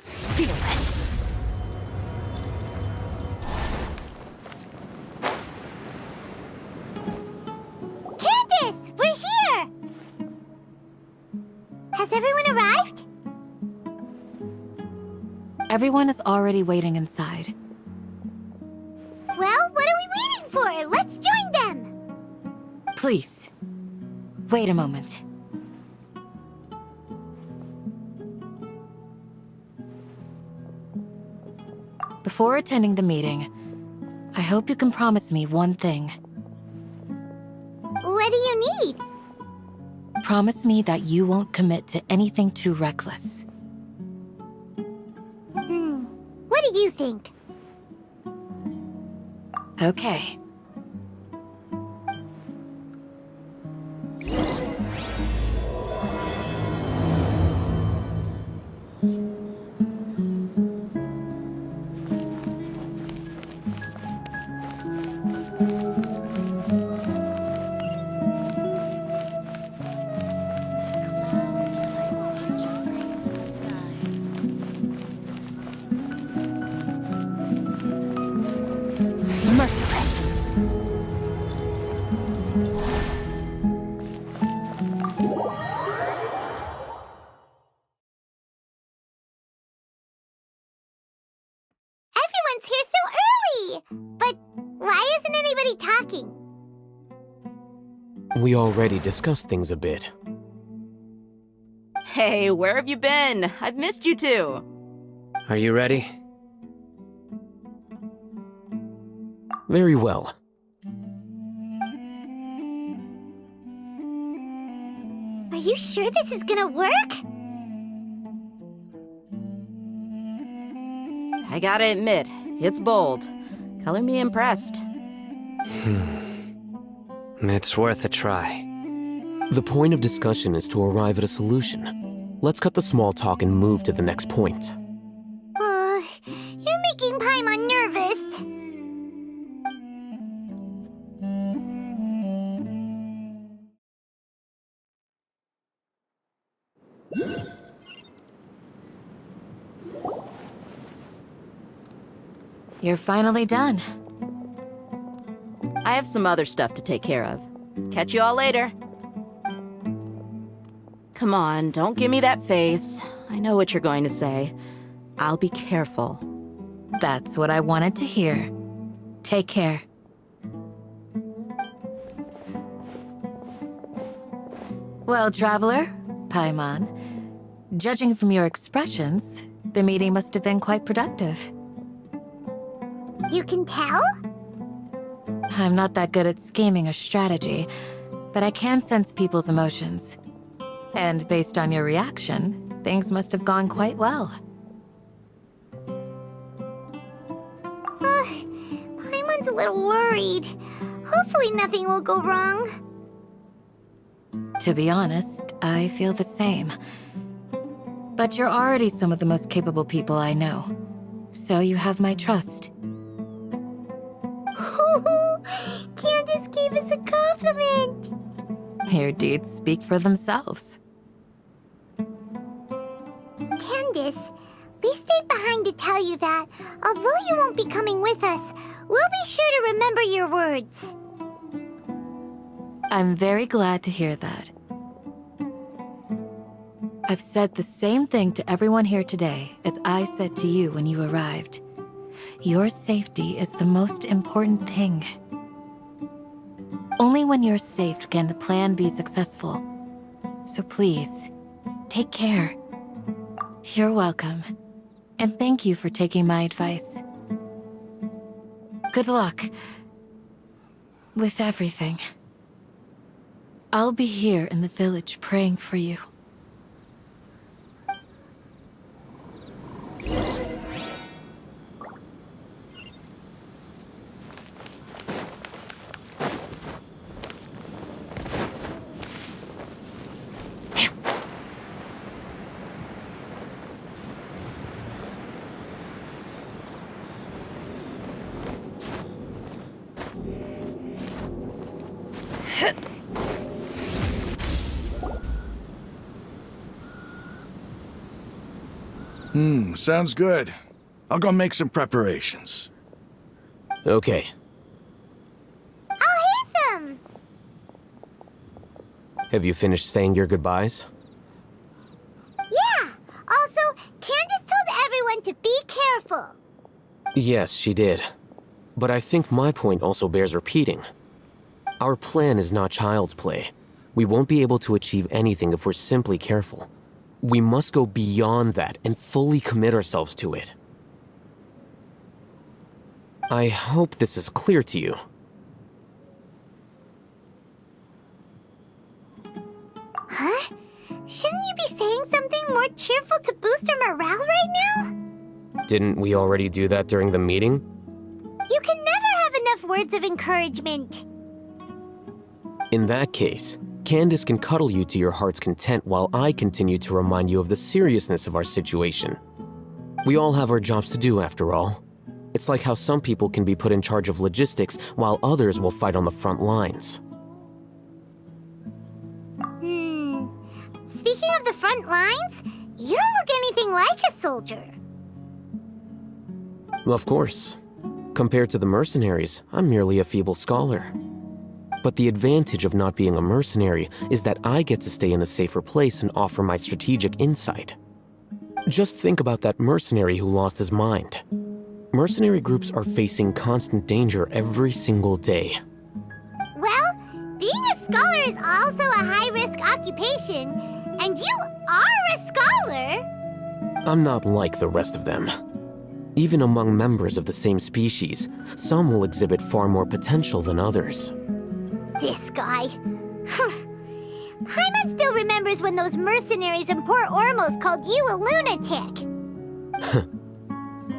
Fearless. Candace! We're here! Has everyone arrived? Everyone is already waiting inside. Well, what are we waiting for? Let's join them! Please, wait a moment. Before attending the meeting, I hope you can promise me one thing. What do you need? Promise me that you won't commit to anything too reckless. What do you think? Okay. Merciless. Everyone's here so early! But why isn't anybody talking? We already discussed things a bit. Hey, where have you been? I've missed you too. Are you ready? Very well. Are you sure this is gonna work? I gotta admit, it's bold. Color me impressed. It's worth a try. The point of discussion is to arrive at a solution. Let's cut the small talk and move to the next point. You're making Paimon nervous. You're finally done. I have some other stuff to take care of. Catch you all later. Come on, don't give me that face. I know what you're going to say. I'll be careful. That's what I wanted to hear. Take care. Well, traveler, Paimon, judging from your expressions, the meeting must have been quite productive. You can tell? I'm not that good at scheming or strategy, but I can sense people's emotions. And based on your reaction, things must have gone quite well. Paimon's a little worried. Hopefully nothing will go wrong. To be honest, I feel the same. But you're already some of the most capable people I know, so you have my trust. Candace gave us a compliment! Your deeds speak for themselves. Candace, we stayed behind to tell you that, although you won't be coming with us, we'll be sure to remember your words. I'm very glad to hear that. I've said the same thing to everyone here today as I said to you when you arrived. Your safety is the most important thing. Only when you're safe can the plan be successful. So please, take care. You're welcome. And thank you for taking my advice. Good luck with everything. I'll be here in the village praying for you. Sounds good. I'll go make some preparations. Okay. I'll hit them! Have you finished saying your goodbyes? Yeah! Also, Candace told everyone to be careful. Yes, she did. But I think my point also bears repeating. Our plan is not child's play. We won't be able to achieve anything if we're simply careful. We must go beyond that and fully commit ourselves to it. I hope this is clear to you. Huh? Shouldn't you be saying something more cheerful to boost our morale right now? Didn't we already do that during the meeting? You can never have enough words of encouragement. In that case, Candace can cuddle you to your heart's content while I continue to remind you of the seriousness of our situation. We all have our jobs to do, after all. It's like how some people can be put in charge of logistics while others will fight on the front lines. Speaking of the front lines, you don't look anything like a soldier. Of course. Compared to the mercenaries, I'm merely a feeble scholar. But the advantage of not being a mercenary is that I get to stay in a safer place and offer my strategic insight. Just think about that mercenary who lost his mind. Mercenary groups are facing constant danger every single day. Well, being a scholar is also a high-risk occupation, and you are a scholar! I'm not like the rest of them. Even among members of the same species, some will exhibit far more potential than others. This guy. Paimon still remembers when those mercenaries in Port Ormos called you a lunatic.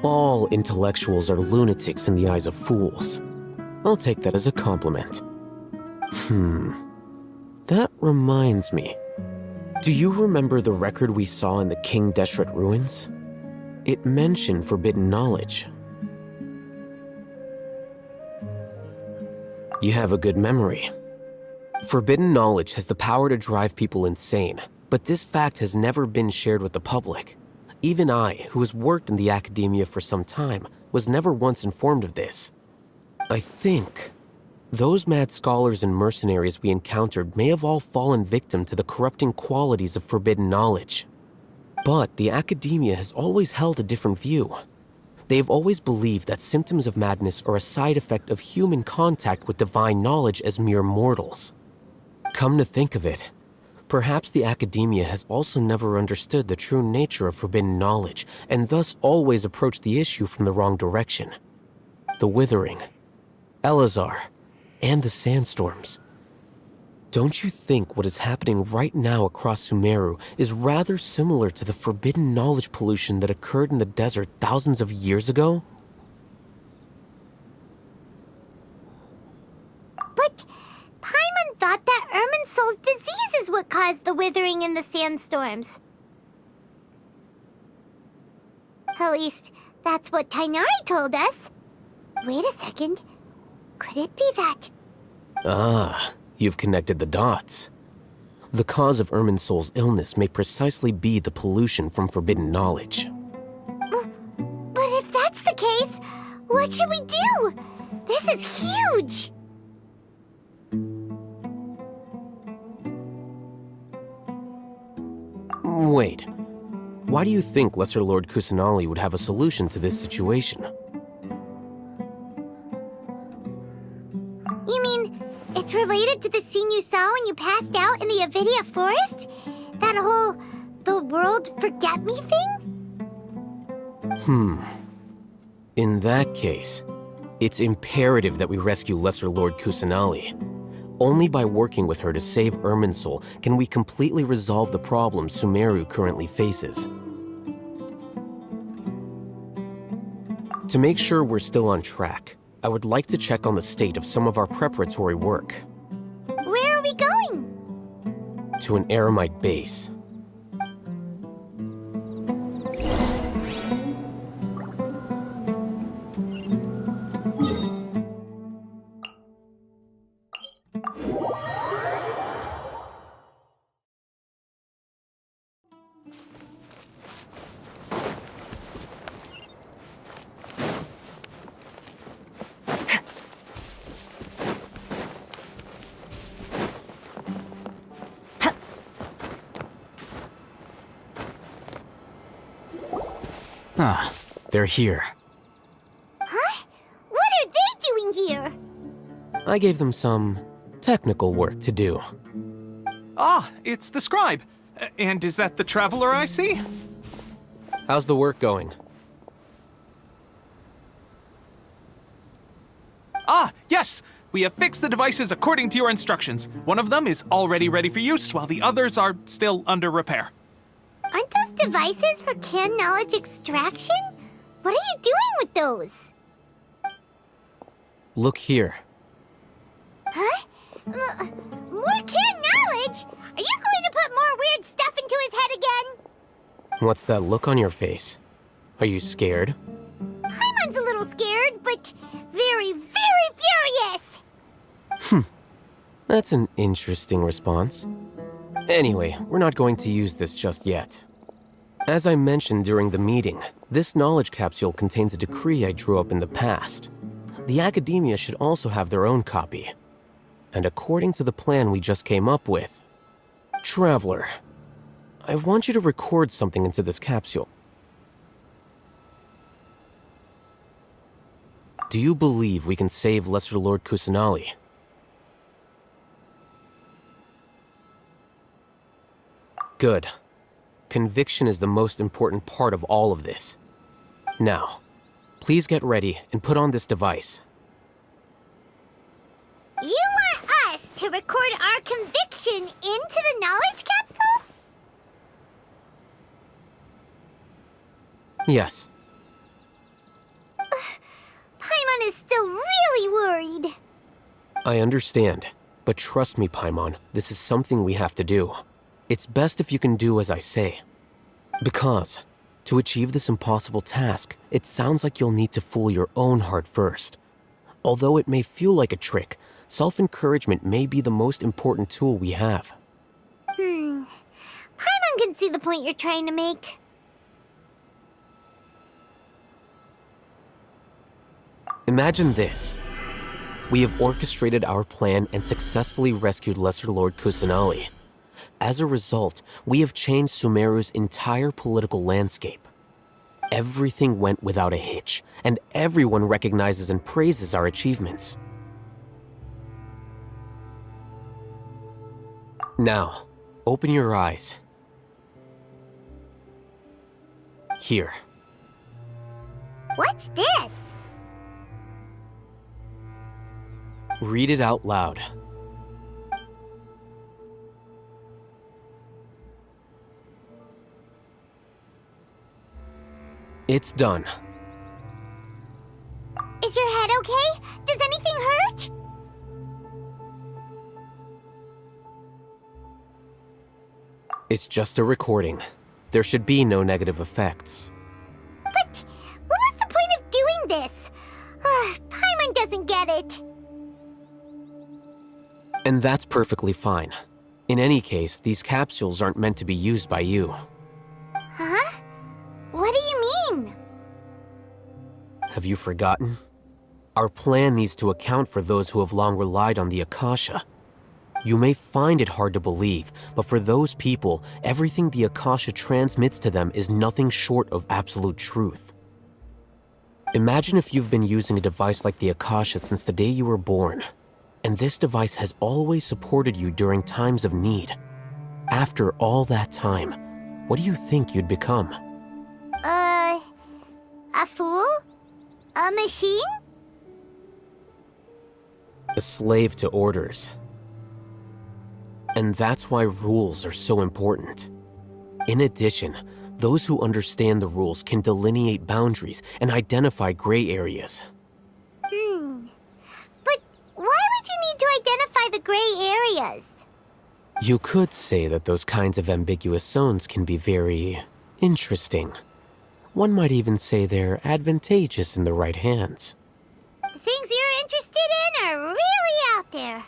All intellectuals are lunatics in the eyes of fools. I'll take that as a compliment. That reminds me. Do you remember the record we saw in the King Deshret ruins? It mentioned forbidden knowledge. You have a good memory. Forbidden knowledge has the power to drive people insane, but this fact has never been shared with the public. Even I, who has worked in the academia for some time, was never once informed of this. I think those mad scholars and mercenaries we encountered may have all fallen victim to the corrupting qualities of forbidden knowledge. But the academia has always held a different view. They have always believed that symptoms of madness are a side effect of human contact with divine knowledge as mere mortals. Come to think of it, perhaps the academia has also never understood the true nature of forbidden knowledge, and thus always approached the issue from the wrong direction. The Withering, Elazar, and the sandstorms. Don't you think what is happening right now across Sumeru is rather similar to the forbidden knowledge pollution that occurred in the desert thousands of years ago? But Paimon thought that Irminsul's disease is what caused the withering and the sandstorms. At least, that's what Tainari told us. Wait a second. Could it be that? Ah, you've connected the dots. The cause of Irminsul's illness may precisely be the pollution from forbidden knowledge. But if that's the case, what should we do? This is huge! Wait, why do you think Lesser Lord Kusanali would have a solution to this situation? You mean, it's related to the scene you saw when you passed out in the Avidia forest? That whole, the world forget me thing? In that case, it's imperative that we rescue Lesser Lord Kusanali. Only by working with her to save Irminsul can we completely resolve the problems Sumeru currently faces. To make sure we're still on track, I would like to check on the state of some of our preparatory work. Where are we going? To an Eremite base. Ah, they're here. Huh? What are they doing here? I gave them some technical work to do. Ah, it's the scribe. And is that the traveler I see? How's the work going? Ah, yes! We have fixed the devices according to your instructions. One of them is already ready for use, while the others are still under repair. Aren't those devices for canned knowledge extraction? What are you doing with those? Look here. Huh? More canned knowledge? Are you going to put more weird stuff into his head again? What's that look on your face? Are you scared? Paimon's a little scared, but very, very furious! That's an interesting response. Anyway, we're not going to use this just yet. As I mentioned during the meeting, this knowledge capsule contains a decree I drew up in the past. The academia should also have their own copy. And according to the plan we just came up with, Traveler, I want you to record something into this capsule. Do you believe we can save Lesser Lord Kusanali? Good. Conviction is the most important part of all of this. Now, please get ready and put on this device. You want us to record our conviction into the knowledge capsule? Yes. Paimon is still really worried. I understand, but trust me, Paimon, this is something we have to do. It's best if you can do as I say. Because, to achieve this impossible task, it sounds like you'll need to fool your own heart first. Although it may feel like a trick, self-encouragement may be the most important tool we have. Paimon can see the point you're trying to make. Imagine this. We have orchestrated our plan and successfully rescued Lesser Lord Kusanali. As a result, we have changed Sumeru's entire political landscape. Everything went without a hitch, and everyone recognizes and praises our achievements. Now, open your eyes. Here. What's this? Read it out loud. It's done. Is your head okay? Does anything hurt? It's just a recording. There should be no negative effects. But what was the point of doing this? Paimon doesn't get it. And that's perfectly fine. In any case, these capsules aren't meant to be used by you. Huh? What do you mean? Have you forgotten? Our plan needs to account for those who have long relied on the Akasha. You may find it hard to believe, but for those people, everything the Akasha transmits to them is nothing short of absolute truth. Imagine if you've been using a device like the Akasha since the day you were born, and this device has always supported you during times of need. After all that time, what do you think you'd become? A fool? A machine? A slave to orders. And that's why rules are so important. In addition, those who understand the rules can delineate boundaries and identify gray areas. But why would you need to identify the gray areas? You could say that those kinds of ambiguous zones can be very interesting. One might even say they're advantageous in the right hands. The things you're interested in are really out there.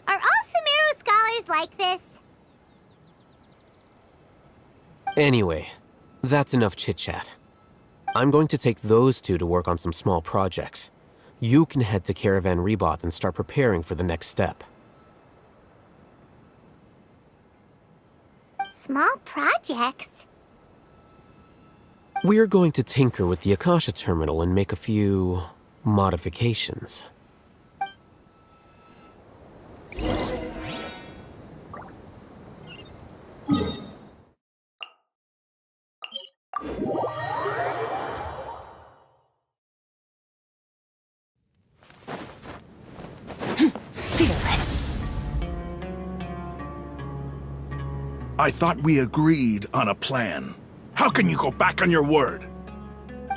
Are all Sumeru scholars like this? Anyway, that's enough chit-chat. I'm going to take those two to work on some small projects. You can head to Caravan Rebot and start preparing for the next step. Small projects? We're going to tinker with the Akasha terminal and make a few modifications. Fearless. I thought we agreed on a plan. How can you go back on your word?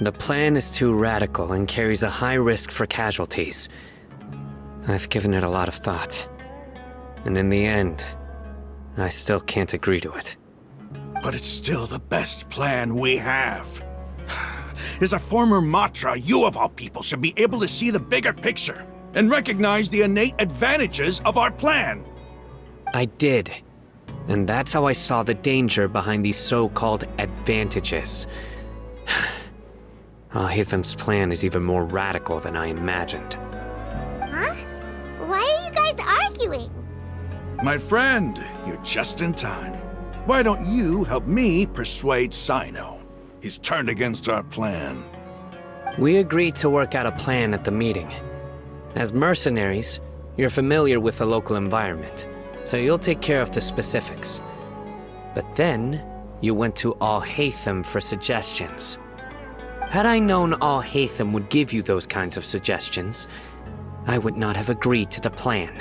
The plan is too radical and carries a high risk for casualties. I've given it a lot of thought. And in the end, I still can't agree to it. But it's still the best plan we have. As a former Matra, you of all people should be able to see the bigger picture and recognize the innate advantages of our plan. I did. And that's how I saw the danger behind these so-called advantages. Alhaitham's plan is even more radical than I imagined. Huh? Why are you guys arguing? My friend, you're just in time. Why don't you help me persuade Sino? He's turned against our plan. We agreed to work out a plan at the meeting. As mercenaries, you're familiar with the local environment, so you'll take care of the specifics. But then, you went to Alhaitham for suggestions. Had I known Alhaitham would give you those kinds of suggestions, I would not have agreed to the plan.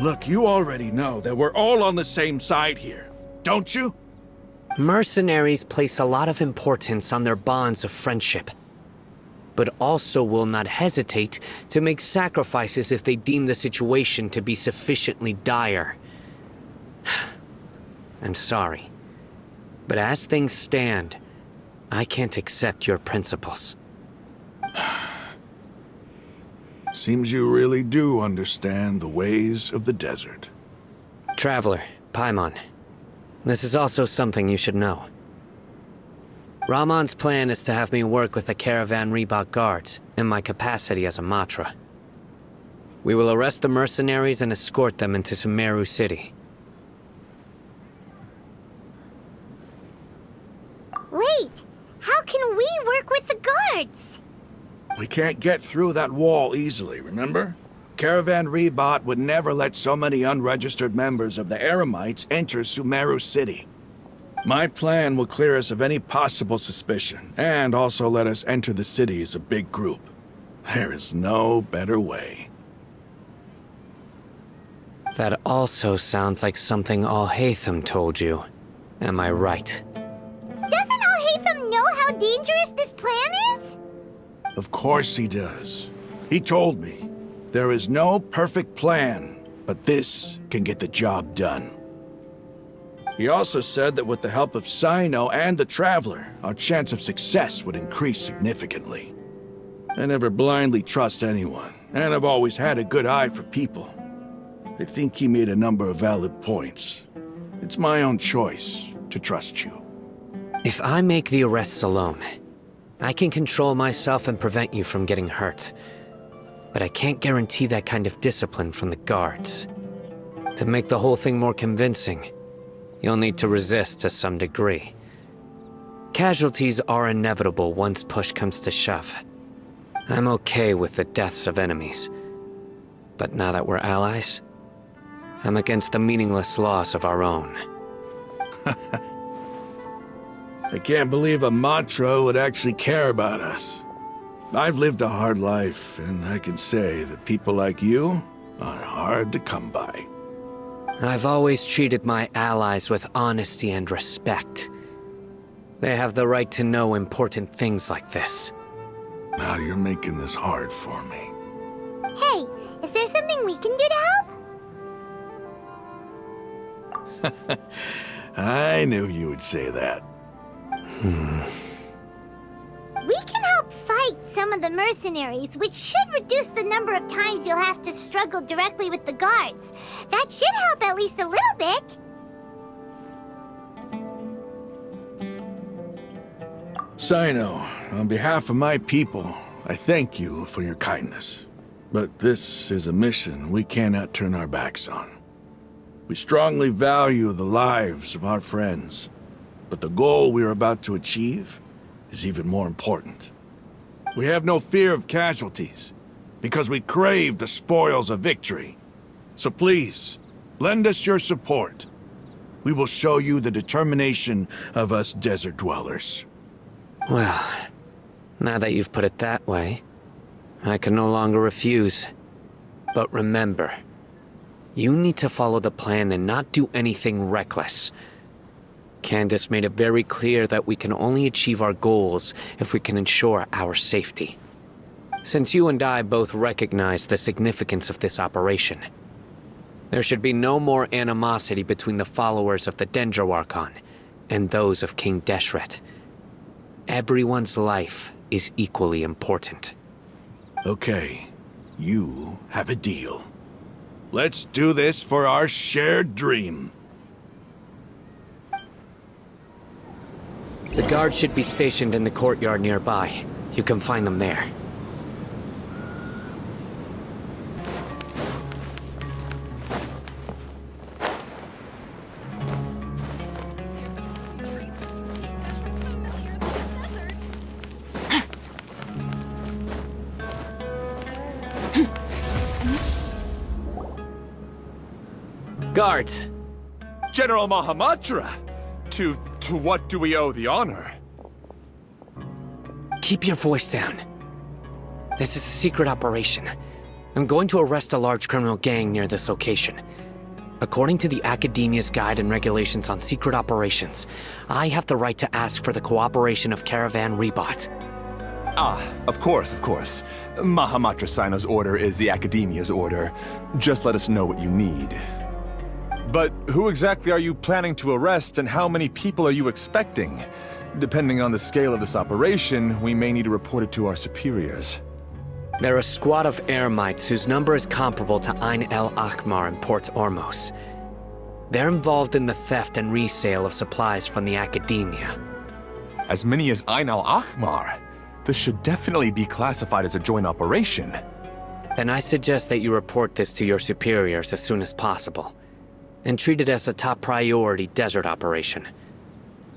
Look, you already know that we're all on the same side here, don't you? Mercenaries place a lot of importance on their bonds of friendship, but also will not hesitate to make sacrifices if they deem the situation to be sufficiently dire. I'm sorry, but as things stand, I can't accept your principles. Seems you really do understand the ways of the desert. Traveler, Paimon, this is also something you should know. Ramon's plan is to have me work with the Caravan Reebok guards in my capacity as a Matra. We will arrest the mercenaries and escort them into Sumeru City. Wait, how can we work with the guards? We can't get through that wall easily, remember? Caravan Reebok would never let so many unregistered members of the Eremites enter Sumeru City. My plan will clear us of any possible suspicion, and also let us enter the city as a big group. There is no better way. That also sounds like something Alhaitham told you. Am I right? Doesn't Alhaitham know how dangerous this plan is? Of course he does. He told me, there is no perfect plan, but this can get the job done. He also said that with the help of Sino and the Traveler, our chance of success would increase significantly. I never blindly trust anyone, and I've always had a good eye for people. I think he made a number of valid points. It's my own choice to trust you. If I make the arrests alone, I can control myself and prevent you from getting hurt. But I can't guarantee that kind of discipline from the guards. To make the whole thing more convincing, you'll need to resist to some degree. Casualties are inevitable once push comes to shove. I'm okay with the deaths of enemies. But now that we're allies, I'm against the meaningless loss of our own. I can't believe a Matra would actually care about us. I've lived a hard life, and I can say that people like you are hard to come by. I've always treated my allies with honesty and respect. They have the right to know important things like this. Now you're making this hard for me. Hey, is there something we can do to help? I knew you would say that. We can help fight some of the mercenaries, which should reduce the number of times you'll have to struggle directly with the guards. That should help at least a little bit. Sino, on behalf of my people, I thank you for your kindness. But this is a mission we cannot turn our backs on. We strongly value the lives of our friends, but the goal we are about to achieve is even more important. We have no fear of casualties, because we crave the spoils of victory. So please, lend us your support. We will show you the determination of us desert dwellers. Well, now that you've put it that way, I can no longer refuse. But remember, you need to follow the plan and not do anything reckless. Candace made it very clear that we can only achieve our goals if we can ensure our safety. Since you and I both recognize the significance of this operation, there should be no more animosity between the followers of the Sumeru Archon and those of King Deshret. Everyone's life is equally important. Okay, you have a deal. Let's do this for our shared dream. The guards should be stationed in the courtyard nearby. You can find them there. Guards! General Mahamatra! To what do we owe the honor? Keep your voice down. This is a secret operation. I'm going to arrest a large criminal gang near this location. According to the Academia's Guide and Regulations on Secret Operations, I have the right to ask for the cooperation of Caravan Rebot. Ah, of course, of course. Mahamatra Sino's order is the Academia's order. Just let us know what you need. But who exactly are you planning to arrest, and how many people are you expecting? Depending on the scale of this operation, we may need to report it to our superiors. They're a squad of Eremites whose number is comparable to Ain El Akhmar in Port Ormos. They're involved in the theft and resale of supplies from the Academia. As many as Ain Al Akhmar? This should definitely be classified as a joint operation. Then I suggest that you report this to your superiors as soon as possible, and treat it as a top priority desert operation.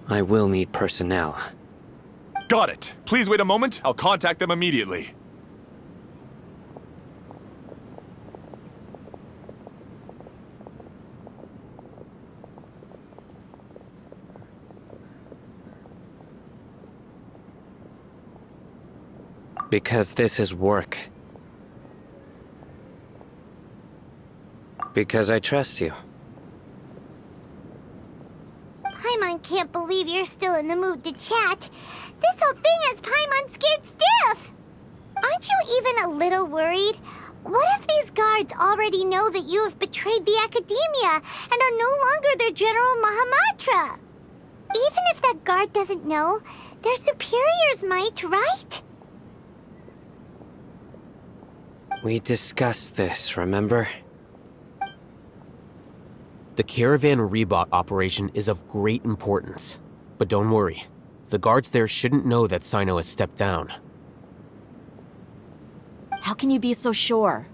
I will need personnel. Got it. Please wait a moment. I'll contact them immediately. Because this is work. Because I trust you. Paimon can't believe you're still in the mood to chat. This whole thing has Paimon scared stiff. Aren't you even a little worried? What if these guards already know that you have betrayed the Academia and are no longer their General Mahamatra? Even if that guard doesn't know, their superiors might, right? We discussed this, remember? The Caravan Rebot operation is of great importance. But don't worry, the guards there shouldn't know that Sino has stepped down. How can you be so sure?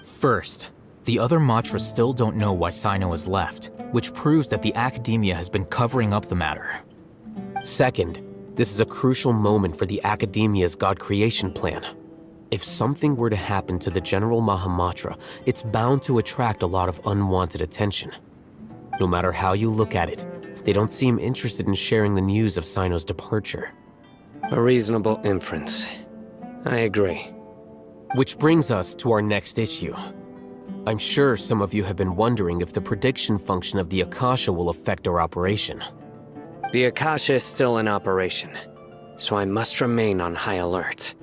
First, the other Matras still don't know why Sino has left, which proves that the Academia has been covering up the matter. Second, this is a crucial moment for the Academia's God creation plan. If something were to happen to the General Mahamatra, it's bound to attract a lot of unwanted attention. No matter how you look at it, they don't seem interested in sharing the news of Sino's departure. A reasonable inference. I agree. Which brings us to our next issue. I'm sure some of you have been wondering if the prediction function of the Akasha will affect our operation. The Akasha is still in operation, so I must remain on high alert.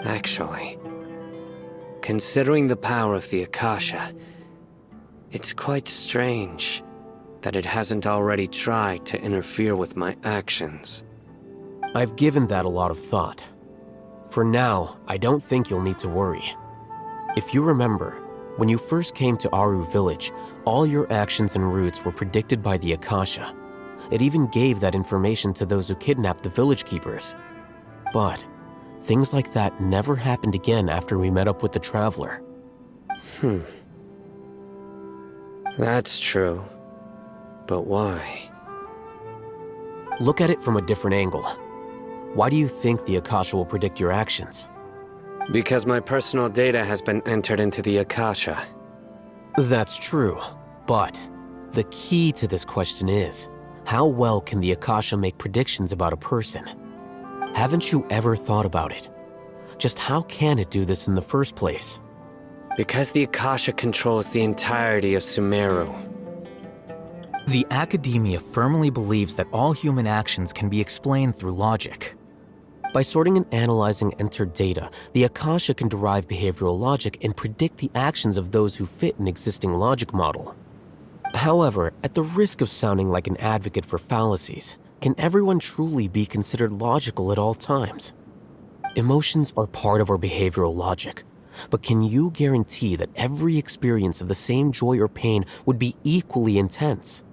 Actually, considering the power of the Akasha, it's quite strange that it hasn't already tried to interfere with my actions. I've given that a lot of thought. For now, I don't think you'll need to worry. If you remember, when you first came to Aru Village, all your actions and routes were predicted by the Akasha. It even gave that information to those who kidnapped the village keepers. But things like that never happened again after we met up with the Traveler. That's true. But why? Look at it from a different angle. Why do you think the Akasha will predict your actions? Because my personal data has been entered into the Akasha. That's true, but the key to this question is, how well can the Akasha make predictions about a person? Haven't you ever thought about it? Just how can it do this in the first place? Because the Akasha controls the entirety of Sumeru. The academia firmly believes that all human actions can be explained through logic. By sorting and analyzing entered data, the Akasha can derive behavioral logic and predict the actions of those who fit an existing logic model. However, at the risk of sounding like an advocate for fallacies, can everyone truly be considered logical at all times? Emotions are part of our behavioral logic, but can you guarantee that every experience of the same joy or pain would be equally intense?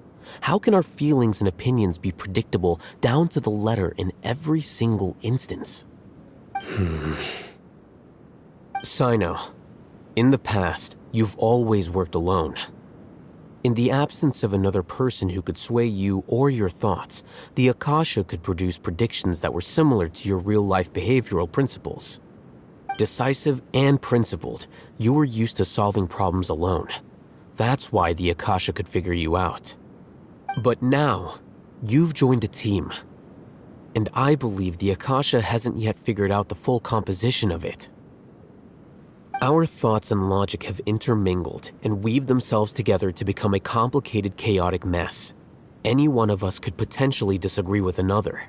How can our feelings and opinions be predictable down to the letter in every single instance? Sino, in the past, you've always worked alone. In the absence of another person who could sway you or your thoughts, the Akasha could produce predictions that were similar to your real-life behavioral principles. Decisive and principled, you were used to solving problems alone. That's why the Akasha could figure you out. But now, you've joined a team. And I believe the Akasha hasn't yet figured out the full composition of it. Our thoughts and logic have intermingled and weaved themselves together to become a complicated, chaotic mess. Any one of us could potentially disagree with another.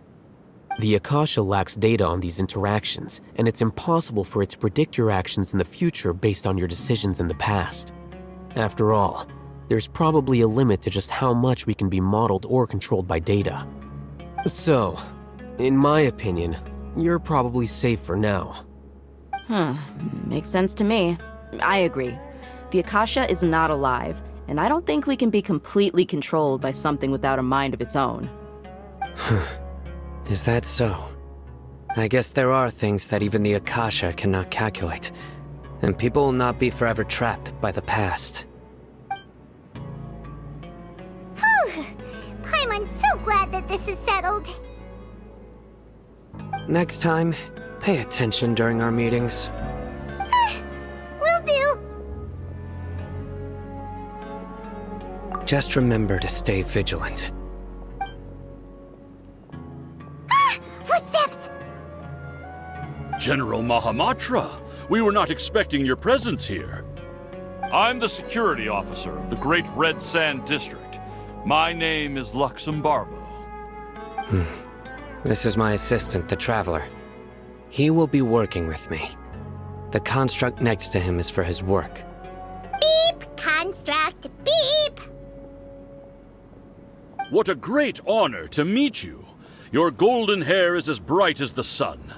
The Akasha lacks data on these interactions, and it's impossible for it to predict your actions in the future based on your decisions in the past. After all, there's probably a limit to just how much we can be modeled or controlled by data. So, in my opinion, you're probably safe for now. Makes sense to me. I agree. The Akasha is not alive, and I don't think we can be completely controlled by something without a mind of its own. Is that so? I guess there are things that even the Akasha cannot calculate, and people will not be forever trapped by the past. I'm so glad that this is settled. Next time, pay attention during our meetings. Will do. Just remember to stay vigilant. Footsteps! General Mahamatra, we were not expecting your presence here. I'm the security officer of the Great Red Sand District. My name is Luxembarbo. This is my assistant, the Traveler. He will be working with me. The construct next to him is for his work. Beep! Construct, beep! What a great honor to meet you. Your golden hair is as bright as the sun.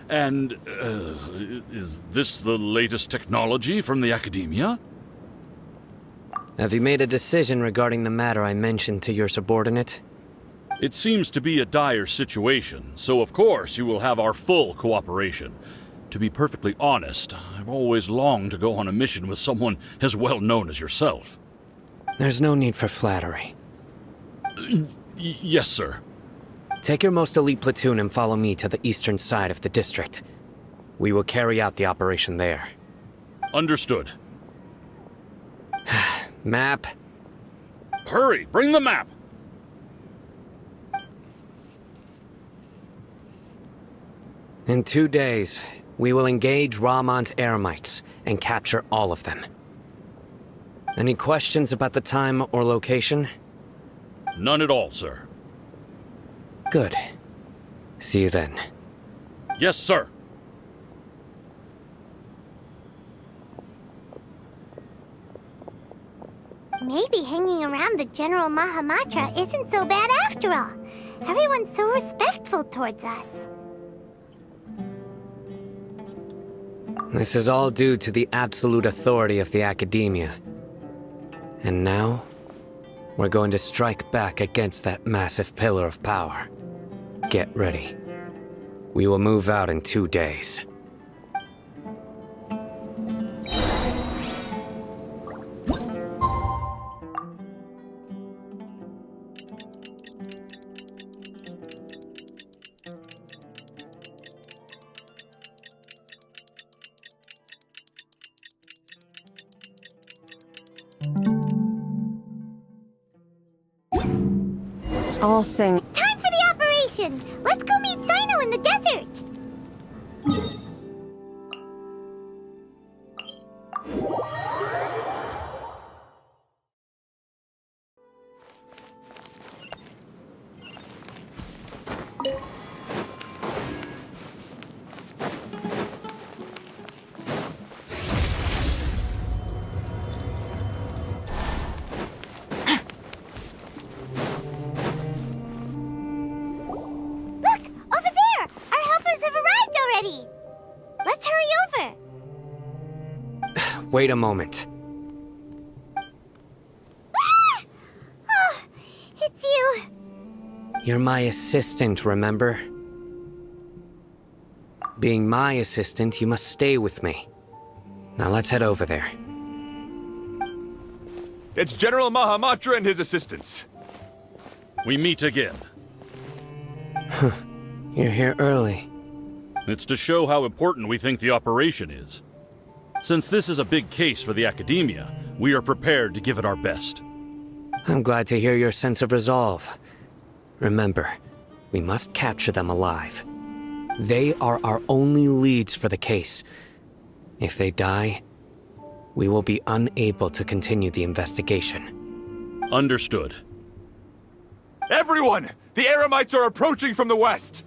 And, is this the latest technology from the Academia? Have you made a decision regarding the matter I mentioned to your subordinate? It seems to be a dire situation, so of course you will have our full cooperation. To be perfectly honest, I've always longed to go on a mission with someone as well known as yourself. There's no need for flattery. Yes, sir. Take your most elite platoon and follow me to the eastern side of the district. We will carry out the operation there. Understood. Map. Hurry, bring the map! In 2 days, we will engage Rahman's Eremites and capture all of them. Any questions about the time or location? None at all, sir. Good. See you then. Yes, sir. Maybe hanging around the General Mahamatra isn't so bad after all. Everyone's so respectful towards us. This is all due to the absolute authority of the Academia. And now, we're going to strike back against that massive pillar of power. Get ready. We will move out in 2 days. All things. Time for the operation! Let's go meet Sino in the desert! Let's hurry over! Wait a moment. Ah! Oh, it's you! You're my assistant, remember? Being my assistant, you must stay with me. Now let's head over there. It's General Mahamatra and his assistants. We meet again. You're here early. It's to show how important we think the operation is. Since this is a big case for the Academia, we are prepared to give it our best. I'm glad to hear your sense of resolve. Remember, we must capture them alive. They are our only leads for the case. If they die, we will be unable to continue the investigation. Understood. Everyone! The Eremites are approaching from the west!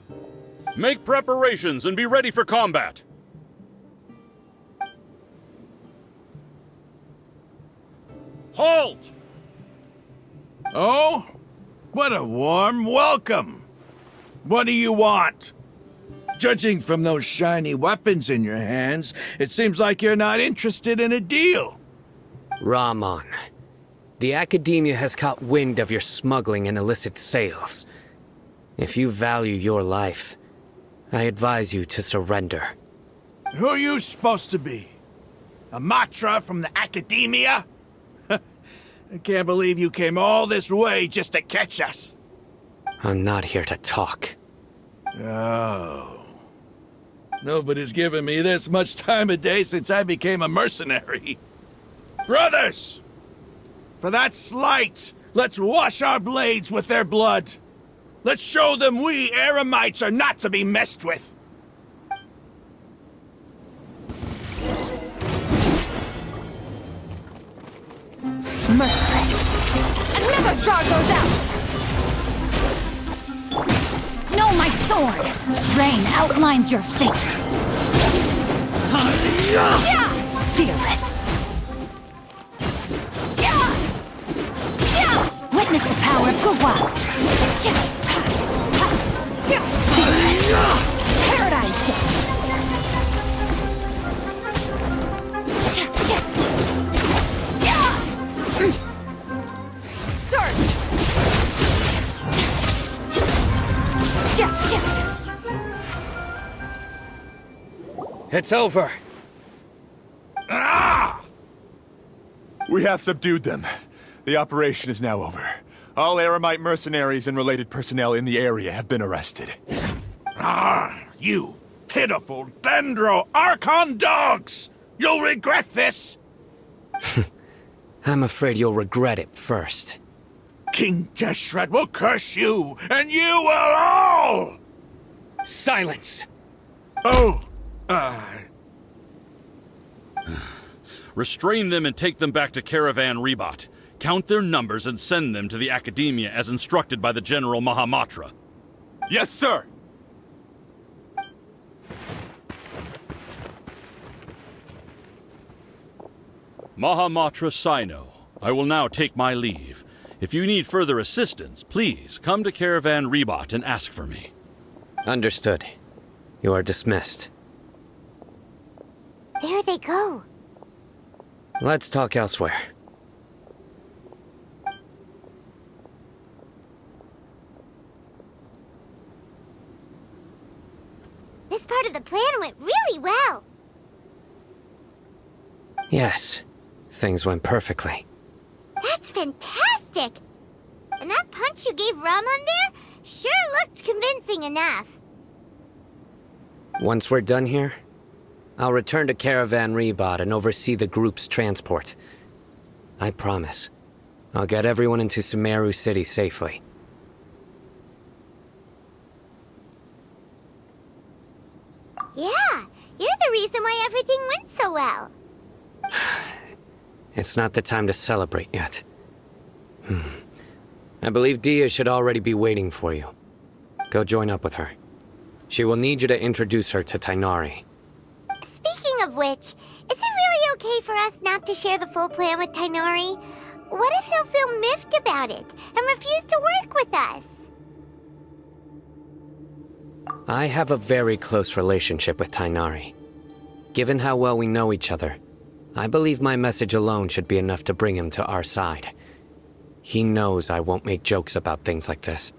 Make preparations and be ready for combat! Halt! Oh? What a warm welcome! What do you want? Judging from those shiny weapons in your hands, it seems like you're not interested in a deal. Rahman, the Academia has caught wind of your smuggling and illicit sales. If you value your life, I advise you to surrender. Who are you supposed to be? A Matra from the Academia? I can't believe you came all this way just to catch us. I'm not here to talk. Oh. Nobody's given me this much time of day since I became a mercenary. Brothers! For that slight, let's wash our blades with their blood. Let's show them we Eremites are not to be messed with. Merciless. Another star goes out! No, my sword! Rain outlines your fate. Fearless. Witness the power of Gawa. Fearless. Paradise shift. It's over. Ah! We have subdued them. The operation is now over. All Eremite mercenaries and related personnel in the area have been arrested. Ah, you pitiful Dendro Archon dogs! You'll regret this! I'm afraid you'll regret it first. King Deshret will curse you, and you will all! Silence! Oh, Restrain them and take them back to Caravan Rebot. Count their numbers and send them to the Academia as instructed by the General Mahamatra. Yes, sir! Mahamatra Sino, I will now take my leave. If you need further assistance, please come to Caravan Rebot and ask for me. Understood. You are dismissed. There they go. Let's talk elsewhere. This part of the plan went really well. Yes, things went perfectly. That's fantastic! And that punch you gave Raman there sure looked convincing enough. Once we're done here, I'll return to Caravan Rebot and oversee the group's transport. I promise. I'll get everyone into Sumeru City safely. Yeah, you're the reason why everything went so well. It's not the time to celebrate yet. I believe Dia should already be waiting for you. Go join up with her. She will need you to introduce her to Tighnari. Speaking of which, is it really okay for us not to share the full plan with Tighnari? What if he'll feel miffed about it and refuse to work with us? I have a very close relationship with Tighnari. Given how well we know each other, I believe my message alone should be enough to bring him to our side. He knows I won't make jokes about things like this.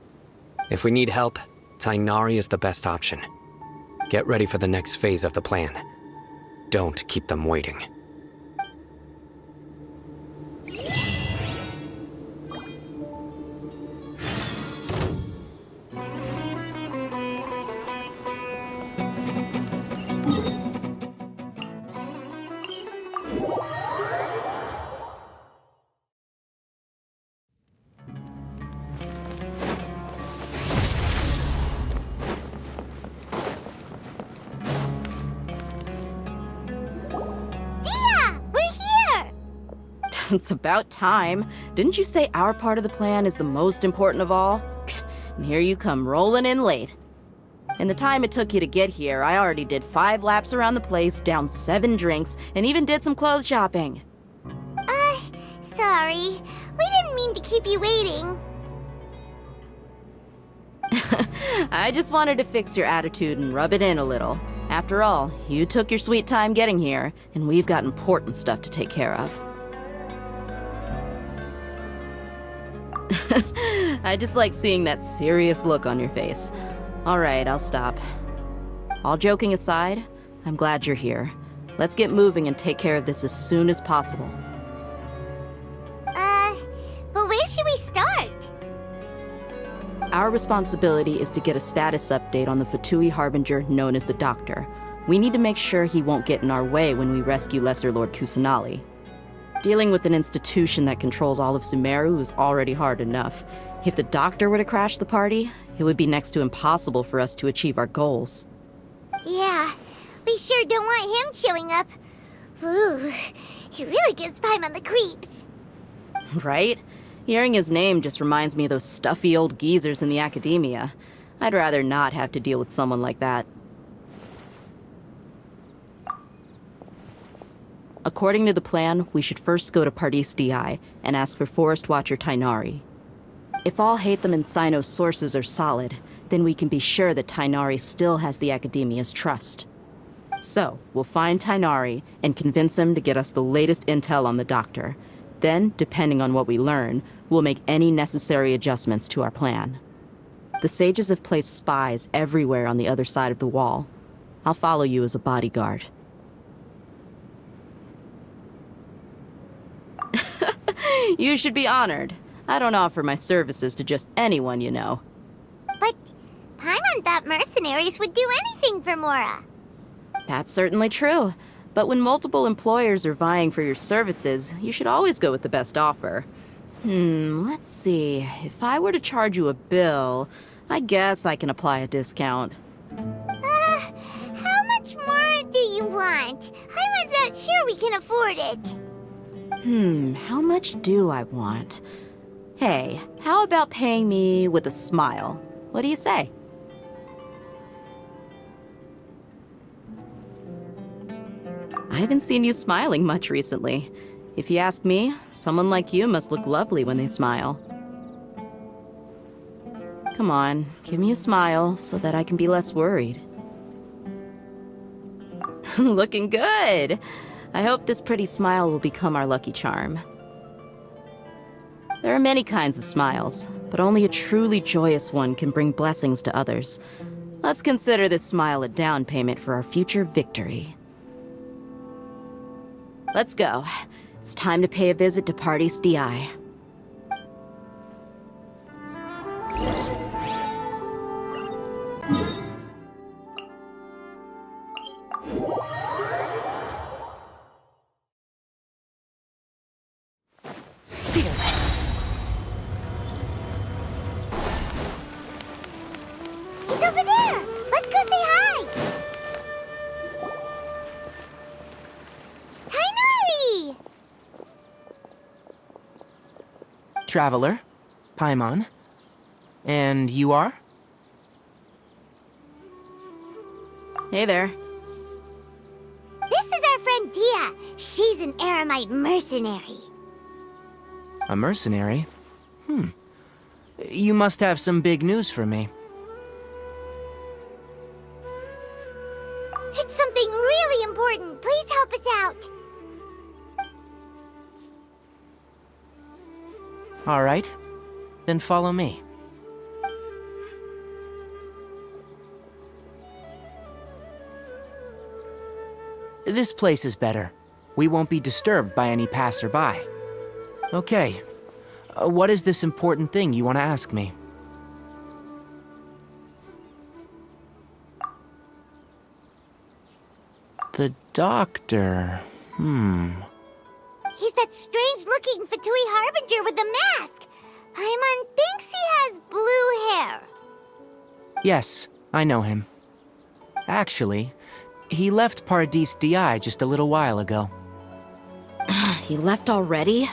If we need help, Tighnari is the best option. Get ready for the next phase of the plan. Don't keep them waiting. It's about time. Didn't you say our part of the plan is the most important of all? And here you come rolling in late. In the time it took you to get here, I already did 5 laps around the place, downed 7 drinks, and even did some clothes shopping. Sorry. We didn't mean to keep you waiting. I just wanted to fix your attitude and rub it in a little. After all, you took your sweet time getting here, and we've got important stuff to take care of. I just like seeing that serious look on your face. All right, I'll stop. All joking aside, I'm glad you're here. Let's get moving and take care of this as soon as possible. But where should we start? Our responsibility is to get a status update on the Fatui Harbinger known as the Doctor. We need to make sure he won't get in our way when we rescue Lesser Lord Kusanali. Dealing with an institution that controls all of Sumeru is already hard enough. If the Doctor were to crash the party, it would be next to impossible for us to achieve our goals. Yeah, we sure don't want him showing up. Ooh, he really gives Paimon the creeps. Right? Hearing his name just reminds me of those stuffy old geezers in the academia. I'd rather not have to deal with someone like that. According to the plan, we should first go to Pardis Di and ask for Forest Watcher Tighnari. If all Hatham and Sino's sources are solid, then we can be sure that Tighnari still has the Academia's trust. So, we'll find Tighnari and convince him to get us the latest intel on the Doctor. Then, depending on what we learn, we'll make any necessary adjustments to our plan. The sages have placed spies everywhere on the other side of the wall. I'll follow you as a bodyguard. You should be honored. I don't offer my services to just anyone you know. But Paimon thought mercenaries would do anything for Mora. That's certainly true. But when multiple employers are vying for your services, you should always go with the best offer. Let's see. If I were to charge you a bill, I guess I can apply a discount. How much Mora do you want? I was not sure we can afford it. How much do I want? Hey, how about paying me with a smile? What do you say? I haven't seen you smiling much recently. If you ask me, someone like you must look lovely when they smile. Come on, give me a smile so that I can be less worried. Looking good! I hope this pretty smile will become our lucky charm. There are many kinds of smiles, but only a truly joyous one can bring blessings to others. Let's consider this smile a down payment for our future victory. Let's go. It's time to pay a visit to Pardis Di. fearless. He's over there! Let's go say hi! Tainari! Traveler, Paimon. And you are? Hey there. This is our friend Dia. She's an Aramite mercenary. A mercenary? You must have some big news for me. It's something really important. Please help us out. All right. Then follow me. This place is better. We won't be disturbed by any passerby. Okay. What is this important thing you want to ask me? The doctor. He's that strange-looking Fatui Harbinger with the mask. Paimon thinks he has blue hair. Yes, I know him. Actually, he left Paradis DI just a little while ago. He left already?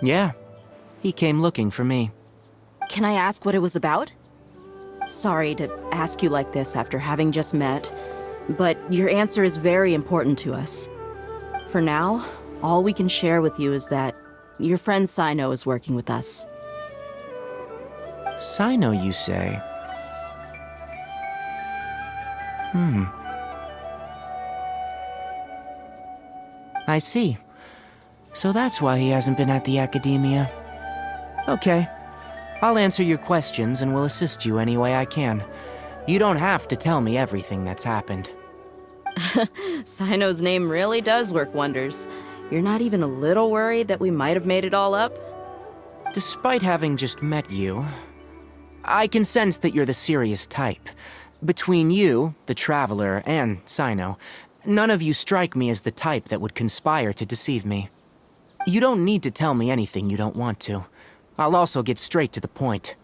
Yeah, he came looking for me. Can I ask what it was about? Sorry to ask you like this after having just met, but your answer is very important to us. For now, all we can share with you is that your friend Sino is working with us. Sino, you say? I see. So that's why he hasn't been at the academia. Okay. I'll answer your questions and will assist you any way I can. You don't have to tell me everything that's happened. Sino's name really does work wonders. You're not even a little worried that we might have made it all up? Despite having just met you, I can sense that you're the serious type. Between you, the Traveler, and Sino, none of you strike me as the type that would conspire to deceive me. You don't need to tell me anything you don't want to. I'll also get straight to the point.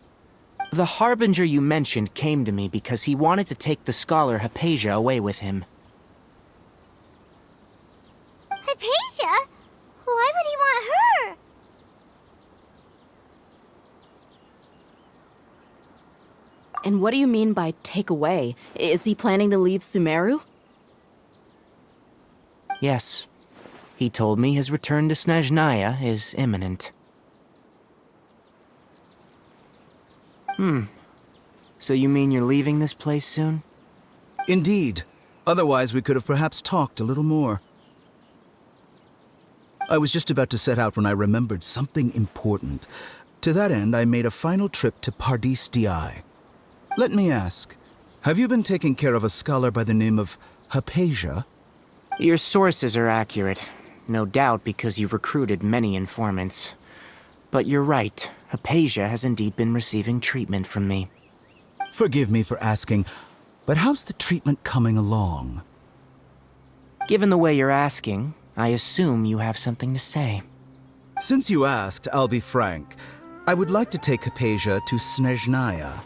The Harbinger you mentioned came to me because he wanted to take the scholar Hypatia away with him. Hypatia? Why would he want her? And what do you mean by take away? Is he planning to leave Sumeru? Yes. He told me his return to Snezhnaya is imminent. So you mean you're leaving this place soon? Indeed. Otherwise, we could have perhaps talked a little more. I was just about to set out when I remembered something important. To that end, I made a final trip to Paradis DI. Let me ask, have you been taking care of a scholar by the name of Hypatia? Your sources are accurate. No doubt because you've recruited many informants. But you're right, Hypatia has indeed been receiving treatment from me. Forgive me for asking, but how's the treatment coming along? Given the way you're asking, I assume you have something to say. Since you asked, I'll be frank. I would like to take Hypatia to Snezhnaya.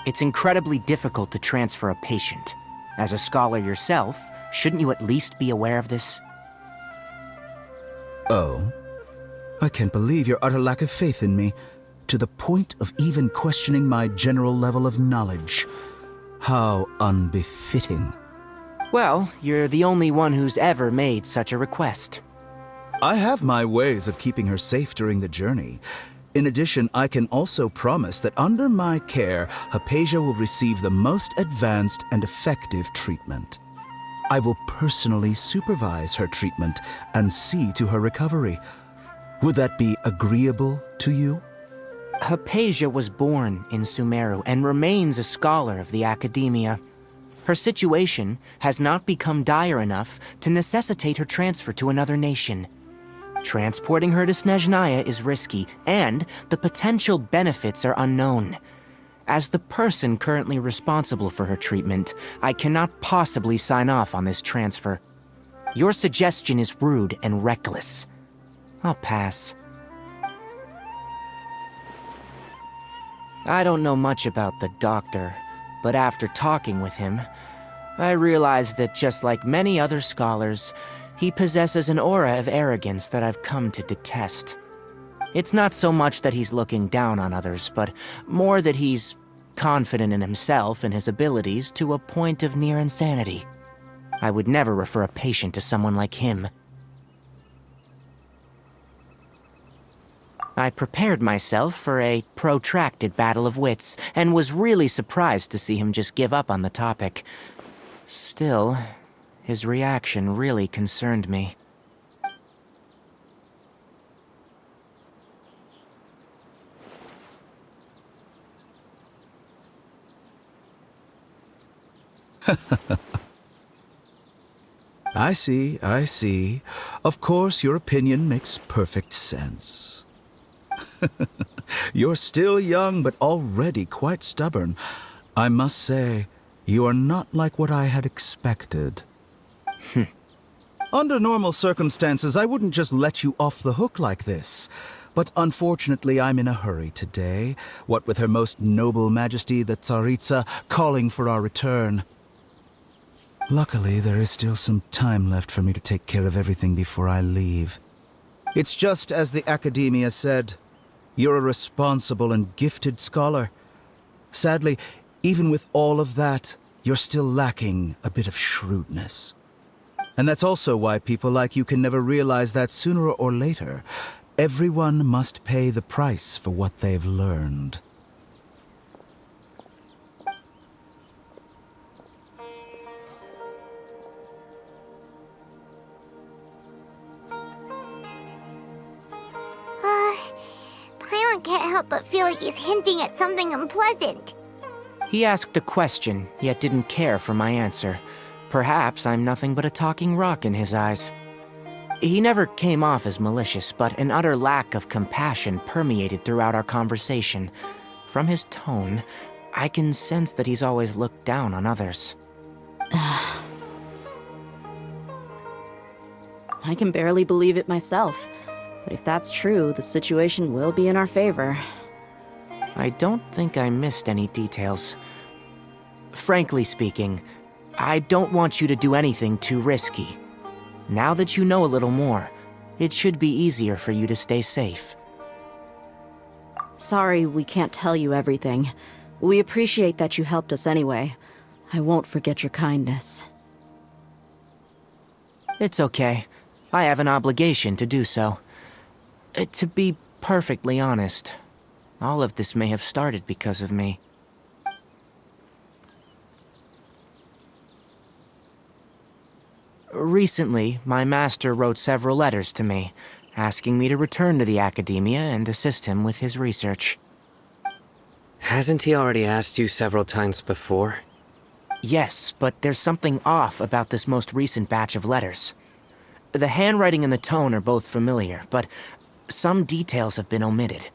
It's incredibly difficult to transfer a patient. As a scholar yourself, shouldn't you at least be aware of this? Oh? I can't believe your utter lack of faith in me, to the point of even questioning my general level of knowledge. How unbefitting. Well, you're the only one who's ever made such a request. I have my ways of keeping her safe during the journey. In addition, I can also promise that under my care, Hypatia will receive the most advanced and effective treatment. I will personally supervise her treatment and see to her recovery. Would that be agreeable to you? Hypatia was born in Sumeru and remains a scholar of the academia. Her situation has not become dire enough to necessitate her transfer to another nation. Transporting her to Snezhnaya is risky, and the potential benefits are unknown. As the person currently responsible for her treatment, I cannot possibly sign off on this transfer. Your suggestion is rude and reckless. I'll pass. I don't know much about the doctor, but after talking with him, I realized that just like many other scholars, he possesses an aura of arrogance that I've come to detest. It's not so much that he's looking down on others, but more that he's confident in himself and his abilities to a point of near insanity. I would never refer a patient to someone like him. I prepared myself for a protracted battle of wits, and was really surprised to see him just give up on the topic. Still, his reaction really concerned me. I see. Of course, your opinion makes perfect sense. You're still young, but already quite stubborn. I must say, you are not like what I had expected. Under normal circumstances, I wouldn't just let you off the hook like this. But unfortunately, I'm in a hurry today, what with Her Most Noble Majesty the Tsaritsa calling for our return. Luckily, there is still some time left for me to take care of everything before I leave. It's just as the Academia said, you're a responsible and gifted scholar. Sadly, even with all of that, you're still lacking a bit of shrewdness. And that's also why people like you can never realize that sooner or later, everyone must pay the price for what they've learned. Paimon can't help but feel like he's hinting at something unpleasant. He asked a question, yet didn't care for my answer. Perhaps I'm nothing but a talking rock in his eyes. He never came off as malicious, but an utter lack of compassion permeated throughout our conversation. From his tone, I can sense that he's always looked down on others. I can barely believe it myself. But if that's true, the situation will be in our favor. I don't think I missed any details. Frankly speaking, I don't want you to do anything too risky. Now that you know a little more, it should be easier for you to stay safe. Sorry we can't tell you everything. We appreciate that you helped us anyway. I won't forget your kindness. It's okay. I have an obligation to do so. To be perfectly honest, all of this may have started because of me. Recently, my master wrote several letters to me, asking me to return to the Academia and assist him with his research. Hasn't he already asked you several times before? Yes, but there's something off about this most recent batch of letters. The handwriting and the tone are both familiar, but some details have been omitted.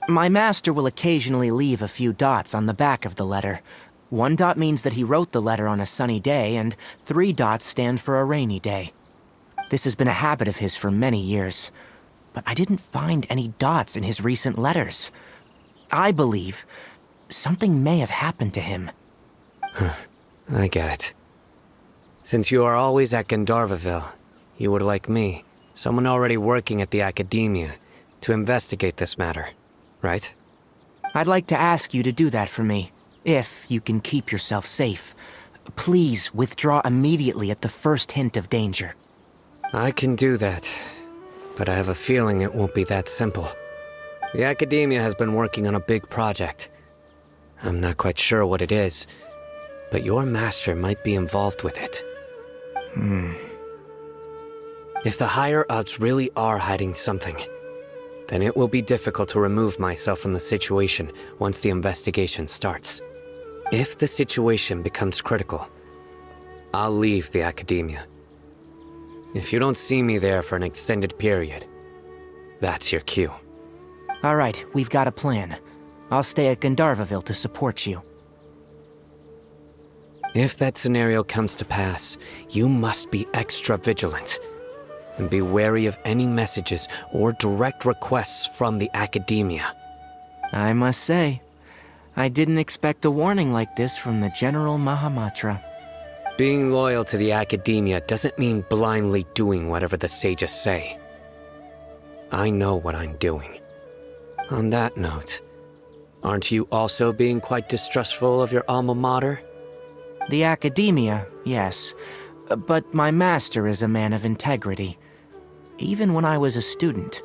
My master will occasionally leave a few dots on the back of the letter. 1 dot means that he wrote the letter on a sunny day, and 3 dots stand for a rainy day. This has been a habit of his for many years, but I didn't find any dots in his recent letters. I believe something may have happened to him. I get it. Since you are always at Gandharvaville, you would like me, someone already working at the Academia, to investigate this matter, right? I'd like to ask you to do that for me, if you can keep yourself safe. Please withdraw immediately at the first hint of danger. I can do that, but I have a feeling it won't be that simple. The Academia has been working on a big project. I'm not quite sure what it is, but your master might be involved with it. If the higher-ups really are hiding something, then it will be difficult to remove myself from the situation once the investigation starts. If the situation becomes critical, I'll leave the Academia. If you don't see me there for an extended period, that's your cue. All right, we've got a plan. I'll stay at Gandharvaville to support you. If that scenario comes to pass, you must be extra vigilant. And be wary of any messages or direct requests from the Academia. I must say, I didn't expect a warning like this from the General Mahamatra. Being loyal to the Academia doesn't mean blindly doing whatever the sages say. I know what I'm doing. On that note, aren't you also being quite distrustful of your alma mater? The Academia, yes. But my master is a man of integrity. Even when I was a student,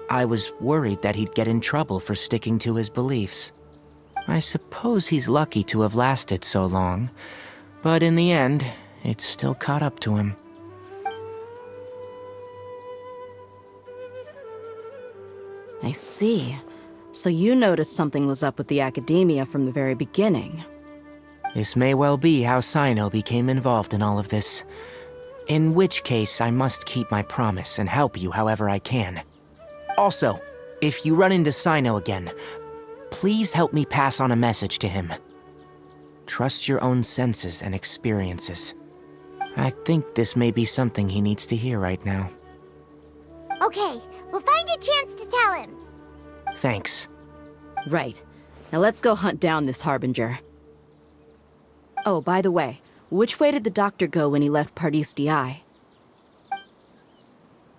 I was worried that he'd get in trouble for sticking to his beliefs. I suppose he's lucky to have lasted so long, but in the end, it still caught up to him. I see. So you noticed something was up with the Academia from the very beginning. This may well be how Sino became involved in all of this. In which case, I must keep my promise and help you however I can. Also, if you run into Sino again, please help me pass on a message to him. Trust your own senses and experiences. I think this may be something he needs to hear right now. Okay, we'll find a chance to tell him. Thanks. Right. Now let's go hunt down this Harbinger. Oh, by the way, which way did the doctor go when he left Pardis DI?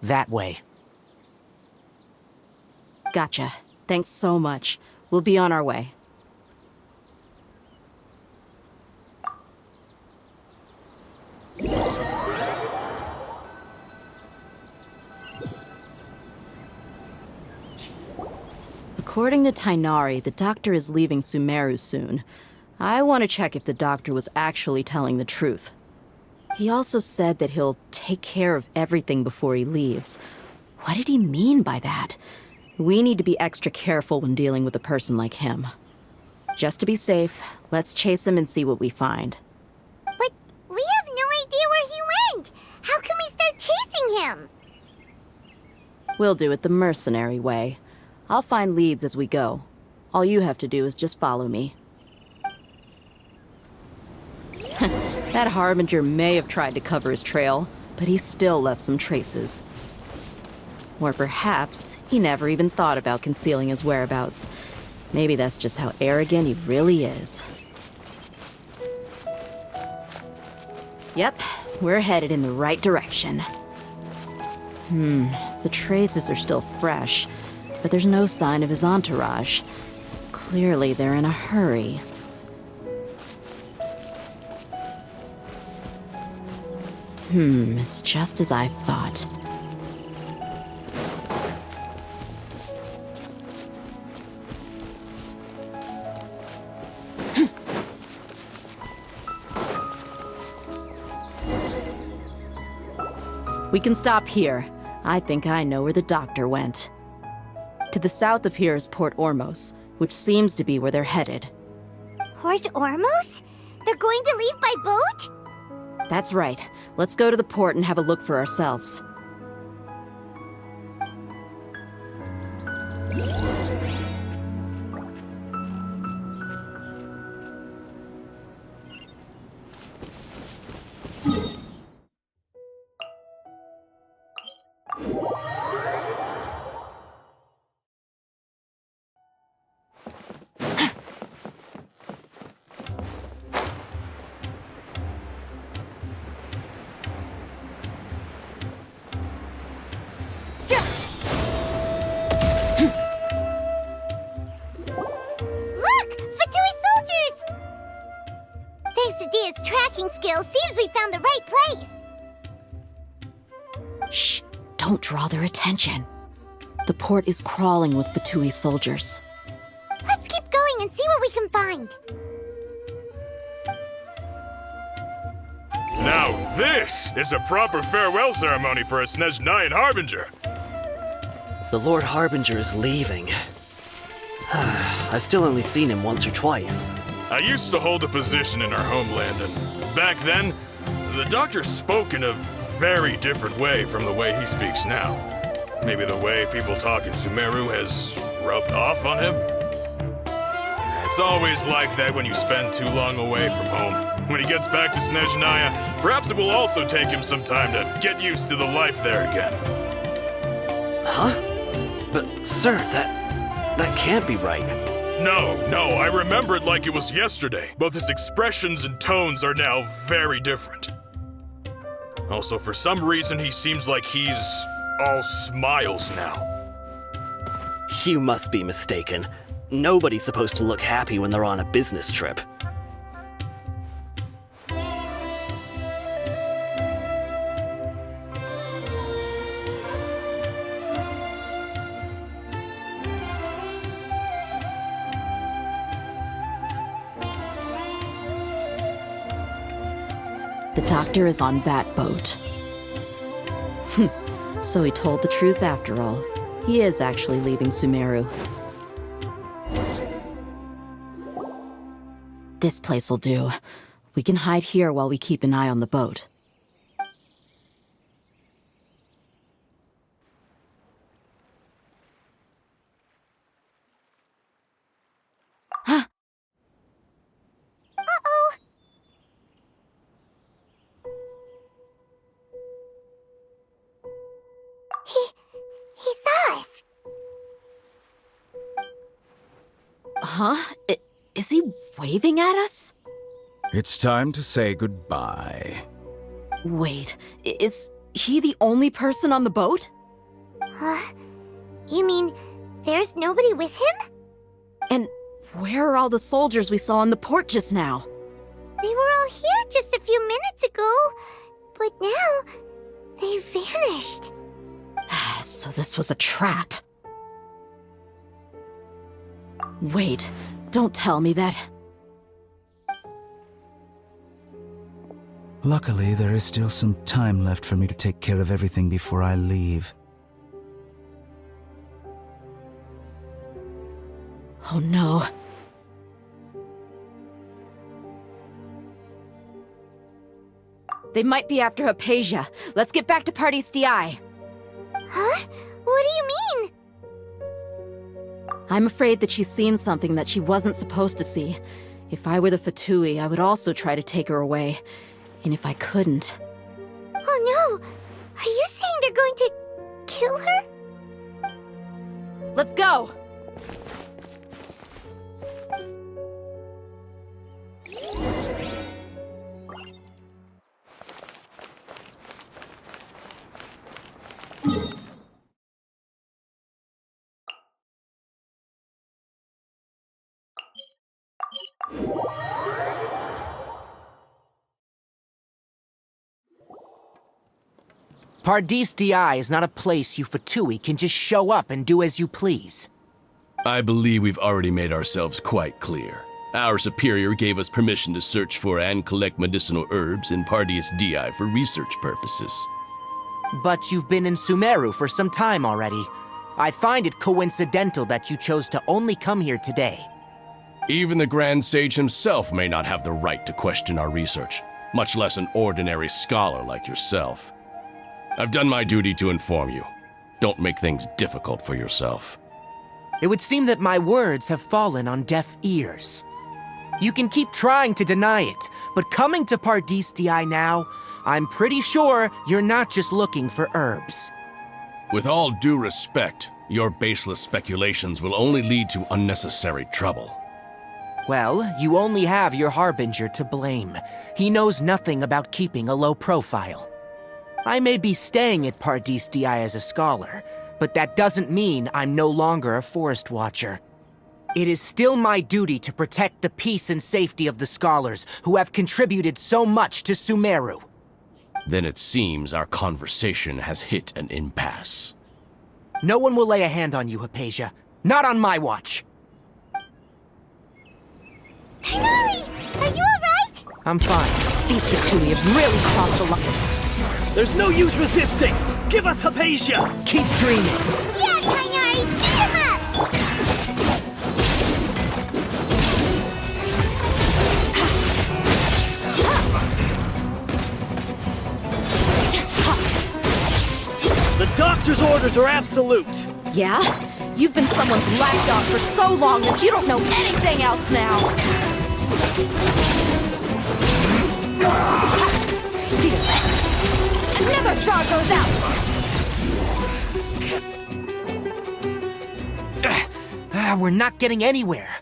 That way. Gotcha. Thanks so much. We'll be on our way. According to Tainari, the doctor is leaving Sumeru soon. I want to check if the doctor was actually telling the truth. He also said that he'll take care of everything before he leaves. What did he mean by that? We need to be extra careful when dealing with a person like him. Just to be safe, let's chase him and see what we find. But we have no idea where he went! How can we start chasing him? We'll do it the mercenary way. I'll find leads as we go. All you have to do is just follow me. That Harbinger may have tried to cover his trail, but he still left some traces. Or perhaps he never even thought about concealing his whereabouts. Maybe that's just how arrogant he really is. Yep, we're headed in the right direction. The traces are still fresh, but there's no sign of his entourage. Clearly they're in a hurry. It's just as I thought. We can stop here. I think I know where the doctor went. To the south of here is Port Ormos, which seems to be where they're headed. Port Ormos? They're going to leave by boat? That's right. Let's go to the port and have a look for ourselves. Seems we found the right place! Shh! Don't draw their attention. The port is crawling with Fatui soldiers. Let's keep going and see what we can find. Now this is a proper farewell ceremony for a Snezhnayan Harbinger. The Lord Harbinger is leaving. I've still only seen him once or twice. I used to hold a position in our homeland, and back then, the doctor spoke in a very different way from the way he speaks now. Maybe the way people talk in Sumeru has rubbed off on him? It's always like that when you spend too long away from home. When he gets back to Snezhnaya, perhaps it will also take him some time to get used to the life there again. Huh? But, sir, that can't be right. No, I remember it like it was yesterday. Both his expressions and tones are now very different. Also, for some reason, he seems like he's all smiles now. You must be mistaken. Nobody's supposed to look happy when they're on a business trip. The doctor is on that boat. So he told the truth after all. He is actually leaving Sumeru. This place will do. We can hide here while we keep an eye on the boat. He saw us. Huh? Is he waving at us? It's time to say goodbye. Wait, is he the only person on the boat? You mean there's nobody with him? And where are all the soldiers we saw on the port just now? They were all here just a few minutes ago, but now they vanished. So this was a trap. Wait, don't tell me that. Luckily, there is still some time left for me to take care of everything before I leave. Oh no. They might be after Hypatia. Let's get back to Party's DI. Huh? What do you mean? I'm afraid that she's seen something that she wasn't supposed to see. If I were the Fatui, I would also try to take her away. And if I couldn't... Oh no! Are you saying they're going to kill her? Let's go! Pardis DI is not a place you Fatui can just show up and do as you please. I believe we've already made ourselves quite clear. Our superior gave us permission to search for and collect medicinal herbs in Pardis DI for research purposes. But you've been in Sumeru for some time already. I find it coincidental that you chose to only come here today. Even the Grand Sage himself may not have the right to question our research, much less an ordinary scholar like yourself. I've done my duty to inform you. Don't make things difficult for yourself. It would seem that my words have fallen on deaf ears. You can keep trying to deny it, but coming to Pardis DI now, I'm pretty sure you're not just looking for herbs. With all due respect, your baseless speculations will only lead to unnecessary trouble. Well, you only have your Harbinger to blame. He knows nothing about keeping a low profile. I may be staying at Pardis DI as a scholar, but that doesn't mean I'm no longer a Forest Watcher. It is still my duty to protect the peace and safety of the scholars who have contributed so much to Sumeru. Then it seems our conversation has hit an impasse. No one will lay a hand on you, Hypatia. Not on my watch. Tighnari! Are you alright? I'm fine. These Fatui have really crossed the line. There's no use resisting! Give us Hypatia! Keep dreaming! Yeah, Tighnari! Beat him up! The doctor's orders are absolute! Yeah? You've been someone's lapdog for so long that you don't know anything else now! Fearless. Another star goes out! We're not getting anywhere.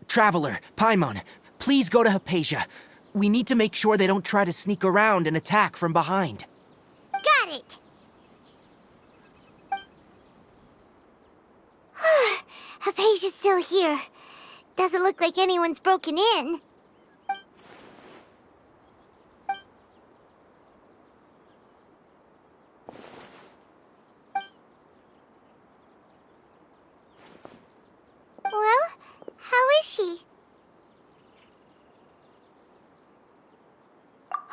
Traveler, Paimon, please go to Hypatia. We need to make sure they don't try to sneak around and attack from behind. Got it! Hypatia's still here. Doesn't look like anyone's broken in. Well, how is she?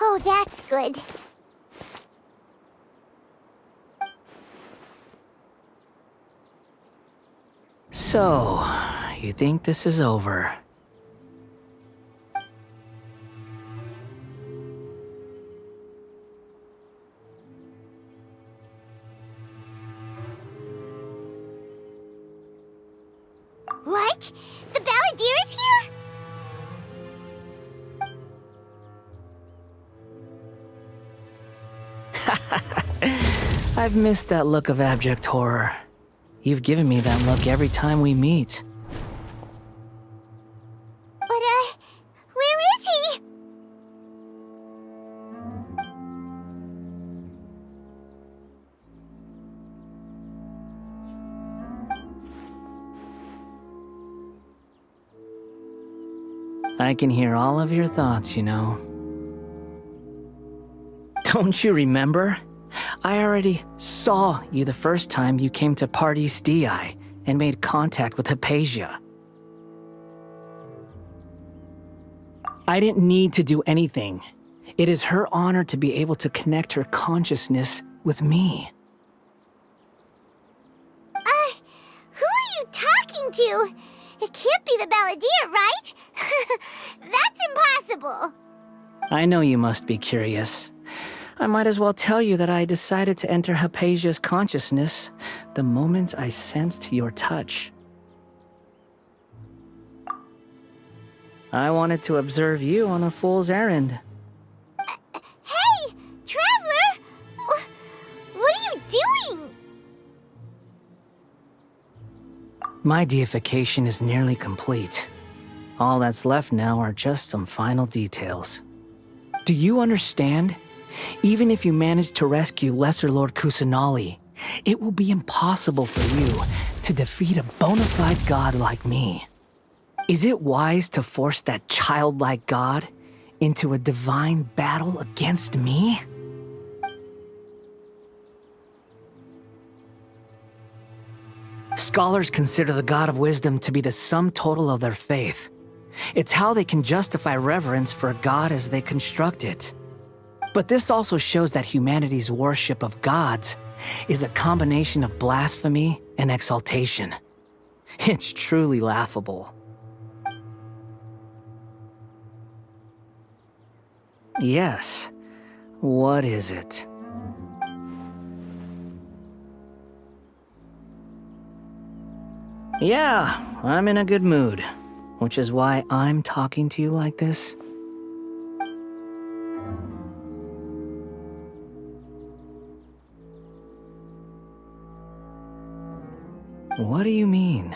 Oh, that's good. So, you think this is over? What? The Balladeer is here? I've missed that look of abject horror. You've given me that look every time we meet. But, where is he? I can hear all of your thoughts, you know. Don't you remember? I already saw you the first time you came to Parties DI and made contact with Hypatia. I didn't need to do anything. It is her honor to be able to connect her consciousness with me. Who are you talking to? It can't be the Balladeer, right? That's impossible. I know you must be curious. I might as well tell you that I decided to enter Hypatia's consciousness the moment I sensed your touch. I wanted to observe you on a fool's errand. Hey, Traveler! What are you doing? My deification is nearly complete. All that's left now are just some final details. Do you understand? Even if you manage to rescue Lesser Lord Kusanali, it will be impossible for you to defeat a bona fide god like me. Is it wise to force that childlike god into a divine battle against me? Scholars consider the God of Wisdom to be the sum total of their faith. It's how they can justify reverence for a god as they construct it. But this also shows that humanity's worship of gods is a combination of blasphemy and exaltation. It's truly laughable. Yes. What is it? Yeah, I'm in a good mood, which is why I'm talking to you like this. What do you mean?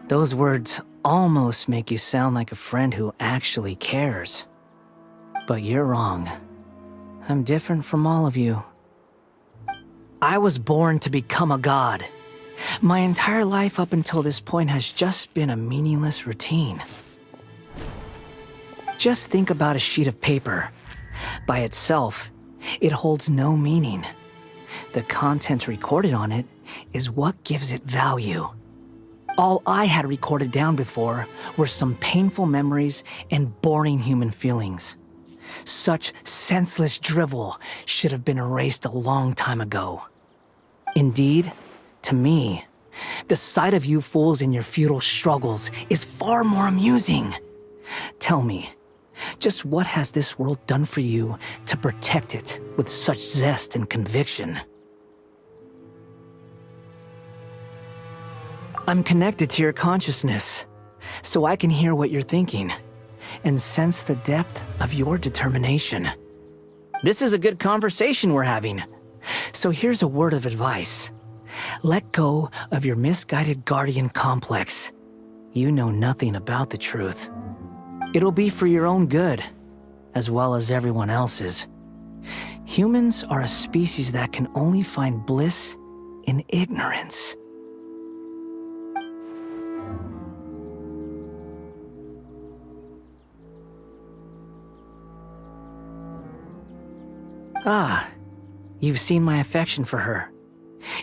Those words almost make you sound like a friend who actually cares. But you're wrong. I'm different from all of you. I was born to become a god. My entire life up until this point has just been a meaningless routine. Just think about a sheet of paper. By itself, it holds no meaning. The content recorded on it is what gives it value. All I had recorded down before were some painful memories and boring human feelings. Such senseless drivel should have been erased a long time ago. Indeed, to me, the sight of you fools in your futile struggles is far more amusing. Tell me, just what has this world done for you to protect it with such zest and conviction? I'm connected to your consciousness, so I can hear what you're thinking and sense the depth of your determination. This is a good conversation we're having, so here's a word of advice. Let go of your misguided guardian complex. You know nothing about the truth. It'll be for your own good, as well as everyone else's. Humans are a species that can only find bliss in ignorance. Ah, you've seen my affection for her.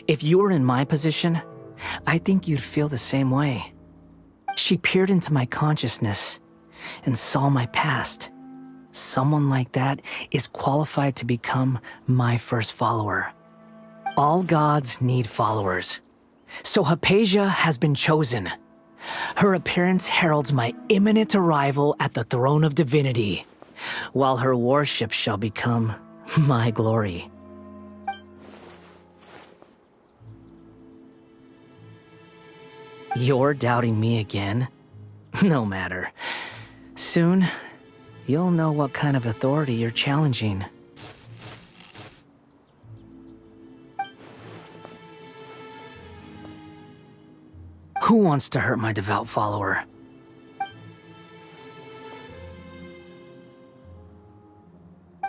If you were in my position, I think you'd feel the same way. She peered into my consciousness and saw my past. Someone like that is qualified to become my first follower. All gods need followers. So Hypatia has been chosen. Her appearance heralds my imminent arrival at the throne of divinity, while her worship shall become my glory. You're doubting me again? No matter. Soon, you'll know what kind of authority you're challenging. Who wants to hurt my devout follower?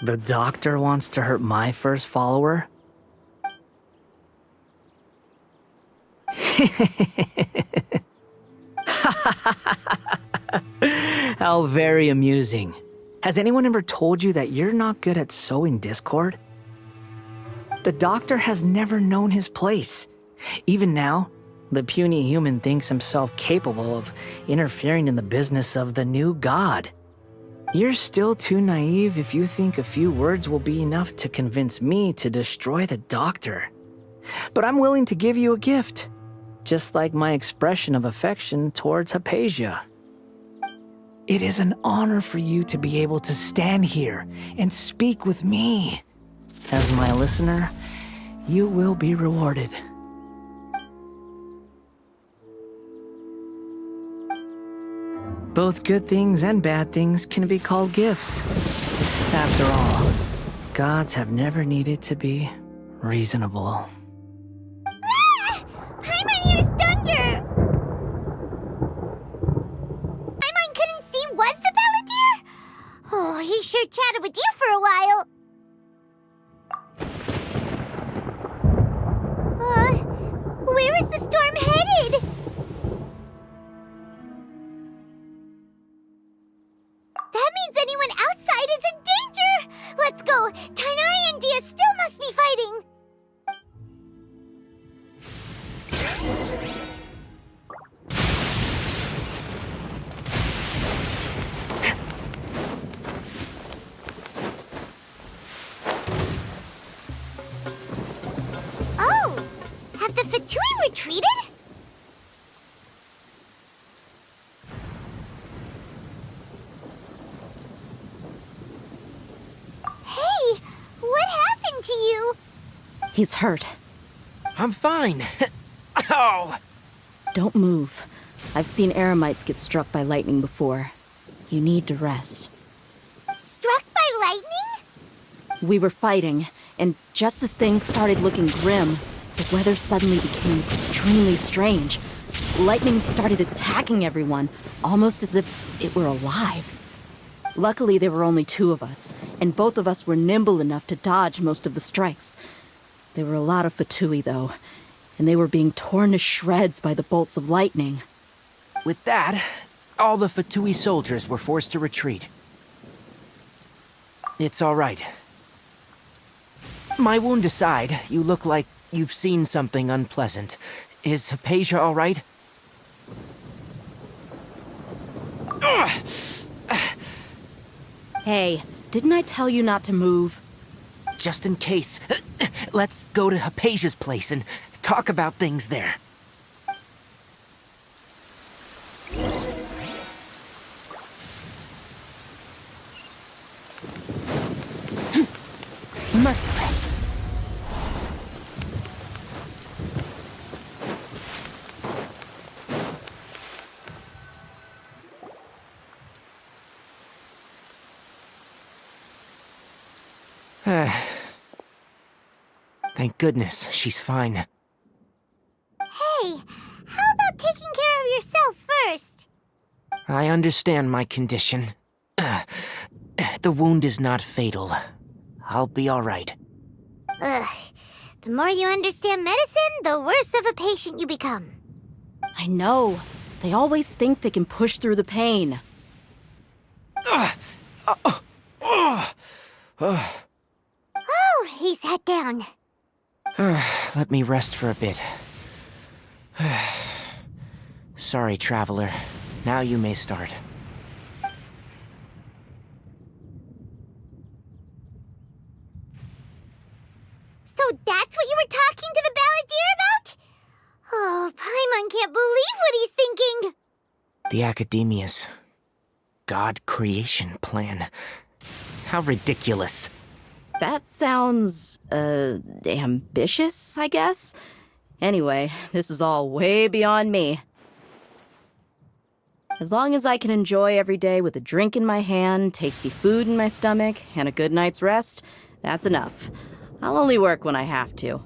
The doctor wants to hurt my first follower? How very amusing. Has anyone ever told you that you're not good at sowing discord? The doctor has never known his place. Even now, the puny human thinks himself capable of interfering in the business of the new god. You're still too naive if you think a few words will be enough to convince me to destroy the doctor. But I'm willing to give you a gift, just like my expression of affection towards Hypatia. It is an honor for you to be able to stand here and speak with me. As my listener, you will be rewarded. Both good things and bad things can be called gifts. After all, gods have never needed to be reasonable. Ah! Paimon hears thunder! Paimon couldn't see was the Balladeer? Oh, he sure chatted with you for a while. Where is the storm headed? That means anyone outside is in danger! Let's go! Tighnari and Dia still must be fighting! Oh! Have the Fatui retreated? Hey! What happened to you? He's hurt. I'm fine. Ow! Don't move. I've seen eremites get struck by lightning before. You need to rest. Struck by lightning? We were fighting, and just as things started looking grim, the weather suddenly became extremely strange. Lightning started attacking everyone, almost as if it were alive. Luckily, there were only two of us, and both of us were nimble enough to dodge most of the strikes. There were a lot of Fatui, though, and they were being torn to shreds by the bolts of lightning. With that, all the Fatui soldiers were forced to retreat. It's all right. My wound aside, you look like you've seen something unpleasant. Is Hypatia all right? Hey, Didn't I tell you not to move? Just in case, let's go to Hypatia's place and talk about things there. Merciless. Thank goodness she's fine. Hey, how about taking care of yourself first? I understand my condition. The wound is not fatal. I'll be all right. Ugh. The more you understand medicine, the worse of a patient you become. I know. They always think they can push through the pain. Oh, he sat down. Let me rest for a bit. Sorry, traveler. Now you may start. So that's what you were talking to the balladeer about? Oh, Paimon can't believe what he's thinking. The Academia's God creation plan. How ridiculous. That sounds, ambitious, I guess? Anyway, this is all way beyond me. As long as I can enjoy every day with a drink in my hand, tasty food in my stomach, and a good night's rest, that's enough. I'll only work when I have to.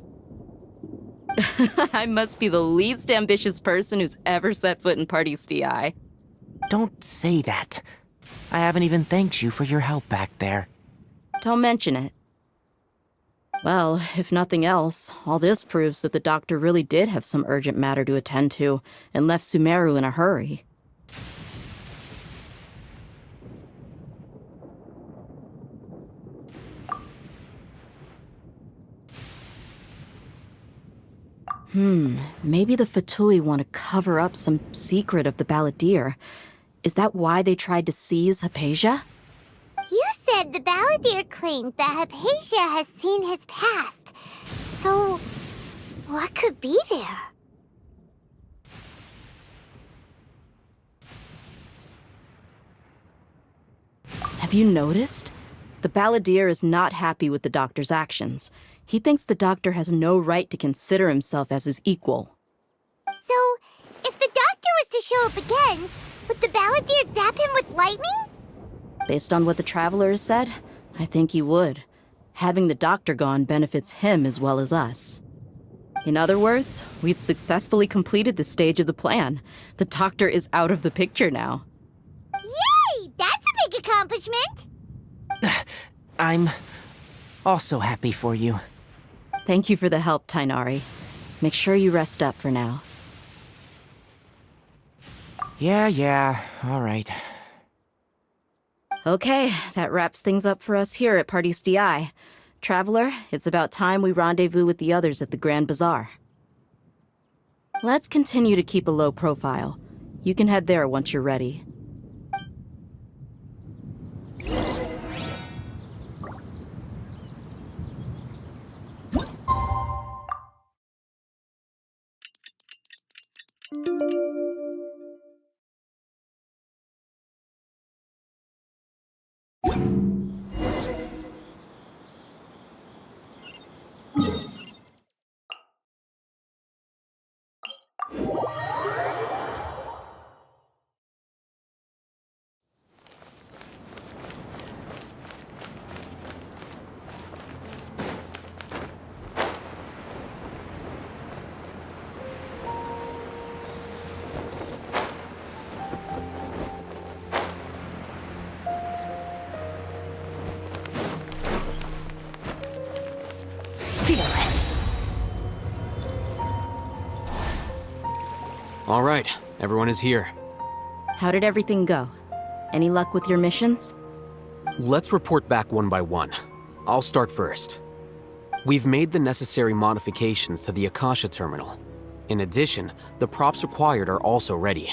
I must be the least ambitious person who's ever set foot in Party's DI. Don't say that. I haven't even thanked you for your help back there. Don't mention it. Well, if nothing else, all this proves that the doctor really did have some urgent matter to attend to, and left Sumeru in a hurry. Maybe the Fatui want to cover up some secret of the balladeer. Is that why they tried to seize Hypatia? You said the balladeer claimed that Hypatia has seen his past. So, what could be there? Have you noticed? The balladeer is not happy with the doctor's actions. He thinks the doctor has no right to consider himself as his equal. So, if the doctor was to show up again, would the balladeer zap him with lightning? Based on what the traveler has said, I think he would. Having the doctor gone benefits him as well as us. In other words, we've successfully completed this stage of the plan. The doctor is out of the picture now. Yay! That's a big accomplishment! I'm also happy for you. Thank you for the help, Tainari. Make sure you rest up for now. Yeah, all right. Okay, that wraps things up for us here at Party's DI. Traveler, it's about time we rendezvous with the others at the Grand Bazaar. Let's continue to keep a low profile. You can head there once you're ready. All right, everyone is here. How did everything go? Any luck with your missions? Let's report back one by one. I'll start first. We've made the necessary modifications to the Akasha terminal. In addition, the props required are also ready.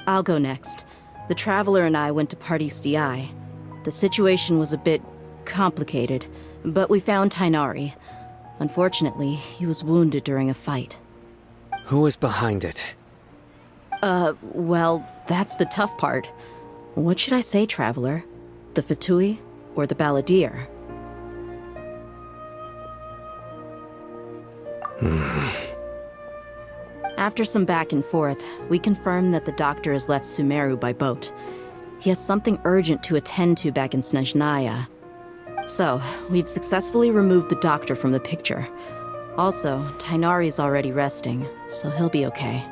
I'll go next. The Traveler and I went to Party's DI. The situation was a bit complicated, but we found Tainari. Unfortunately, he was wounded during a fight. Who was behind it? Well, that's the tough part. What should I say, Traveler? The Fatui or the Balladeer? After some back and forth, we confirmed that the doctor has left Sumeru by boat. He has something urgent to attend to back in Snezhnaya. So, we've successfully removed the doctor from the picture. Also, Tainari's already resting, so he'll be okay.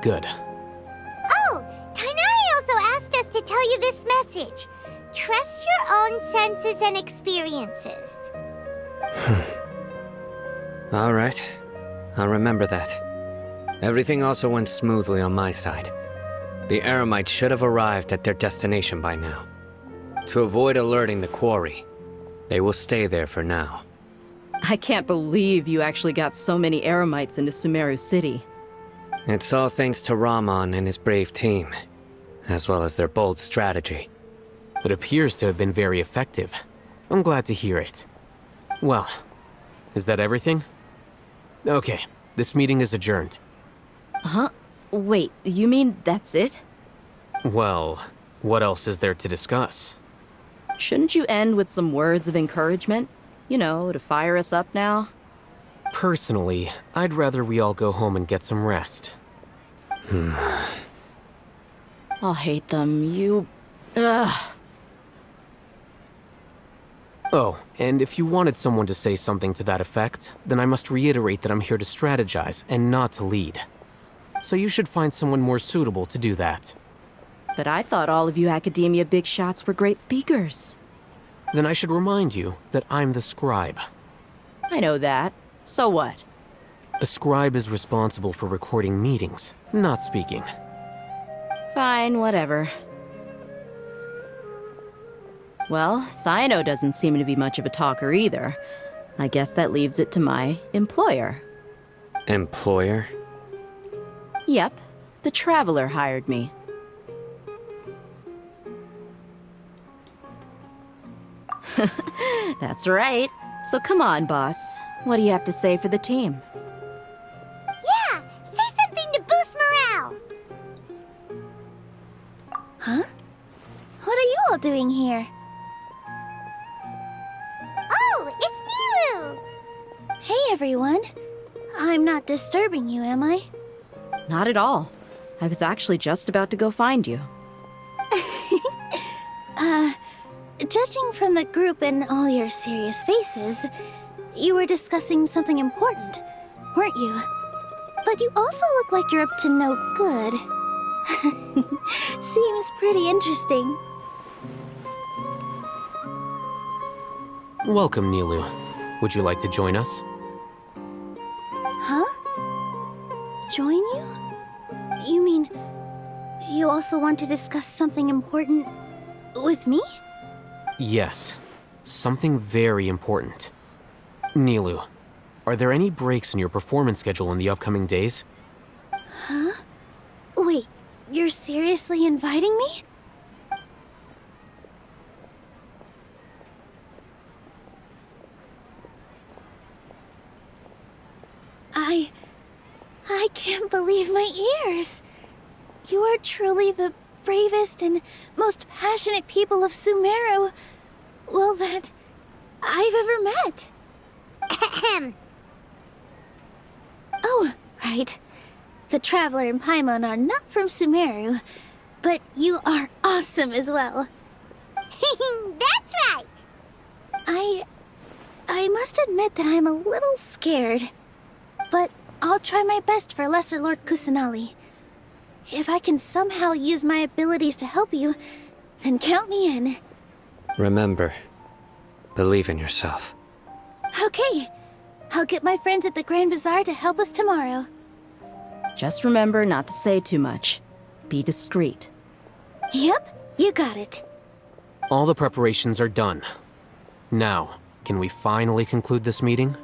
Good. Oh, Tainari also asked us to tell you this message. Trust your own senses and experiences. All right. I'll remember that. Everything also went smoothly on my side. The Eremites should have arrived at their destination by now. To avoid alerting the quarry, they will stay there for now. I can't believe you actually got so many Eremites into Sumeru City. It's all thanks to Rahman and his brave team, as well as their bold strategy. It appears to have been very effective. I'm glad to hear it. Well, is that everything? Okay, this meeting is adjourned. Huh? Wait, you mean that's it? Well, what else is there to discuss? Shouldn't you end with some words of encouragement? You know, to fire us up now? Personally, I'd rather we all go home and get some rest. I'll hate them, Ugh. Oh, and if you wanted someone to say something to that effect, then I must reiterate that I'm here to strategize and not to lead. So you should find someone more suitable to do that. But I thought all of you Academia big shots were great speakers. Then I should remind you that I'm the scribe. I know that. So what? A scribe is responsible for recording meetings, not speaking. Fine, whatever. Well, Sino doesn't seem to be much of a talker either. I guess that leaves it to my employer. Employer? Yep, the Traveler hired me. That's right. So come on, boss. What do you have to say for the team? Yeah, say something to boost morale. Huh? What are you all doing here? Oh, it's Nilu! Hey, everyone. I'm not disturbing you, am I? Not at all. I was actually just about to go find you. Judging from the group and all your serious faces, you were discussing something important, weren't you? But you also look like you're up to no good. Seems pretty interesting. Welcome, Nilu. Would you like to join us? Huh? Join you? You mean, you also want to discuss something important with me? Yes, something very important. Nilu, are there any breaks in your performance schedule in the upcoming days? Huh? Wait, you're seriously inviting me? I can't believe my ears. You are truly the bravest and most passionate people of Sumeru, well, that I've ever met. Ahem. Oh, right. The Traveler and Paimon are not from Sumeru, but you are awesome as well. That's right. I must admit that I'm a little scared, but I'll try my best for Lesser Lord Kusanali. If I can somehow use my abilities to help you, then count me in. Remember, believe in yourself. Okay. I'll get my friends at the Grand Bazaar to help us tomorrow. Just remember not to say too much. Be discreet. Yep, you got it. All the preparations are done. Now, can we finally conclude this meeting?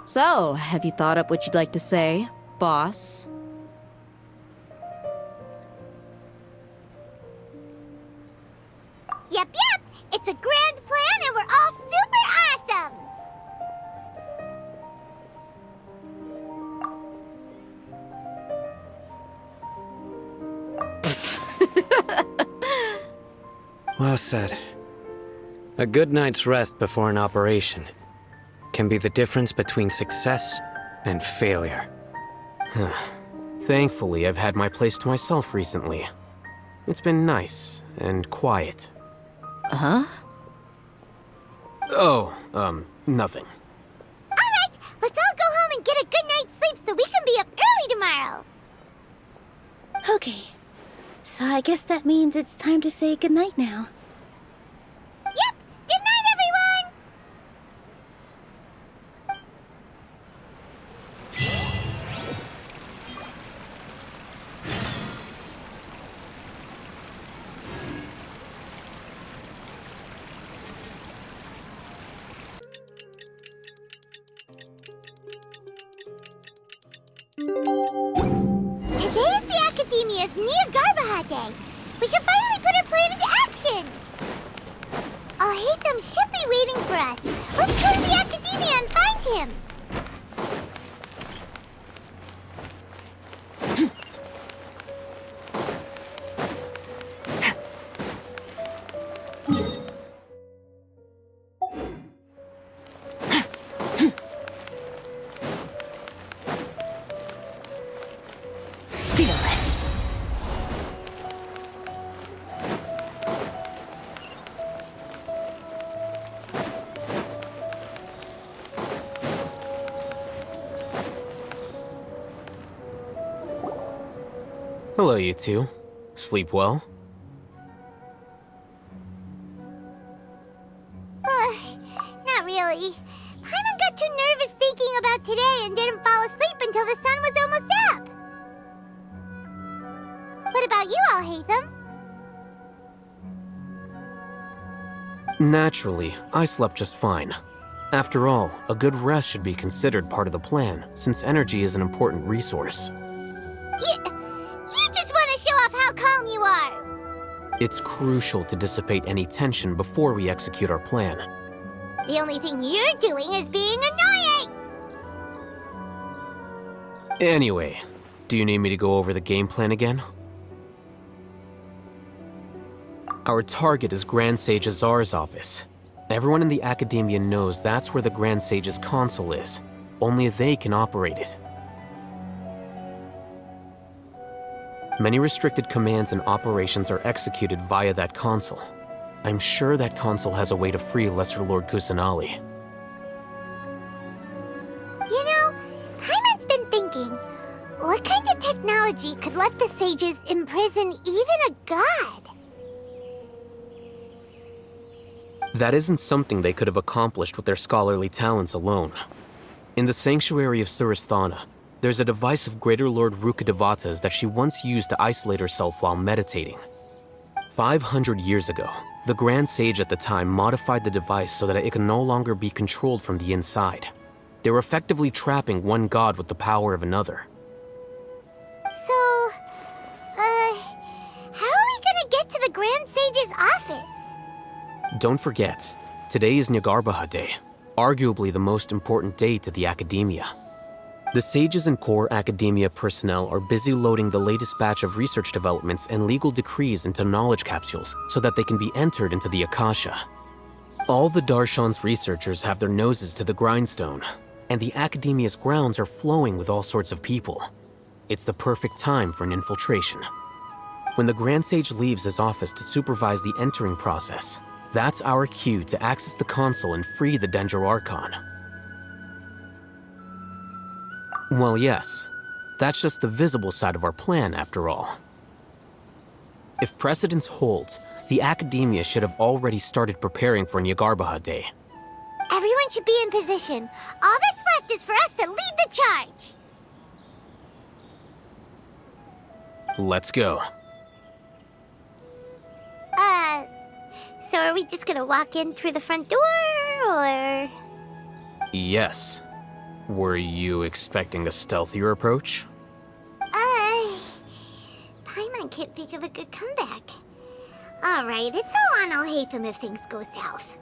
So, have you thought up what you'd like to say, boss? Well said. A good night's rest before an operation can be the difference between success and failure. Thankfully, I've had my place to myself recently. It's been nice and quiet. Huh? Oh, nothing. Alright, let's all go home and get a good night's sleep so we can be up early tomorrow. Okay. So I guess that means it's time to say goodnight now. Yep! Good night, everyone! Today is the Academia's Neogarbaha Day. We can finally put our plan into action. Alhaitham should be waiting for us. Let's go to the Academia and find him. Hello, you two. Sleep well? Not really. Paimon got too nervous thinking about today and didn't fall asleep until the sun was almost up. What about you, Alhaitham? Naturally, I slept just fine. After all, a good rest should be considered part of the plan, since energy is an important resource. You just want to show off how calm you are. It's crucial to dissipate any tension before we execute our plan. The only thing you're doing is being annoying. Anyway, do you need me to go over the game plan again? Our target is Grand Sage Azar's office. Everyone in the Academia knows that's where the Grand Sage's console is. Only they can operate it. Many restricted commands and operations are executed via that console. I'm sure that console has a way to free Lesser Lord Kusanali. You know, Paimon's been thinking, what kind of technology could let the sages imprison even a god? That isn't something they could have accomplished with their scholarly talents alone. In the Sanctuary of Surasthana, there's a device of Greater Lord Rukkhadevata's that she once used to isolate herself while meditating. 500 years ago, the Grand Sage at the time modified the device so that it can no longer be controlled from the inside. They were effectively trapping one god with the power of another. So, how are we gonna get to the Grand Sage's office? Don't forget, today is Neogarbaha Day, arguably the most important day to the Academia. The sages and core Academia personnel are busy loading the latest batch of research developments and legal decrees into knowledge capsules so that they can be entered into the Akasha. All the Darshan's researchers have their noses to the grindstone, and the Academia's grounds are flowing with all sorts of people. It's the perfect time for an infiltration. When the Grand Sage leaves his office to supervise the entering process, that's our cue to access the console and free the Dendro Archon. Well, yes. That's just the visible side of our plan, after all. If precedence holds, the Academia should have already started preparing for Neogarbaha Day. Everyone should be in position. All that's left is for us to lead the charge. Let's go. So are we just gonna walk in through the front door, or...? Yes. Were you expecting a stealthier approach? Paimon can't think of a good comeback. Alright, it's all on Alhaitham if things go south.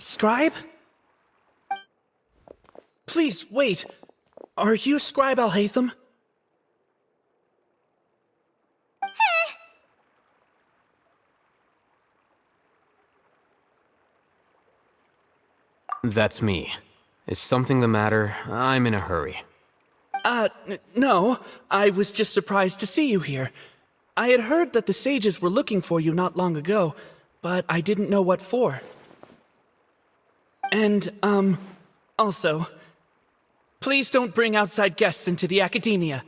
Scribe? Please, wait. Are you Scribe Alhaitham? That's me. Is something the matter? I'm in a hurry. No. I was just surprised to see you here. I had heard that the sages were looking for you not long ago, but I didn't know what for. And, also, please don't bring outside guests into the academia.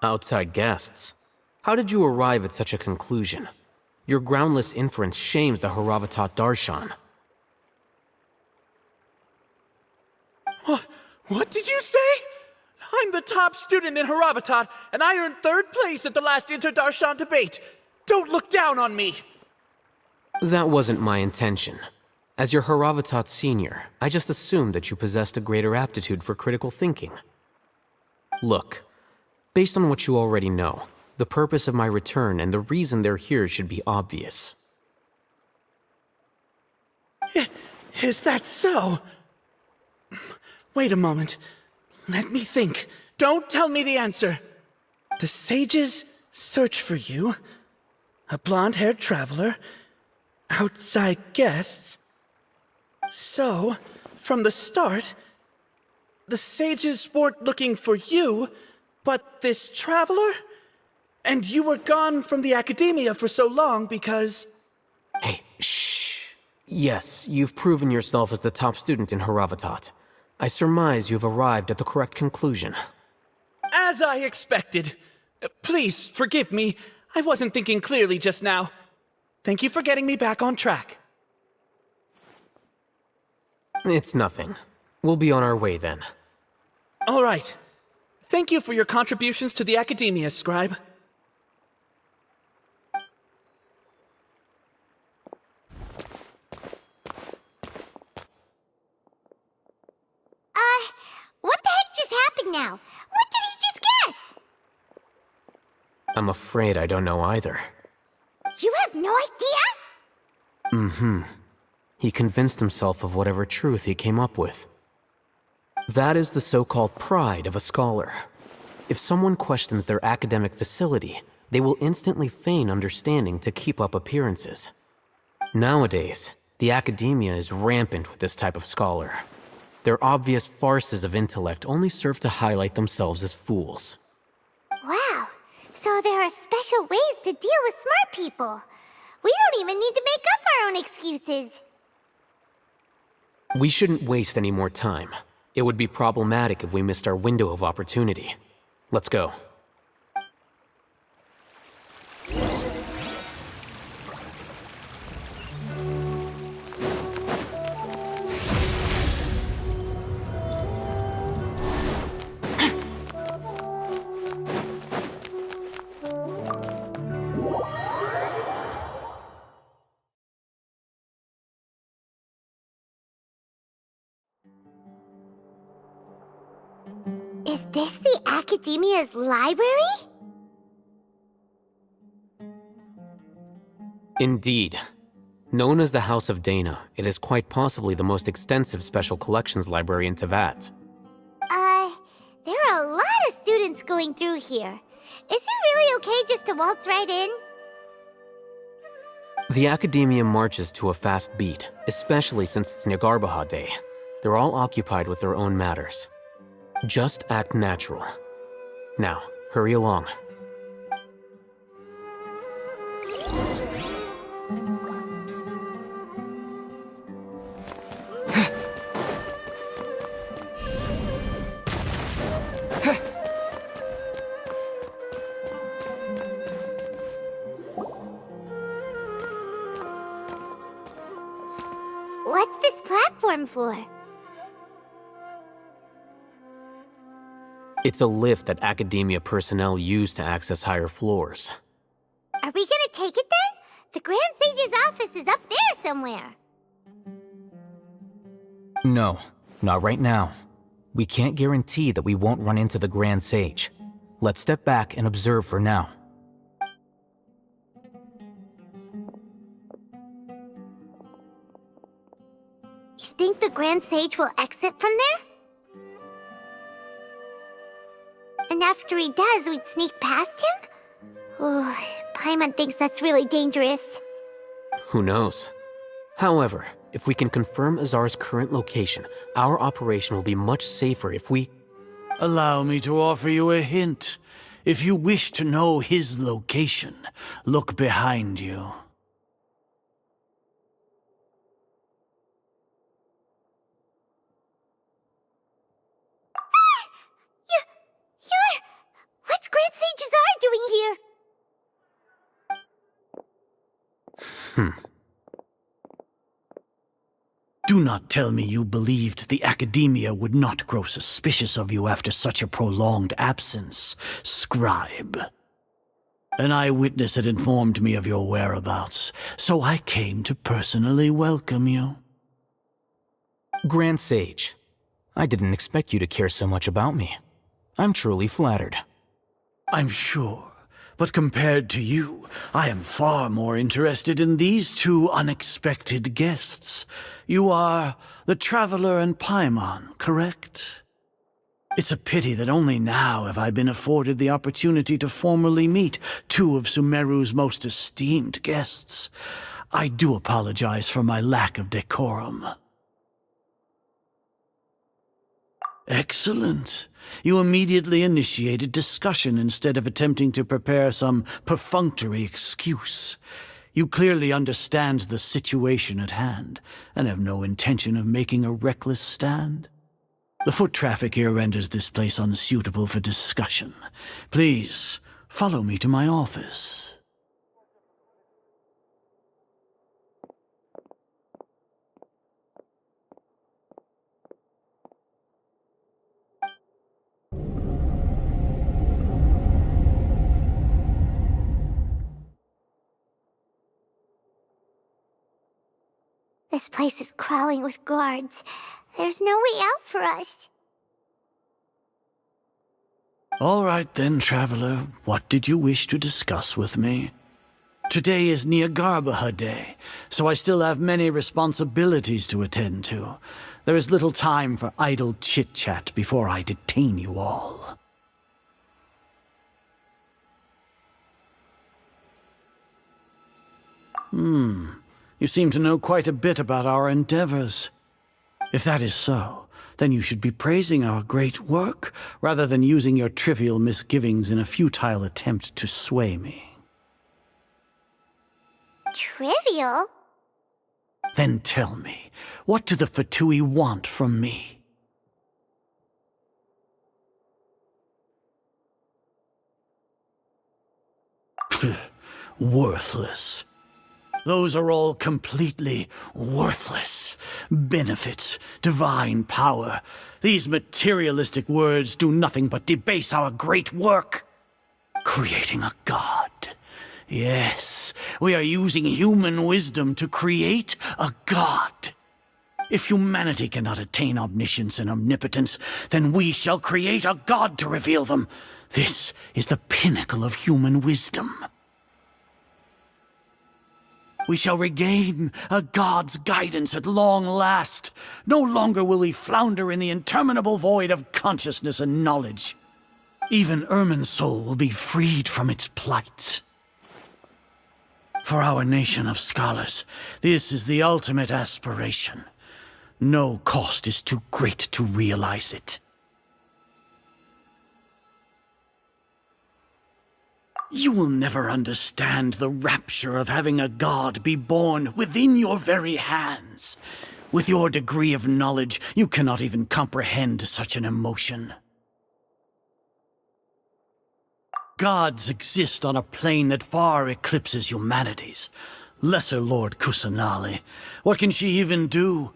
Outside guests? How did you arrive at such a conclusion? Your groundless inference shames the Haravatat Darshan. What did you say? I'm the top student in Haravatat, and I earned 3rd place at the last Inter-Darshan debate. Don't look down on me! That wasn't my intention. As your Haravatat senior, I just assumed that you possessed a greater aptitude for critical thinking. Look, based on what you already know, the purpose of my return and the reason they're here should be obvious. Is that so? Wait a moment. Let me think. Don't tell me the answer. The sages search for you. A blonde-haired traveler. Outside guests. So, from the start, the sages weren't looking for you, but this traveler? And you were gone from the academia for so long because... Hey, shh. Yes, you've proven yourself as the top student in Haravatat. I surmise you've arrived at the correct conclusion. As I expected. Please, forgive me. I wasn't thinking clearly just now. Thank you for getting me back on track. It's nothing. We'll be on our way then. All right. Thank you for your contributions to the academia, Scribe. What the heck just happened now? What did he just guess? I'm afraid I don't know either. You have no idea? Mm-hmm. He convinced himself of whatever truth he came up with. That is the so-called pride of a scholar. If someone questions their academic facility, they will instantly feign understanding to keep up appearances. Nowadays, the academia is rampant with this type of scholar. Their obvious farces of intellect only serve to highlight themselves as fools. Wow, so there are special ways to deal with smart people. We don't even need to make up our own excuses. We shouldn't waste any more time. It would be problematic if we missed our window of opportunity. Let's go. Is this the Academia's library? Indeed. Known as the House of Dana, it is quite possibly the most extensive special collections library in Teyvat. There are a lot of students going through here. Is it really okay just to waltz right in? The Academia marches to a fast beat, especially since it's Nyagarbaha Day. They're all occupied with their own matters. Just act natural. Now, hurry along. What's this platform for? It's a lift that Academia personnel use to access higher floors. Are we gonna take it then? The Grand Sage's office is up there somewhere. No, not right now. We can't guarantee that we won't run into the Grand Sage. Let's step back and observe for now. think the Grand Sage will exit from there? And after he does, we'd sneak past him? Oh, Paimon thinks that's really dangerous. Who knows? However, if we can confirm Azar's current location, our operation will be much safer if we... Allow me to offer you a hint. If you wish to know his location, look behind you. What's Grand Sage Azar doing here? Do not tell me you believed the Academia would not grow suspicious of you after such a prolonged absence, scribe. An eyewitness had informed me of your whereabouts, so I came to personally welcome you. Grand Sage, I didn't expect you to care so much about me. I'm truly flattered. I'm sure, but compared to you, I am far more interested in these two unexpected guests. You are the Traveler and Paimon, correct? It's a pity that only now have I been afforded the opportunity to formally meet two of Sumeru's most esteemed guests. I do apologize for my lack of decorum. Excellent. You immediately initiated discussion instead of attempting to prepare some perfunctory excuse. You clearly understand the situation at hand, and have no intention of making a reckless stand. The foot traffic here renders this place unsuitable for discussion. Please, follow me to my office. This place is crawling with guards. There's no way out for us. All right then, Traveler. What did you wish to discuss with me? Today is Niagarbaha Day, so I still have many responsibilities to attend to. There is little time for idle chit-chat before I detain you all. You seem to know quite a bit about our endeavors. If that is so, then you should be praising our great work, rather than using your trivial misgivings in a futile attempt to sway me. Trivial? Then tell me, what do the Fatui want from me? Worthless. Those are all completely worthless. Benefits, divine power. These materialistic words do nothing but debase our great work. Creating a god. Yes, we are using human wisdom to create a god. If humanity cannot attain omniscience and omnipotence, then we shall create a god to reveal them. This is the pinnacle of human wisdom. We shall regain a god's guidance at long last. No longer will we flounder in the interminable void of consciousness and knowledge. Even Ermin's soul will be freed from its plight. For our nation of scholars, this is the ultimate aspiration. No cost is too great to realize it. You will never understand the rapture of having a god be born within your very hands. With your degree of knowledge, you cannot even comprehend such an emotion. Gods exist on a plane that far eclipses humanity's. Lesser Lord Kusanali, what can she even do?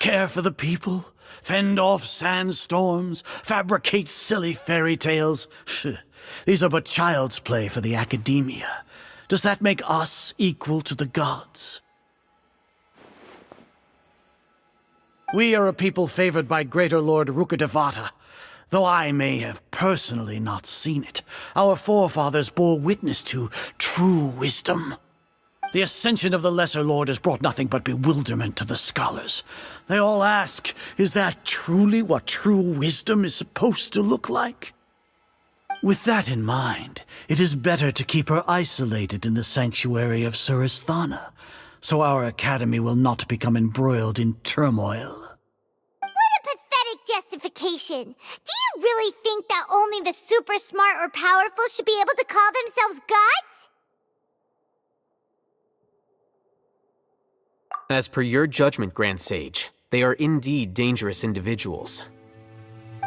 Care for the people? Fend off sandstorms? Fabricate silly fairy tales? These are but child's play for the Academia. Does that make us equal to the gods? We are a people favored by Greater Lord Rukkhadevata. Though I may have personally not seen it, our forefathers bore witness to true wisdom. The ascension of the Lesser Lord has brought nothing but bewilderment to the scholars. They all ask, is that truly what true wisdom is supposed to look like? With that in mind, it is better to keep her isolated in the sanctuary of Surasthana, so our academy will not become embroiled in turmoil. What a pathetic justification! Do you really think that only the super smart or powerful should be able to call themselves gods? As per your judgment, Grand Sage, they are indeed dangerous individuals.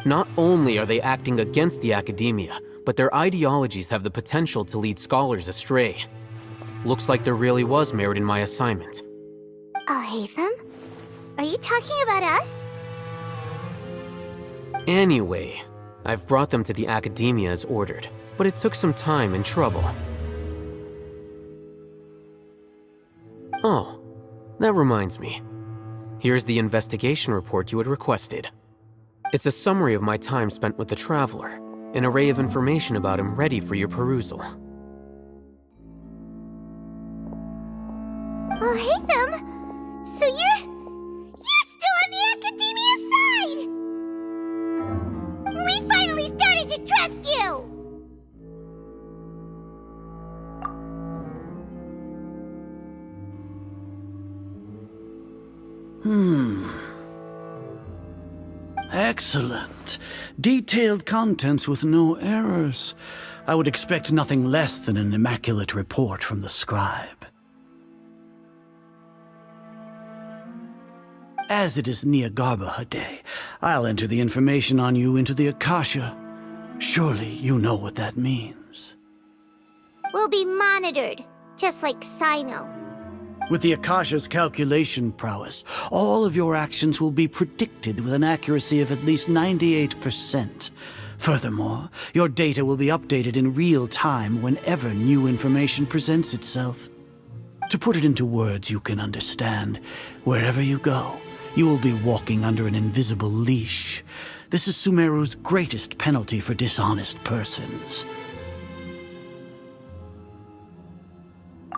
Not only are they acting against the academia, but their ideologies have the potential to lead scholars astray. Looks like there really was merit in my assignment. Hatham? Are you talking about us? Anyway, I've brought them to the academia as ordered, but it took some time and trouble. Oh, that reminds me. Here's the investigation report you had requested. It's a summary of my time spent with the Traveler, an array of information about him ready for your perusal. Hatham? So you're still on the Academia's side! We finally started to trust you! Excellent. Detailed contents with no errors. I would expect nothing less than an immaculate report from the scribe. As it is Niagarbaha Day, I'll enter the information on you into the Akasha. Surely you know what that means. We'll be monitored, just like Sino. With the Akasha's calculation prowess, all of your actions will be predicted with an accuracy of at least 98%. Furthermore, your data will be updated in real time whenever new information presents itself. To put it into words you can understand, wherever you go, you will be walking under an invisible leash. This is Sumeru's greatest penalty for dishonest persons.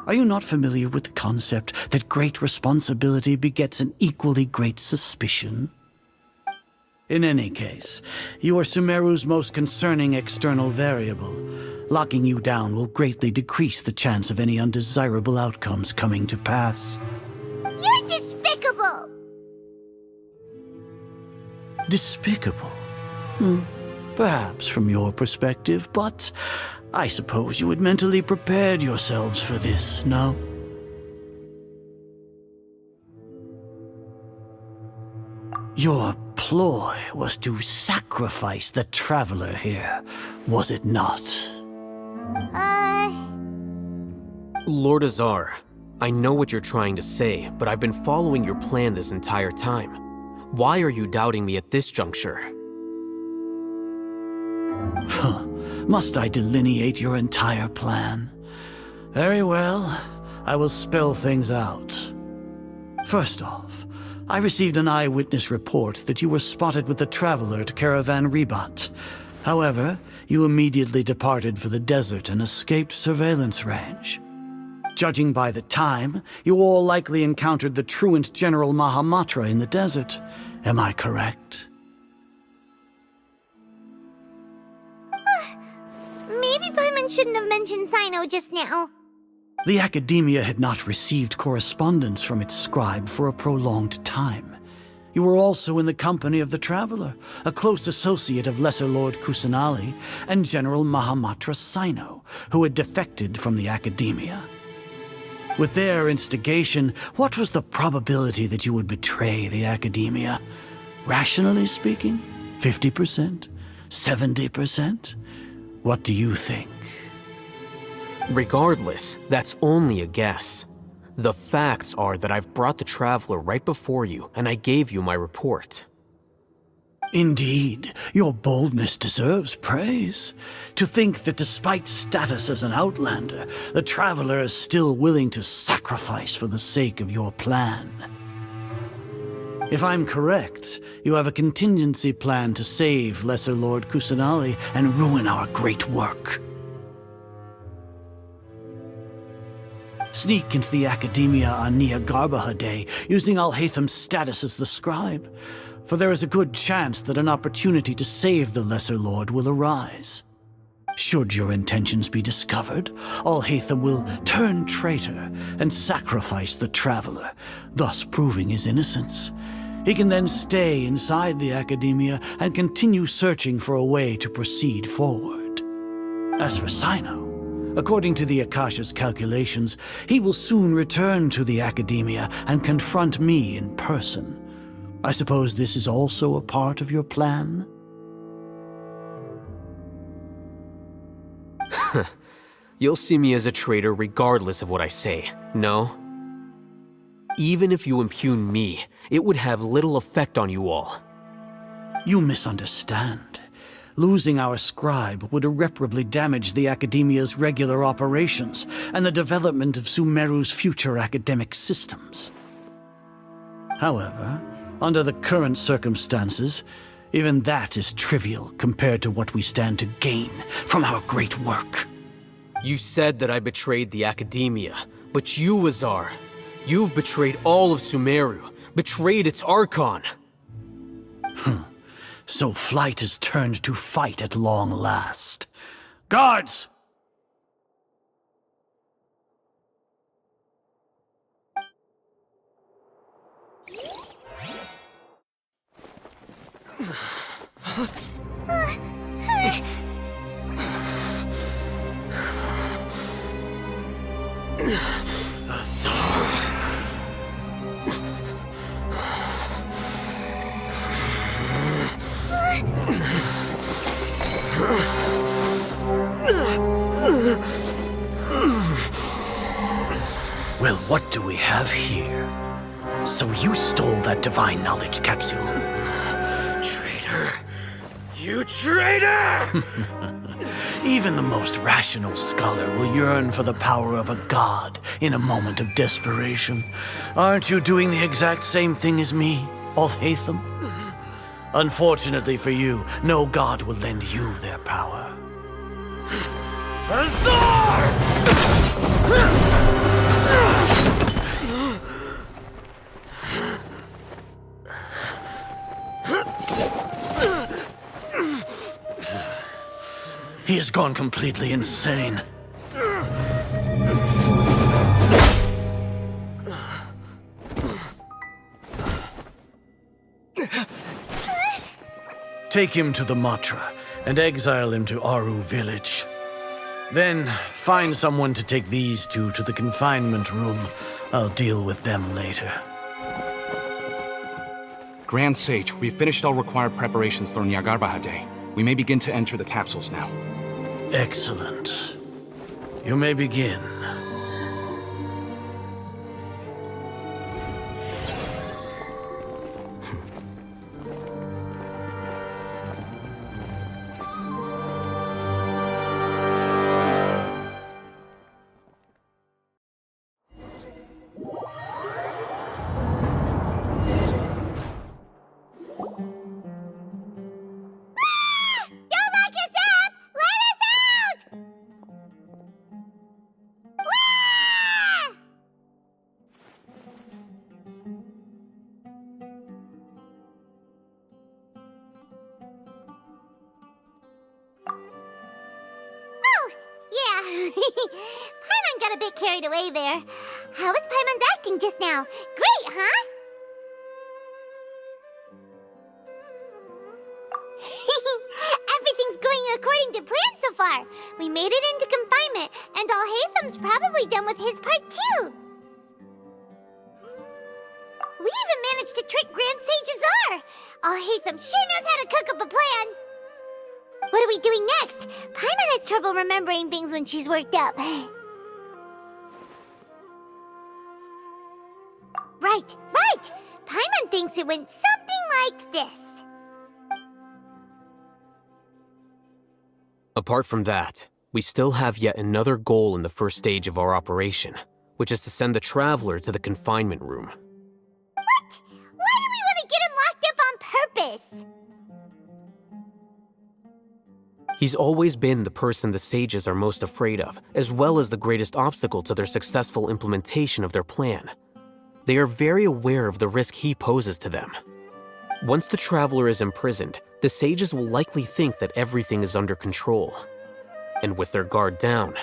Are you not familiar with the concept that great responsibility begets an equally great suspicion? In any case, you are Sumeru's most concerning external variable. Locking you down will greatly decrease the chance of any undesirable outcomes coming to pass. You're despicable! Despicable? Perhaps from your perspective, but I suppose you had mentally prepared yourselves for this, no? Your ploy was to sacrifice the Traveler here, was it not? Lord Azar, I know what you're trying to say, but I've been following your plan this entire time. Why are you doubting me at this juncture? Must I delineate your entire plan? Very well, I will spell things out. First off, I received an eyewitness report that you were spotted with the Traveler at Caravan Ribat. However, you immediately departed for the desert and escaped surveillance range. Judging by the time, you all likely encountered the truant General Mahamatra in the desert. Am I correct? Maybe Paimon shouldn't have mentioned Sino just now. The Academia had not received correspondence from its scribe for a prolonged time. You were also in the company of the Traveler, a close associate of Lesser Lord Kusanali and General Mahamatra Sino, who had defected from the Academia. With their instigation, what was the probability that you would betray the Academia? Rationally speaking, 50%? 70%? What do you think? Regardless, that's only a guess. The facts are that I've brought the Traveler right before you, and I gave you my report. Indeed, your boldness deserves praise. To think that despite status as an outlander, the Traveler is still willing to sacrifice for the sake of your plan. If I'm correct, you have a contingency plan to save Lesser Lord Kusanali and ruin our great work. sneak into the Academia on Niagarbaha Day using Alhaitham's status as the scribe, for there is a good chance that an opportunity to save the Lesser Lord will arise. Should your intentions be discovered, Alhaitham will turn traitor and sacrifice the Traveler, thus proving his innocence. He can then stay inside the Academia and continue searching for a way to proceed forward. As for Sino, according to the Akasha's calculations, he will soon return to the Academia and confront me in person. I suppose this is also a part of your plan? You'll see me as a traitor regardless of what I say, no? Even if you impugn me, it would have little effect on you all. You misunderstand. Losing our scribe would irreparably damage the Academia's regular operations and the development of Sumeru's future academic systems. However, under the current circumstances, even that is trivial compared to what we stand to gain from our great work. You said that I betrayed the Academia, but you, Azar, you've betrayed all of Sumeru, betrayed its Archon. So flight has turned to fight at long last. Guards! Well, what do we have here? So you stole that divine knowledge capsule? Traitor! You traitor! Even the most rational scholar will yearn for the power of a god in a moment of desperation. Aren't you doing the exact same thing as me, Alhaitham? Unfortunately for you, no god will lend you their power. Azar! He has gone completely insane. Take him to the Matra and exile him to Aru village. Then find someone to take these two to the confinement room. I'll deal with them later. Grand Sage, we've finished all required preparations for Niagarbaha Day. We may begin to enter the capsules now. Excellent. You may begin. Paimon got a bit carried away there. How was Paimon's acting just now? Great, huh? Everything's going according to plan so far. We made it into confinement, and Alhaitham's probably done with his part too. We even managed to trick Grand Sage Azar. Alhaitham sure knows how to cook up a plan. What are we doing next? Paimon has trouble remembering things when she's worked up. Right. Paimon thinks it went something like this. Apart from that, we still have yet another goal in the first stage of our operation, which is to send the Traveler to the confinement room. What? Why do we want to get him locked up on purpose? He's always been the person the sages are most afraid of, as well as the greatest obstacle to their successful implementation of their plan. They are very aware of the risk he poses to them. Once the traveler is imprisoned, the sages will likely think that everything is under control. And with their guard down,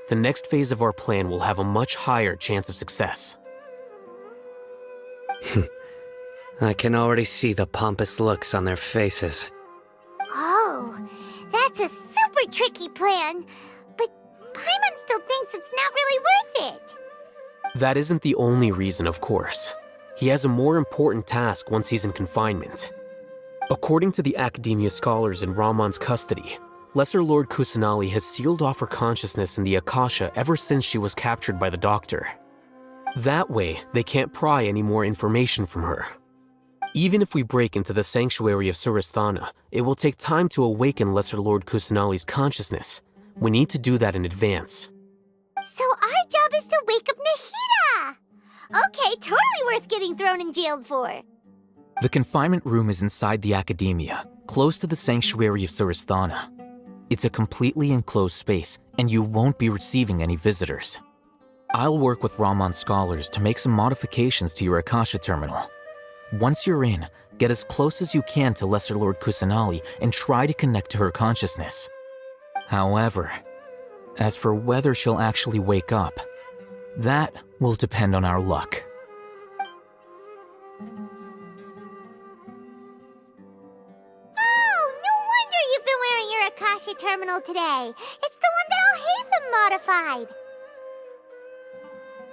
the next phase of our plan will have a much higher chance of success. I can already see the pompous looks on their faces. Oh, that's a super tricky plan. But Paimon still thinks it's not really worth it. That isn't the only reason, of course. He has a more important task once he's in confinement. According to the Academia scholars in Ramon's custody, Lesser Lord Kusanali has sealed off her consciousness in the Akasha ever since she was captured by the Doctor. That way, they can't pry any more information from her. Even if we break into the sanctuary of Surasthana, it will take time to awaken Lesser Lord Kusanali's consciousness. We need to do that in advance. So our job is to wake up Nahida! Okay, totally worth getting thrown in jail for. The confinement room is inside the Academia, close to the sanctuary of Surasthana. It's a completely enclosed space, and you won't be receiving any visitors. I'll work with Ramon's scholars to make some modifications to your Akasha terminal. Once you're in, get as close as you can to Lesser Lord Kusanali and try to connect to her consciousness. However, as for whether she'll actually wake up, that will depend on our luck. Oh, no wonder you've been wearing your Akasha terminal today. It's the one that all Hatham modified.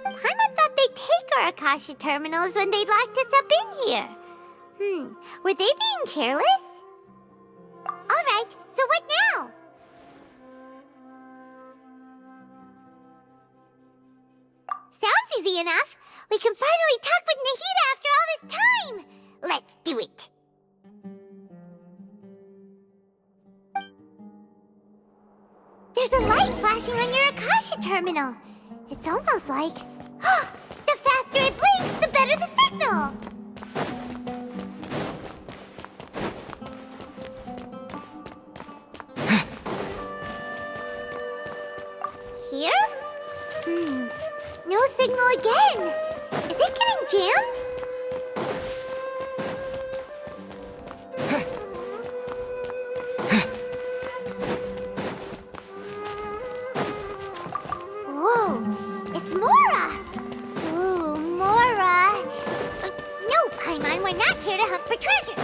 Paimon thought they'd take our Akasha terminals when they locked us up in here. Were they being careless? Alright, so what now? Sounds easy enough. We can finally talk with Nahida after all this time. Let's do it. There's a light flashing on your Akasha terminal. It's almost like... the faster it blinks, the better the signal! Here? No signal again! Is it getting jammed? Whoa! It's Mora! Ooh, Mora! No, Paimon, we're not here to hunt for treasure!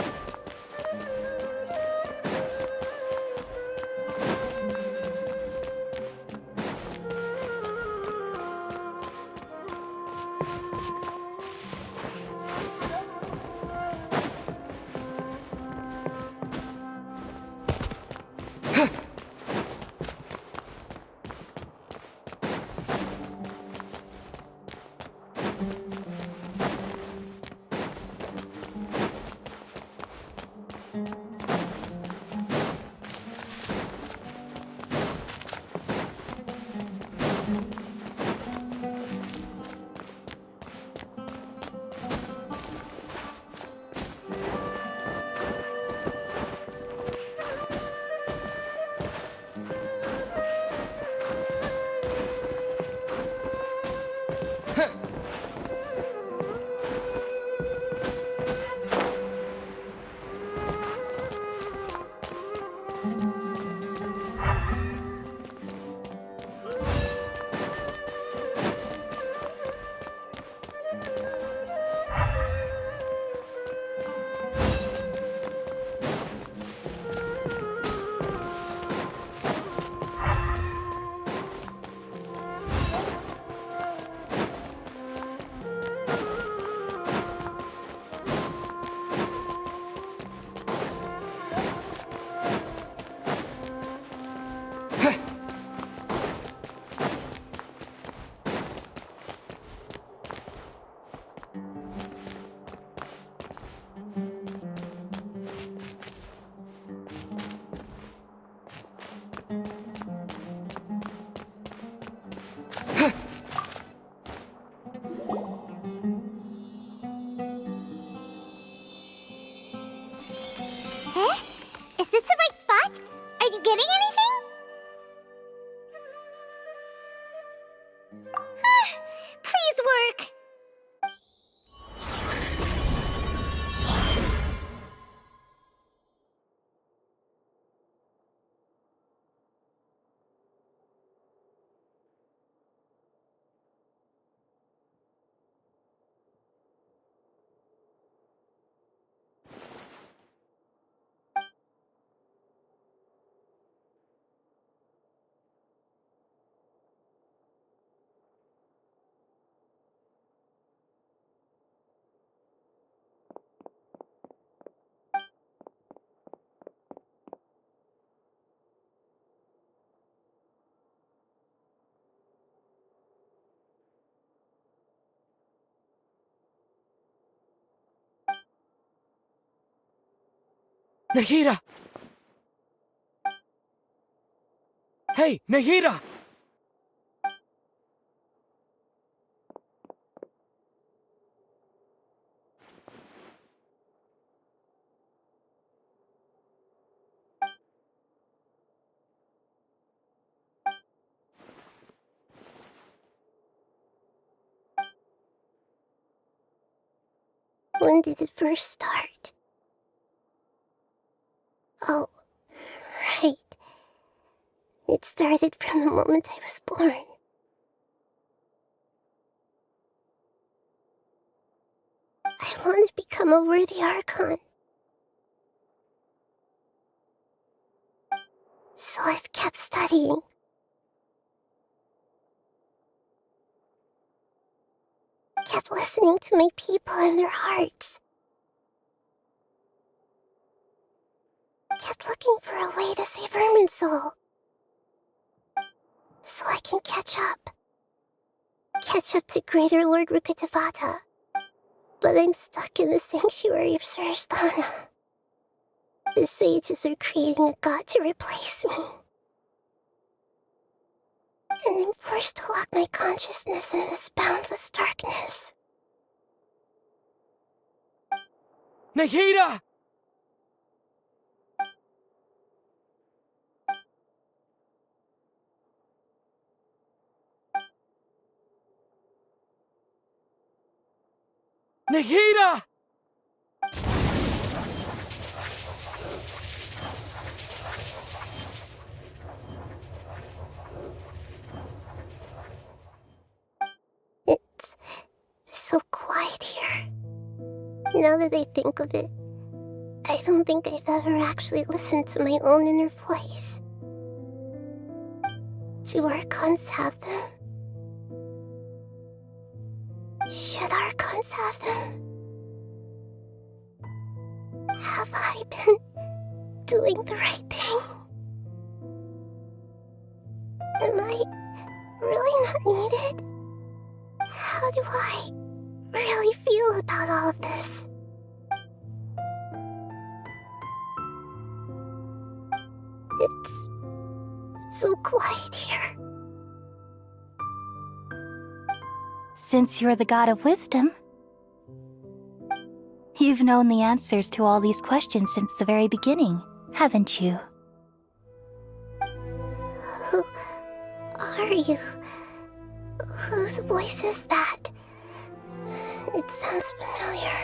Nahida! Hey, Nahida! When did it first start? Oh, right. It started from the moment I was born. I want to become a worthy Archon. So I've kept studying. Kept listening to my people and their hearts. Kept looking for a way to save Irminsul. So I can catch up. Catch up to Greater Lord Rukkhadevata. But I'm stuck in the sanctuary of Surasthana. The sages are creating a god to replace me. And I'm forced to lock my consciousness in this boundless darkness. Nahida! Nahida! It's so quiet here. Now that I think of it, I don't think I've ever actually listened to my own inner voice. Do Archons have them? Should Archons have them? Have I been doing the right thing? Am I really not needed? How do I really feel about all of this? It's so quiet here. Since you're the god of wisdom, you've known the answers to all these questions since the very beginning, haven't you? Who are you? Whose voice is that? It sounds familiar.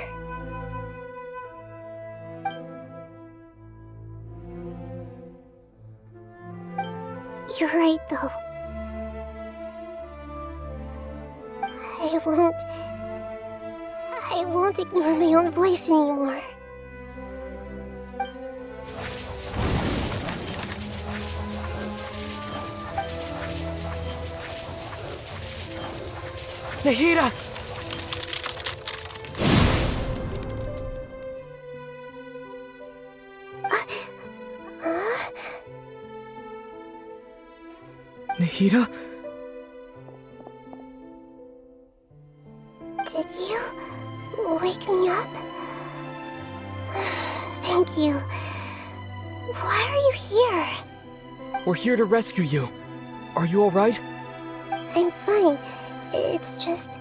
You're right, though. I won't ignore my own voice anymore. Nahida! Nahida? Did you wake me up? Thank you. Why are you here? We're here to rescue you. Are you alright? I'm fine. It's just...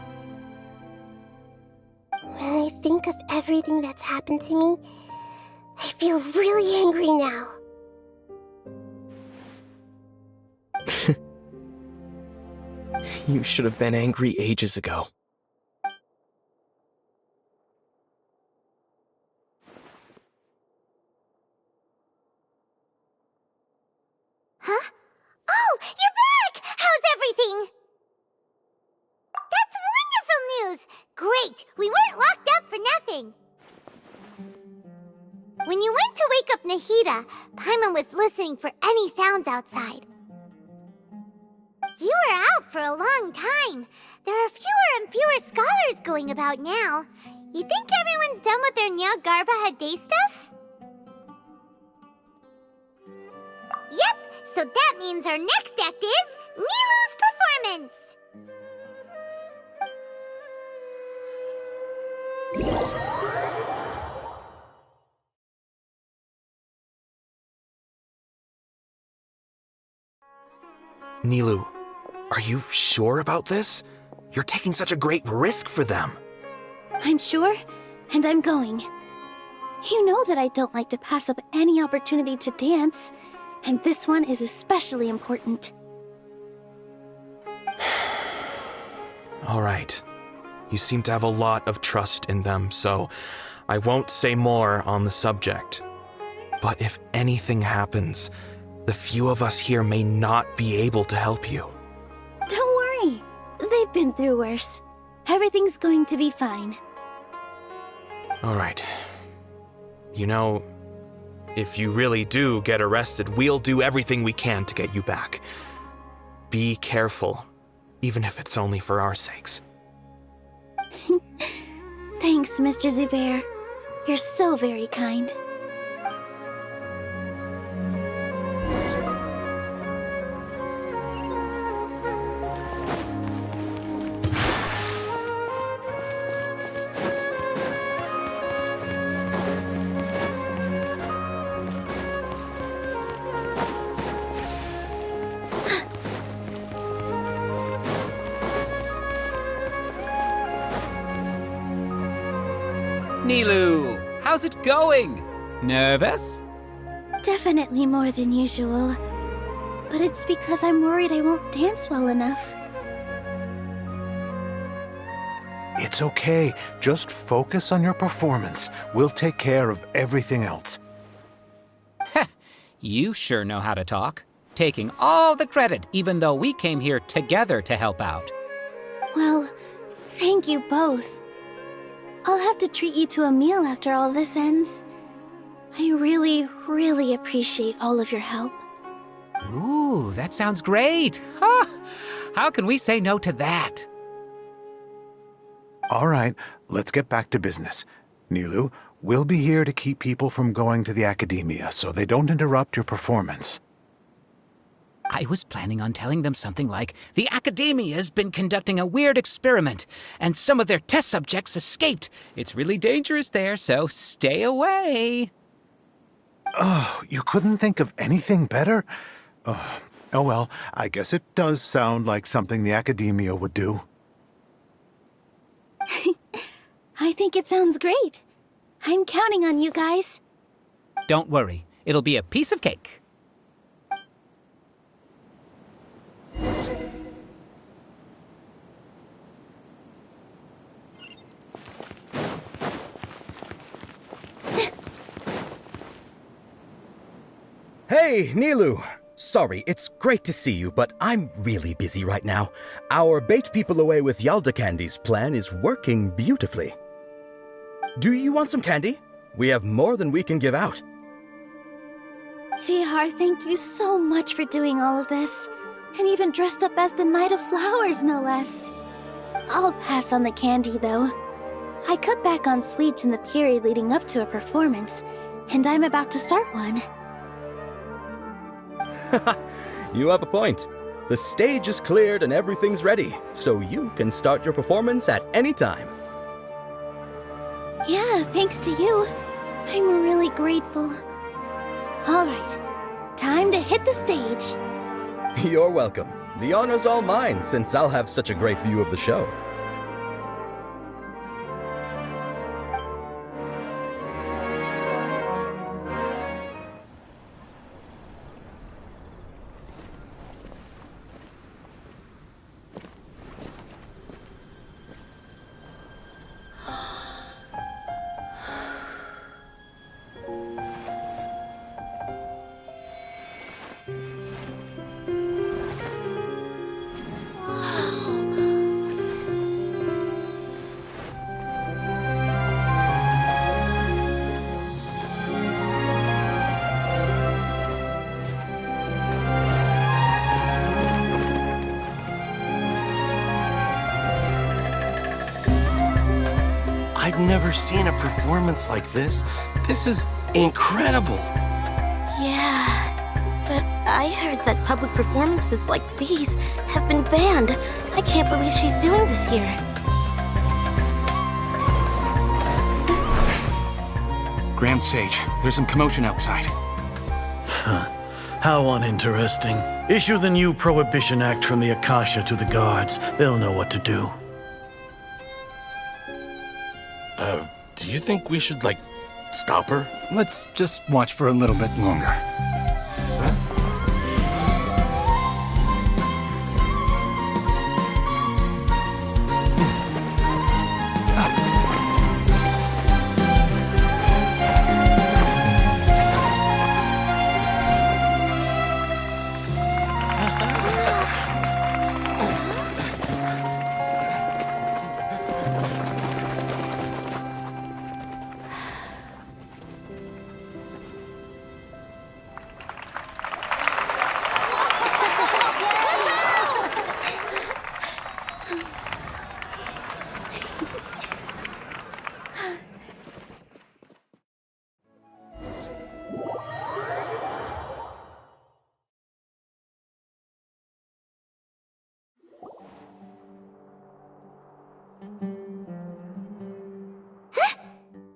when I think of everything that's happened to me, I feel really angry now. You should have been angry ages ago. Huh? Oh, you're back! How's everything? That's wonderful news! Great! We weren't locked up for nothing! When you went to wake up Nahida, Paimon was listening for any sounds outside. You were out for a long time. There are fewer and fewer scholars going about now. You think everyone's done with their Nyagarba Day stuff? Yep, so that means our next act is Milu's performance! Nilou, are you sure about this? You're taking such a great risk for them. I'm sure, and I'm going. You know that I don't like to pass up any opportunity to dance, and this one is especially important. All right. You seem to have a lot of trust in them, so I won't say more on the subject. But if anything happens, the few of us here may not be able to help you. Don't worry. They've been through worse. Everything's going to be fine. All right. You know, if you really do get arrested, we'll do everything we can to get you back. Be careful, even if it's only for our sakes. Thanks, Mr. Zubair. You're so very kind. Nilou, how's it going? Nervous? Definitely more than usual. But it's because I'm worried I won't dance well enough. It's okay. Just focus on your performance. We'll take care of everything else. You sure know how to talk. Taking all the credit, even though we came here together to help out. Well, thank you both. I'll have to treat you to a meal after all this ends. I really, really appreciate all of your help. Ooh, that sounds great. Huh? How can we say no to that? All right, let's get back to business. Nilou, we'll be here to keep people from going to the academia so they don't interrupt your performance. I was planning on telling them something like, the Academia's been conducting a weird experiment, and some of their test subjects escaped. It's really dangerous there, so stay away. Oh, you couldn't think of anything better? Oh well, I guess it does sound like something the Academia would do. I think it sounds great. I'm counting on you guys. Don't worry, it'll be a piece of cake. Hey, Nilou! Sorry, it's great to see you, but I'm really busy right now. Our Bait People Away with Yalda Candies plan is working beautifully. Do you want some candy? We have more than we can give out. Vihar, thank you so much for doing all of this. And even dressed up as the Knight of Flowers, no less. I'll pass on the candy, though. I cut back on sweets in the period leading up to a performance, and I'm about to start one. You have a point. The stage is cleared and everything's ready, so you can start your performance at any time. Yeah, thanks to you. I'm really grateful. All right, time to hit the stage. You're welcome. The honor's all mine, since I'll have such a great view of the show. I've never seen a performance like this. This is incredible. Yeah, but I heard that public performances like these have been banned. I can't believe she's doing this here. Grand Sage, there's some commotion outside. How uninteresting. Issue the new Prohibition Act from the Akasha to the guards. They'll know what to do. Do you think we should, stop her? Let's just watch for a little bit longer.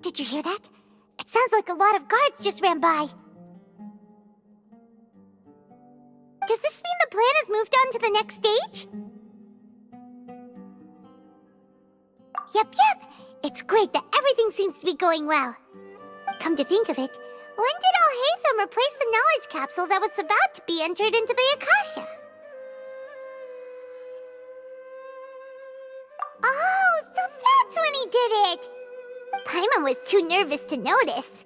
Did you hear that? It sounds like a lot of guards just ran by. Does this mean the plan has moved on to the next stage? Yep. It's great that everything seems to be going well. Come to think of it, when did Alhaitham replace the knowledge capsule that was about to be entered into the Akasha? Oh, so that's when he did it! Paimon was too nervous to notice.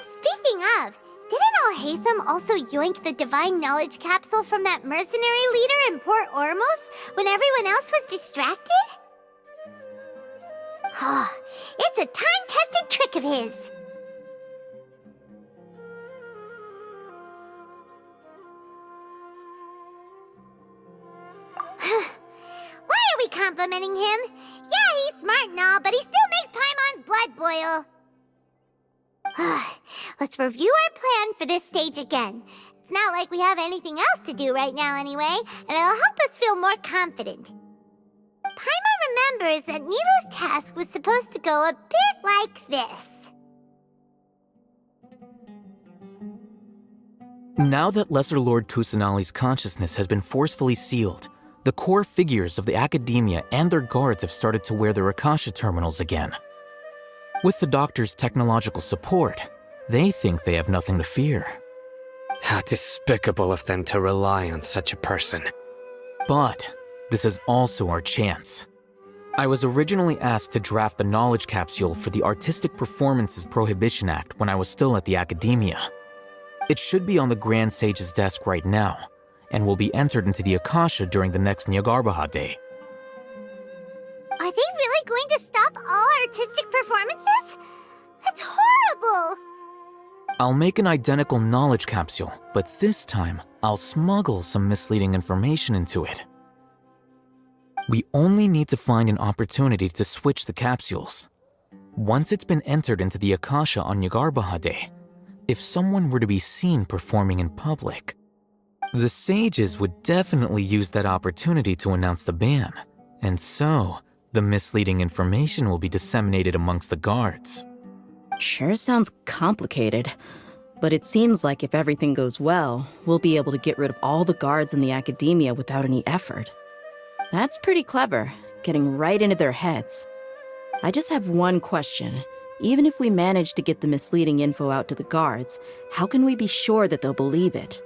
Speaking of, didn't Alhaitham also yoink the divine knowledge capsule from that mercenary leader in Port Ormos when everyone else was distracted? Oh, it's a time-tested trick of his. Why are we complimenting him? Yeah, he's smart and all, but he still makes Paimon's blood boil. Let's review our plan for this stage again. It's not like we have anything else to do right now anyway, and it'll help us feel more confident. Paimon remembers that Nilu's task was supposed to go a bit like this. Now that Lesser Lord Kusanali's consciousness has been forcefully sealed, the core figures of the Academia and their guards have started to wear their Akasha terminals again. With the Doctor's technological support, they think they have nothing to fear. How despicable of them to rely on such a person. But this is also our chance. I was originally asked to draft the knowledge capsule for the Artistic Performances Prohibition Act when I was still at the Academia. It should be on the Grand Sage's desk right now, and will be entered into the Akasha during the next Nyagarbaha Day. Are they really going to stop all artistic performances? That's horrible! I'll make an identical knowledge capsule, but this time I'll smuggle some misleading information into it. We only need to find an opportunity to switch the capsules. Once it's been entered into the Akasha on Nyagarbaha Day, if someone were to be seen performing in public, the sages would definitely use that opportunity to announce the ban, and so the misleading information will be disseminated amongst the guards. Sure sounds complicated, but it seems like if everything goes well, we'll be able to get rid of all the guards in the Academia without any effort. That's pretty clever, getting right into their heads. I just have one question. Even if we manage to get the misleading info out to the guards, how can we be sure that they'll believe it?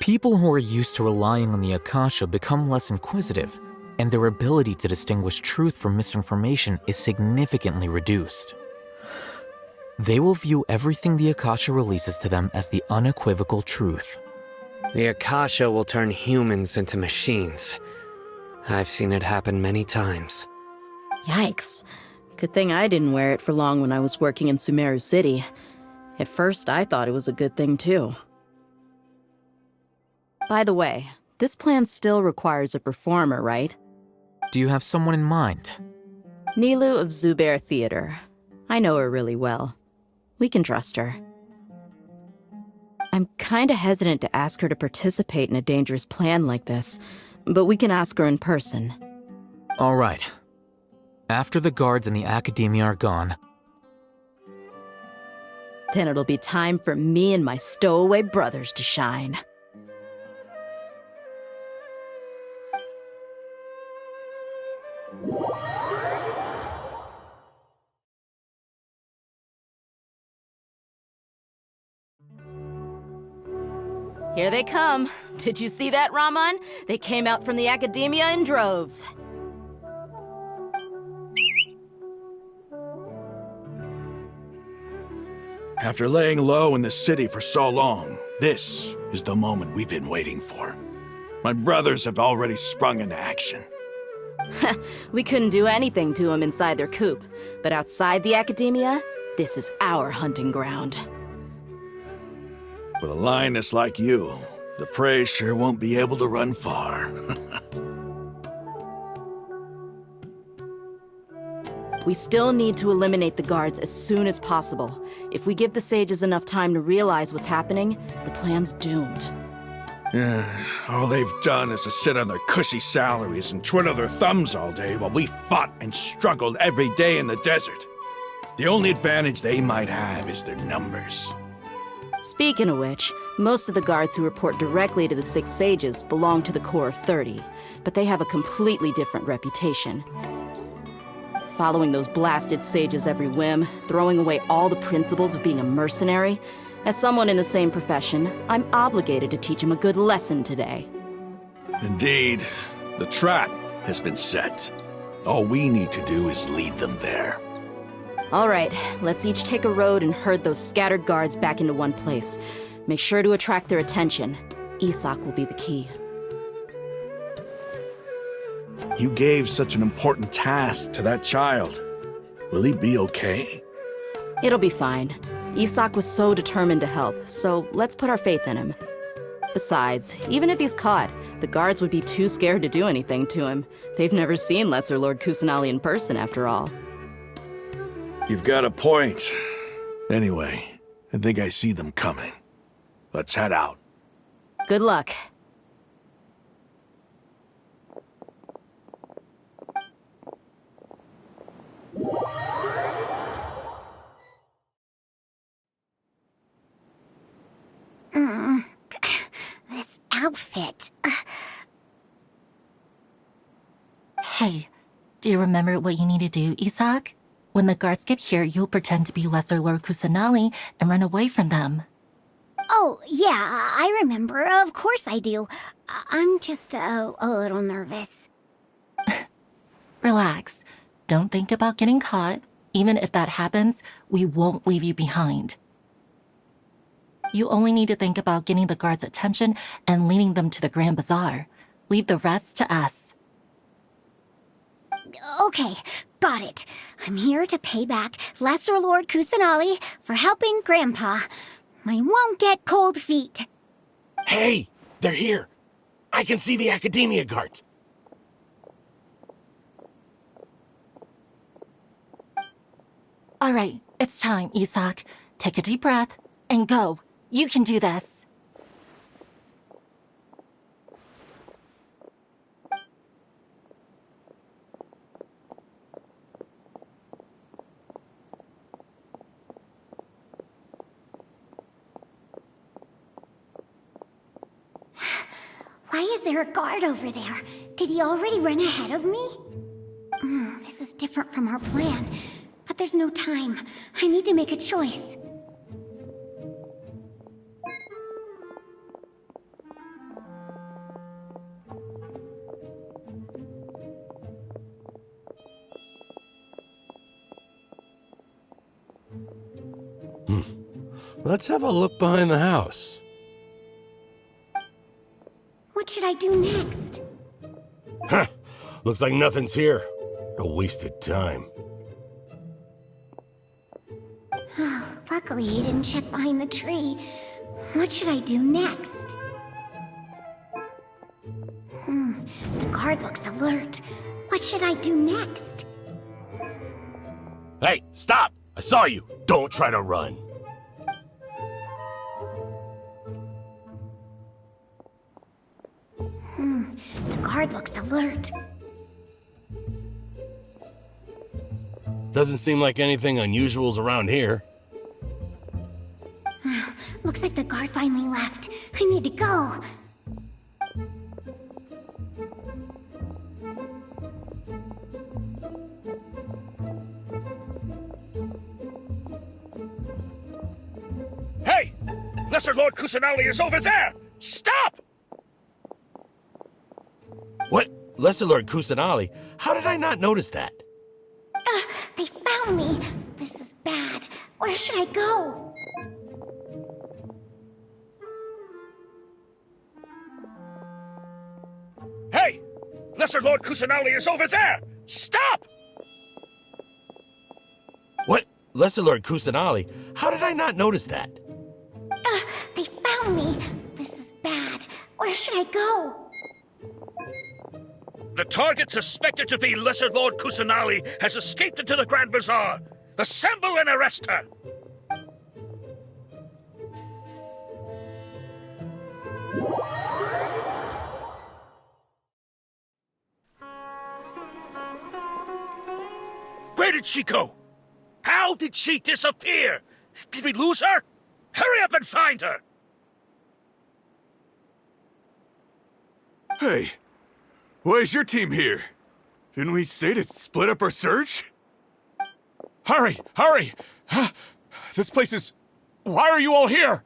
People who are used to relying on the Akasha become less inquisitive, and their ability to distinguish truth from misinformation is significantly reduced. They will view everything the Akasha releases to them as the unequivocal truth. The Akasha will turn humans into machines. I've seen it happen many times. Yikes. Good thing I didn't wear it for long when I was working in Sumeru City. At first, I thought it was a good thing too. By the way, this plan still requires a performer, right? Do you have someone in mind? Nilu of Zubair Theater. I know her really well. We can trust her. I'm kinda hesitant to ask her to participate in a dangerous plan like this, but we can ask her in person. All right. After the guards in the Academia are gone, Then it'll be time for me and my stowaway brothers to shine. Here they come. Did you see that, Raman? They came out from the Academia in droves. After laying low in the city for so long, this is the moment we've been waiting for. My brothers have already sprung into action. We couldn't do anything to them inside their coop, but outside the Academia, this is our hunting ground. With a lioness like you, the prey sure won't be able to run far. We still need to eliminate the guards as soon as possible. If we give the sages enough time to realize what's happening, the plan's doomed. All they've done is to sit on their cushy salaries and twiddle their thumbs all day while we fought and struggled every day in the desert. The only advantage they might have is their numbers. Speaking of which, most of the guards who report directly to the 6 sages belong to the Corps of 30, but they have a completely different reputation. Following those blasted sages every whim, throwing away all the principles of being a mercenary. As someone in the same profession, I'm obligated to teach them a good lesson today. Indeed, the trap has been set. All we need to do is lead them there. All right, let's each take a road and herd those scattered guards back into one place. Make sure to attract their attention. Isak will be the key. You gave such an important task to that child. Will he be okay? It'll be fine. Isak was so determined to help, so let's put our faith in him. Besides, even if he's caught, the guards would be too scared to do anything to him. They've never seen Lesser Lord Kusanali in person, after all. You've got a point. Anyway, I think I see them coming. Let's head out. Good luck. This outfit. Hey, do you remember what you need to do, Isak? When the guards get here, you'll pretend to be Lesser Lord Kusanali and run away from them. Oh, yeah, I remember. Of course I do. I'm just a little nervous. Relax. Don't think about getting caught. Even if that happens, we won't leave you behind. You only need to think about getting the guards' attention and leading them to the Grand Bazaar. Leave the rest to us. Okay, got it. I'm here to pay back Lesser Lord Kusanali for helping Grandpa. I won't get cold feet. Hey, they're here. I can see the Academia guards. All right, it's time, Isak. Take a deep breath and go. You can do this. Why is there a guard over there? Did he already run ahead of me? This is different from our plan. But there's no time. I need to make a choice. Let's have a look behind the house. What should I do next? Huh. Looks like nothing's here. A wasted time. Luckily, he didn't check behind the tree. What should I do next? The guard looks alert. What should I do next? Hey, stop! I saw you. Don't try to run. The guard looks alert. Doesn't seem like anything unusual's around here. Looks like the guard finally left. I need to go. Hey! Lesser Lord Kusanali is over there! Stop! What? Lesser Lord Kusanali? How did I not notice that? They found me. This is bad. Where should I go? Hey! Lesser Lord Kusanali is over there! Stop! What? Lesser Lord Kusanali? How did I not notice that? They found me. This is bad. Where should I go? The target suspected to be Lesser Lord Kusanali has escaped into the Grand Bazaar. Assemble and arrest her! Where did she go? How did she disappear? Did we lose her? Hurry up and find her! Hey, why is your team here? Didn't we say to split up our search? Hurry! Hurry! This place is... Why are you all here?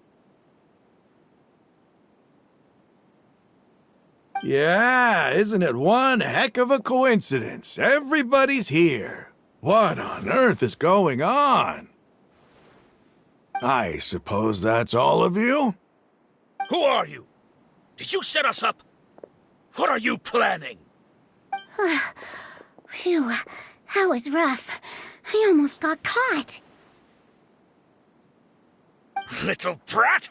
Yeah, isn't it one heck of a coincidence? Everybody's here. What on earth is going on? I suppose that's all of you? Who are you? Did you set us up? What are you planning? Phew, that was rough. I almost got caught. Little brat!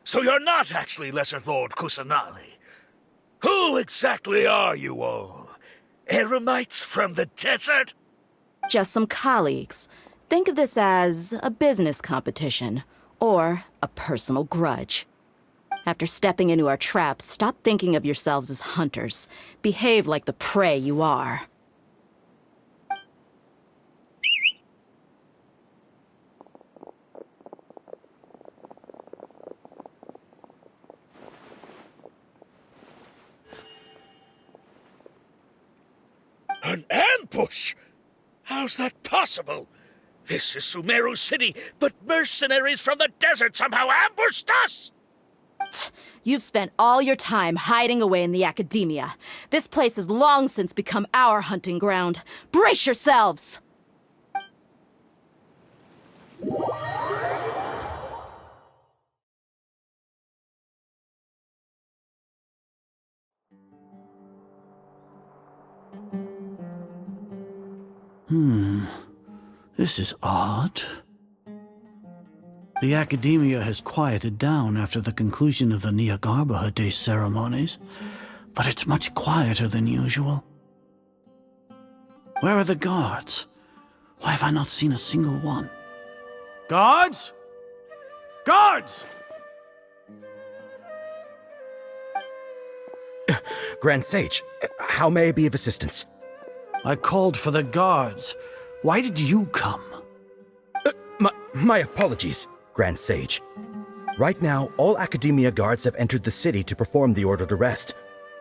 So you're not actually Lesser Lord Kusanali. Who exactly are you all? Eremites from the desert? Just some colleagues. Think of this as a business competition, or a personal grudge. After stepping into our traps, stop thinking of yourselves as hunters. Behave like the prey you are. An ambush? How's that possible? This is Sumeru City, but mercenaries from the desert somehow ambushed us! You've spent all your time hiding away in the academia. This place has long since become our hunting ground. Brace yourselves! This is odd. The academia has quieted down after the conclusion of the Nahida Day ceremonies, but it's much quieter than usual. Where are the guards? Why have I not seen a single one? Guards? Guards! Grand Sage, how may I be of assistance? I called for the guards. Why did you come? My apologies, Grand Sage. Right now, all Academia guards have entered the city to perform the ordered arrest.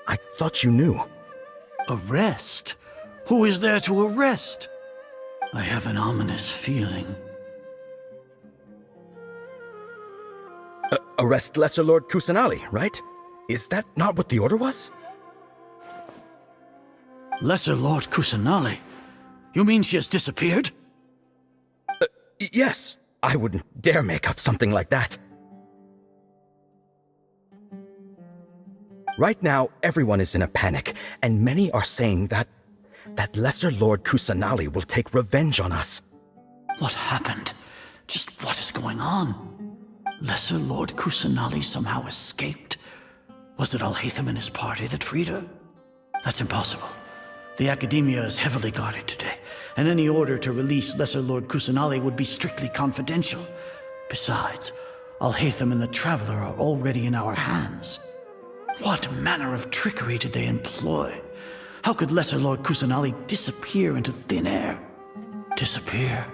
I thought you knew. Arrest? Who is there to arrest? I have an ominous feeling. Arrest Lesser Lord Kusanali, right? Is that not what the order was? Lesser Lord Kusanali? You mean she has disappeared? Yes. I wouldn't dare make up something like that. Right now, everyone is in a panic, and many are saying that Lesser Lord Kusanali will take revenge on us. What happened? Just what is going on? Lesser Lord Kusanali somehow escaped? Was it Alhaitham and his party that freed her? That's impossible. The Academia is heavily guarded today, and any order to release Lesser Lord Kusanali would be strictly confidential. Besides, Alhaitham and the Traveler are already in our hands. What manner of trickery did they employ? How could Lesser Lord Kusanali disappear into thin air? Disappear?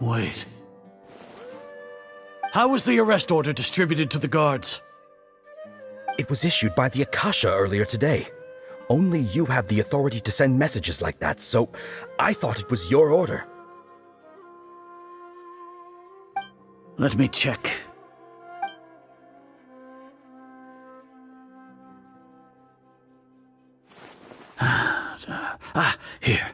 Wait. How was the arrest order distributed to the guards? It was issued by the Akasha earlier today. Only you have the authority to send messages like that, so I thought it was your order. Let me check. Here.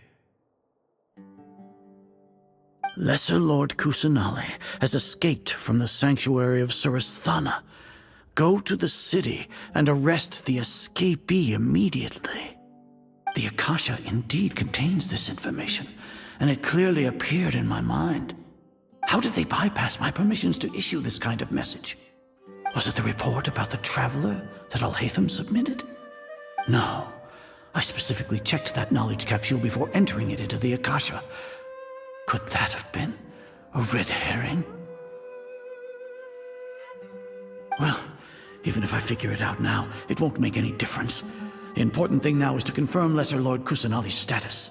Lesser Lord Kusanali has escaped from the sanctuary of Suristhana. Go to the city and arrest the escapee immediately. The Akasha indeed contains this information, and it clearly appeared in my mind. How did they bypass my permissions to issue this kind of message? Was it the report about the traveler that Alhaitham submitted? No. I specifically checked that knowledge capsule before entering it into the Akasha. Could that have been a red herring? Well, even if I figure it out now, it won't make any difference. The important thing now is to confirm Lesser Lord Kusanali's status.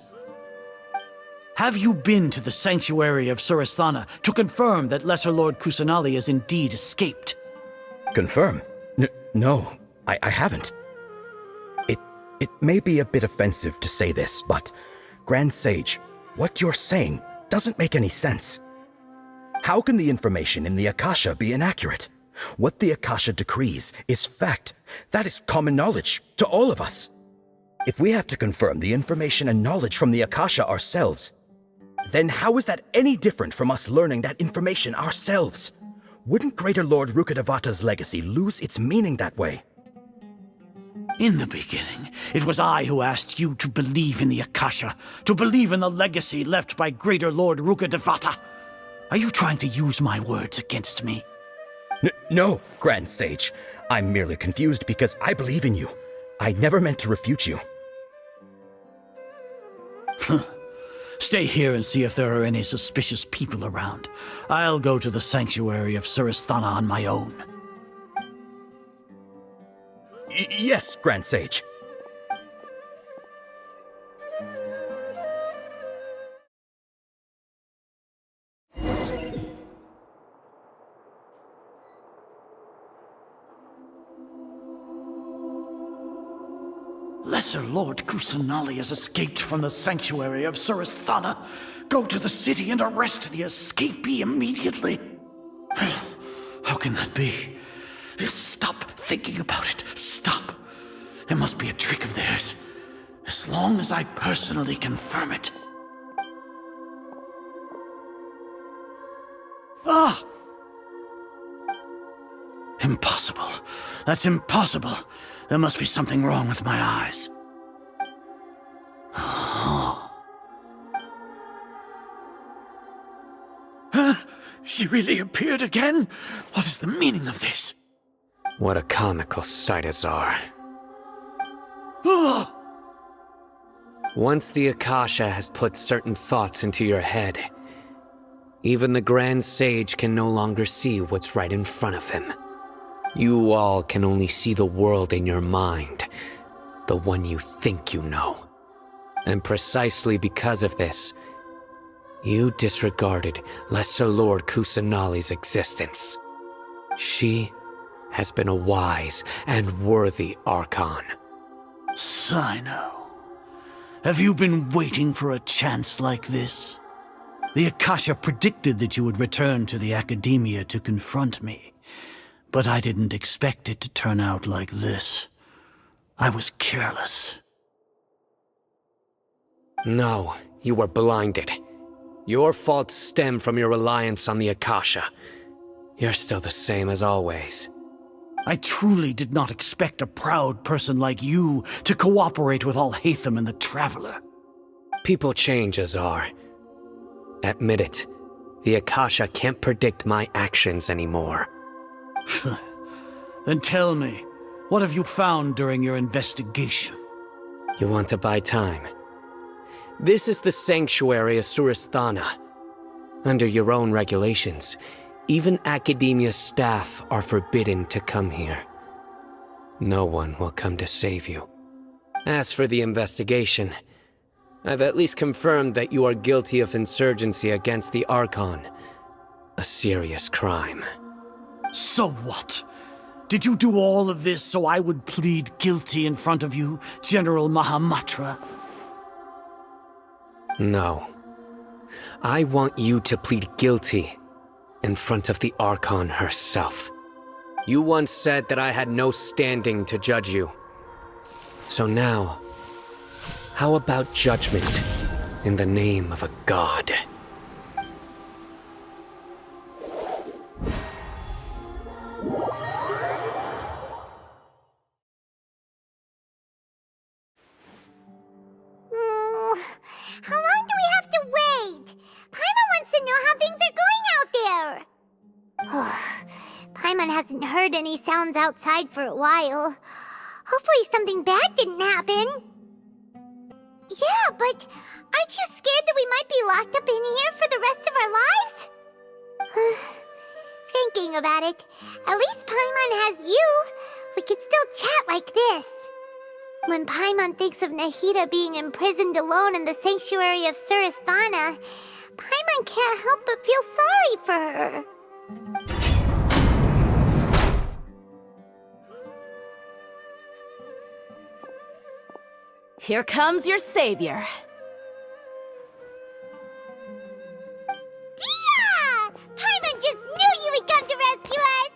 Have you been to the sanctuary of Suristhana to confirm that Lesser Lord Kusanali has indeed escaped? Confirm? No, I haven't. It may be a bit offensive to say this, but Grand Sage, what you're saying doesn't make any sense. How can the information in the Akasha be inaccurate? What the Akasha decrees is fact. That is common knowledge to all of us. If we have to confirm the information and knowledge from the Akasha ourselves, then how is that any different from us learning that information ourselves? Wouldn't Greater Lord Rukkhadevata's legacy lose its meaning that way? In the beginning, it was I who asked you to believe in the Akasha, to believe in the legacy left by Greater Lord Rukkhadevata. Are you trying to use my words against me? No, Grand Sage. I'm merely confused because I believe in you. I never meant to refute you. Stay here and see if there are any suspicious people around. I'll go to the sanctuary of Suristhana on my own. Yes, Grand Sage. Lesser Lord Kusanali has escaped from the sanctuary of Suristhana. Go to the city and arrest the escapee immediately. How can that be? Stop thinking about it. Stop. It must be a trick of theirs. As long as I personally confirm it. Ah! Impossible. That's impossible. There must be something wrong with my eyes. She really appeared again? What is the meaning of this? What a comical sight, Azar. Once the Akasha has put certain thoughts into your head, even the Grand Sage can no longer see what's right in front of him. You all can only see the world in your mind, the one you think you know. And precisely because of this, you disregarded Lesser Lord Kusanali's existence. She has been a wise and worthy Archon. Sino, have you been waiting for a chance like this? The Akasha predicted that you would return to the Academia to confront me, but I didn't expect it to turn out like this. I was careless. No, you were blinded. Your faults stem from your reliance on the Akasha. You're still the same as always. I truly did not expect a proud person like you to cooperate with Alhaitham and the Traveler. People change, Azar. Admit it. The Akasha can't predict my actions anymore. Then tell me, what have you found during your investigation? You want to buy time? This is the sanctuary of Suristhana. Under your own regulations, even Academia staff are forbidden to come here. No one will come to save you. As for the investigation, I've at least confirmed that you are guilty of insurgency against the Archon. A serious crime. So what? Did you do all of this so I would plead guilty in front of you, General Mahamatra? No. I want you to plead guilty in front of the Archon herself. You once said that I had no standing to judge you. So now, how about judgment in the name of a god? How long do we have to wait? Paimon wants to know how things are going out there. Paimon hasn't heard any sounds outside for a while. Hopefully something bad didn't happen. Yeah, but aren't you scared that we might be locked up in here for the rest of our lives? Thinking about it, at least Paimon has you. We could still chat like this. When Paimon thinks of Nahida being imprisoned alone in the sanctuary of Suristhana, Paimon can't help but feel sorry for her. Here comes your savior. Dia! Paimon just knew you would come to rescue us!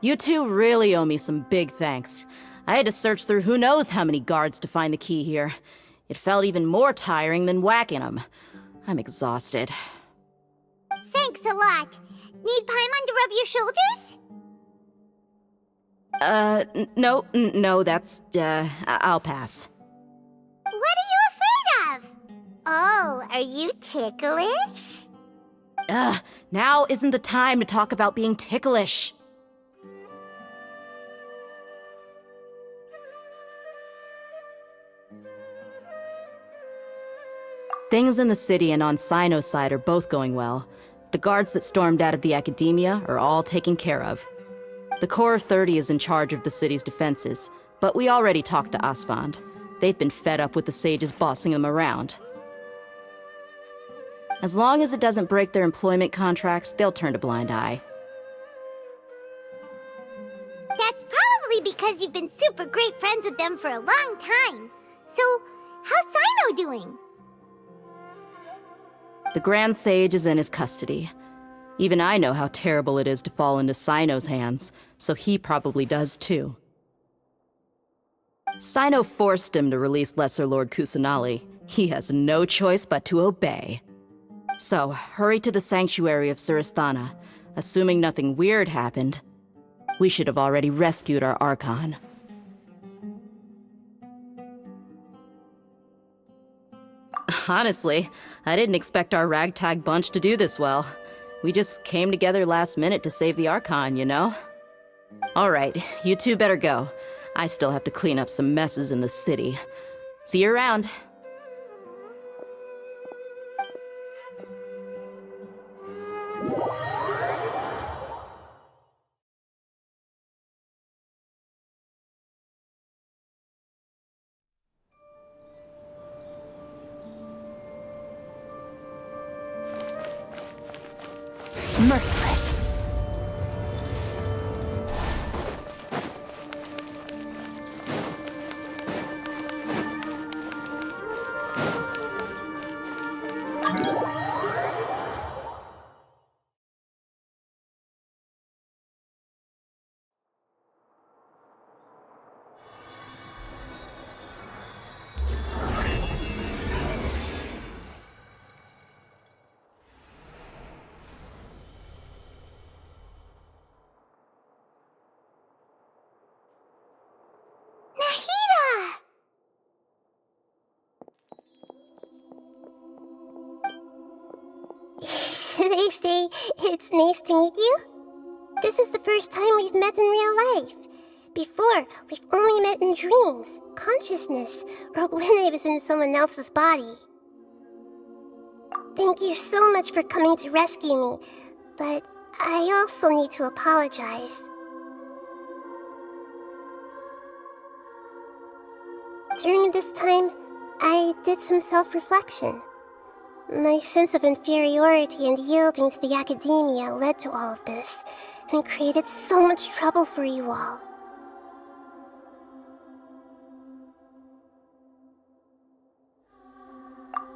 You two really owe me some big thanks. I had to search through who knows how many guards to find the key here. It felt even more tiring than whacking them. I'm exhausted. Thanks a lot. Need Paimon to rub your shoulders? No, that's, I'll pass. What are you afraid of? Oh, are you ticklish? Now isn't the time to talk about being ticklish. Things in the city and on Sino's side are both going well. The guards that stormed out of the Academia are all taken care of. The Corps of 30 is in charge of the city's defenses, but we already talked to Asfand. They've been fed up with the sages bossing them around. As long as it doesn't break their employment contracts, they'll turn a blind eye. That's probably because you've been super great friends with them for a long time. So, how's Sino doing? The Grand Sage is in his custody. Even I know how terrible it is to fall into Sino's hands, so he probably does too. Sino forced him to release Lesser Lord Kusanali. He has no choice but to obey. So, hurry to the sanctuary of Suristhana. Assuming nothing weird happened, we should have already rescued our Archon. Honestly, I didn't expect our ragtag bunch to do this well. We just came together last minute to save the Archon, you know? Alright, you two better go. I still have to clean up some messes in the city. See you around. Merciless. Should I say it's nice to meet you? This is the first time we've met in real life. Before, we've only met in dreams, consciousness, or when I was in someone else's body. Thank you so much for coming to rescue me, but I also need to apologize. During this time, I did some self-reflection. My sense of inferiority and yielding to the academia led to all of this, and created so much trouble for you all.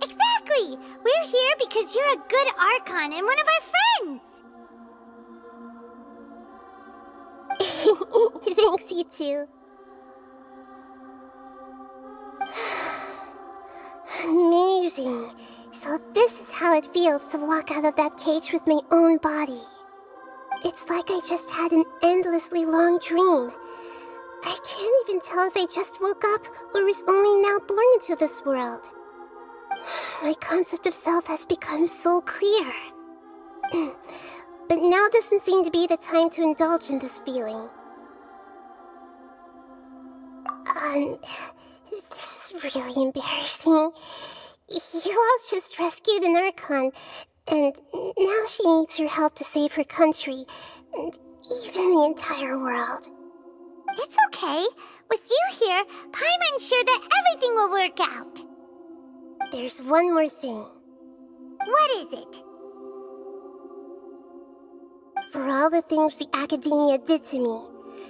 Exactly! We're here because you're a good Archon and one of our friends! Thanks, you too. Amazing. So this is how it feels to walk out of that cage with my own body. It's like I just had an endlessly long dream. I can't even tell if I just woke up or was only now born into this world. My concept of self has become so clear. But now doesn't seem to be the time to indulge in this feeling. This is really embarrassing. You all just rescued an Archon, and now she needs your help to save her country, and even the entire world. It's okay. With you here, Paimon's sure that everything will work out. There's one more thing. What is it? For all the things the Academia did to me,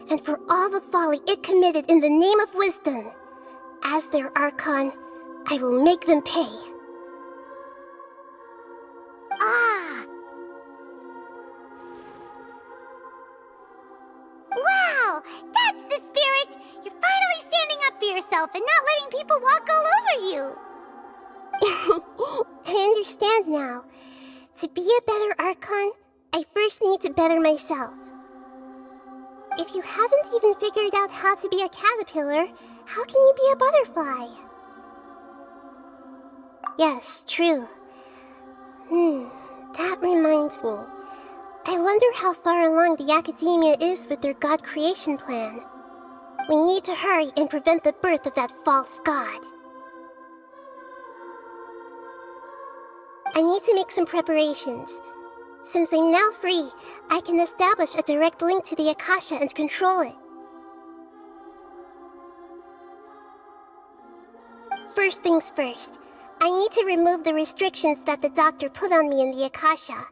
and for all the folly it committed in the name of wisdom, as their Archon, I will make them pay. Ah! Wow! That's the spirit! You're finally standing up for yourself and not letting people walk all over you! I understand now. To be a better Archon, I first need to better myself. If you haven't even figured out how to be a caterpillar, how can you be a butterfly? Yes, true. That reminds me. I wonder how far along the Academia is with their god creation plan. We need to hurry and prevent the birth of that false god. I need to make some preparations. Since I'm now free, I can establish a direct link to the Akasha and control it. First things first, I need to remove the restrictions that the doctor put on me in the Akasha.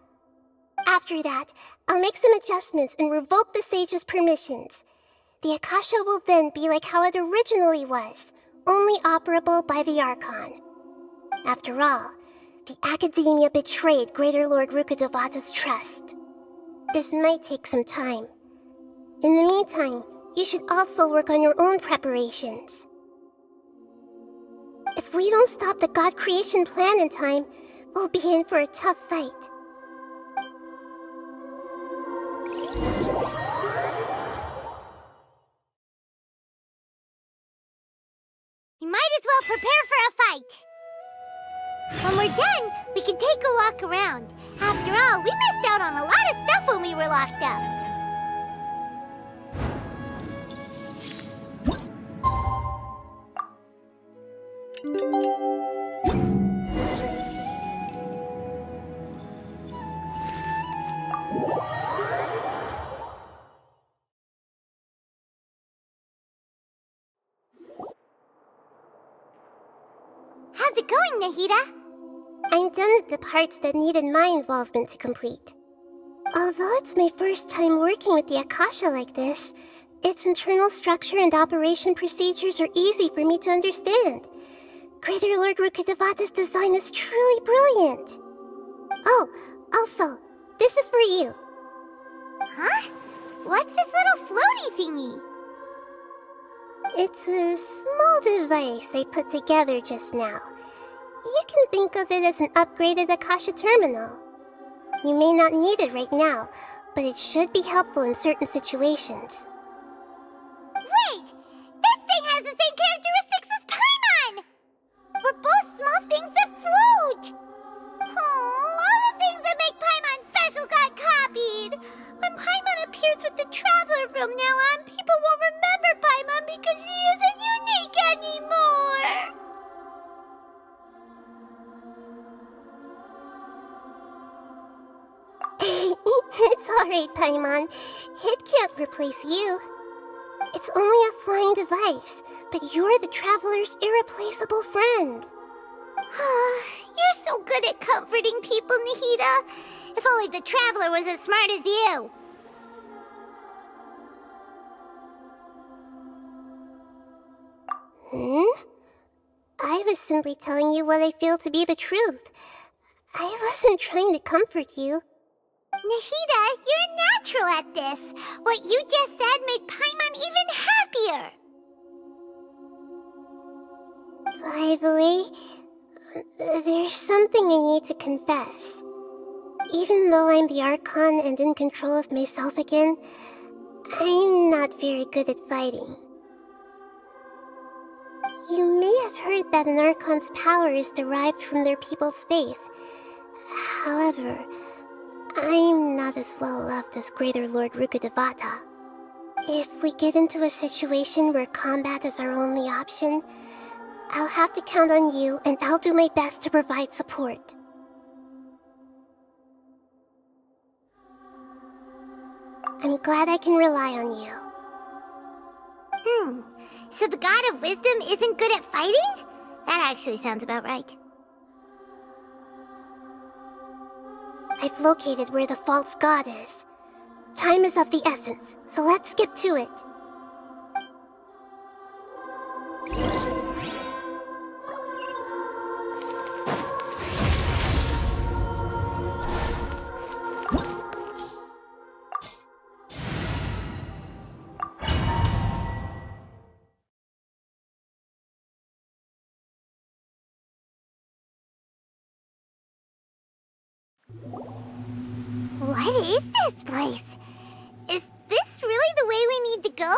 After that, I'll make some adjustments and revoke the sage's permissions. The Akasha will then be like how it originally was, only operable by the Archon. After all, the Academia betrayed Greater Lord Rukkhadevata's trust. This might take some time. In the meantime, you should also work on your own preparations. If we don't stop the god creation plan in time, we'll be in for a tough fight. We might as well prepare for a fight. When we're done, we can take a walk around. After all, we missed out on a lot of stuff when we were locked up. How's it going, Nahida? I'm done with the parts that needed my involvement to complete. Although it's my first time working with the Akasha like this, its internal structure and operation procedures are easy for me to understand. Greater Lord Rukkhadevata's design is truly brilliant. Oh, also, this is for you. Huh? What's this little floaty thingy? It's a small device I put together just now. You can think of it as an upgraded Akasha terminal. You may not need it right now, but it should be helpful in certain situations. Wait! This thing has the same characteristics as Paimon! We're both small things that float! Oh, all the things that make Paimon special got copied! When Paimon appears with the Traveler from now on, people won't remember Paimon because she isn't unique anymore! It's alright, Paimon. It can't replace you. It's only a flying device, but you're the Traveler's irreplaceable friend. You're so good at comforting people, Nahida. If only the Traveler was as smart as you. I was simply telling you what I feel to be the truth. I wasn't trying to comfort you. Nahida, you're a natural at this. What you just said made Paimon even happier. By the way, there's something I need to confess. Even though I'm the Archon and in control of myself again, I'm not very good at fighting. You may have heard that an Archon's power is derived from their people's faith. However, I'm not as well loved as Greater Lord Rukkhadevata. If we get into a situation where combat is our only option, I'll have to count on you, and I'll do my best to provide support. I'm glad I can rely on you. So the God of Wisdom isn't good at fighting? That actually sounds about right. I've located where the false god is. Time is of the essence, so let's get to it. What is this place? Is this really the way we need to go?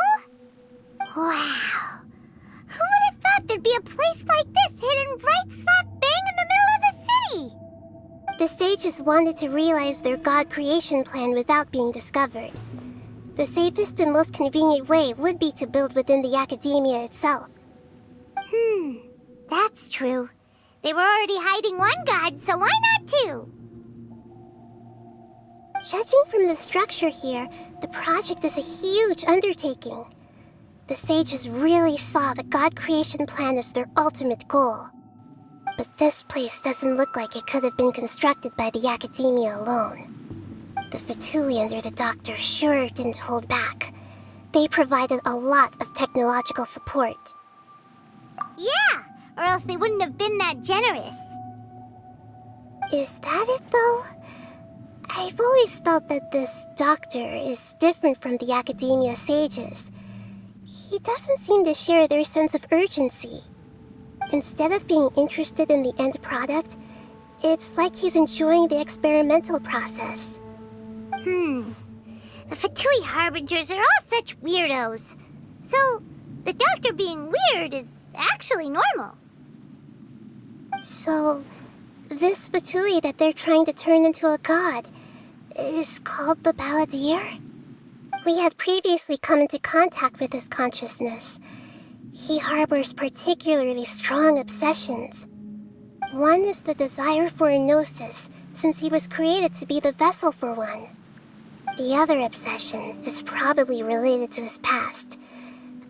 Wow. Who would have thought there'd be a place like this hidden right slap bang in the middle of the city? The sages wanted to realize their god creation plan without being discovered. The safest and most convenient way would be to build within the academia itself. That's true. They were already hiding one god, so why not two? Judging from the structure here, the project is a huge undertaking. The sages really saw the god creation plan as their ultimate goal. But this place doesn't look like it could have been constructed by the academia alone. The Fatui under the Doctor sure didn't hold back. They provided a lot of technological support. Yeah, or else they wouldn't have been that generous. Is that it, though? I've always felt that this Doctor is different from the Academia sages. He doesn't seem to share their sense of urgency. Instead of being interested in the end product, it's like he's enjoying the experimental process. The Fatui Harbingers are all such weirdos. So, the Doctor being weird is actually normal. So, this Fatui that they're trying to turn into a god is called the Balladeer? We had previously come into contact with his consciousness. He harbors particularly strong obsessions. One is the desire for a gnosis, since he was created to be the vessel for one. The other obsession is probably related to his past.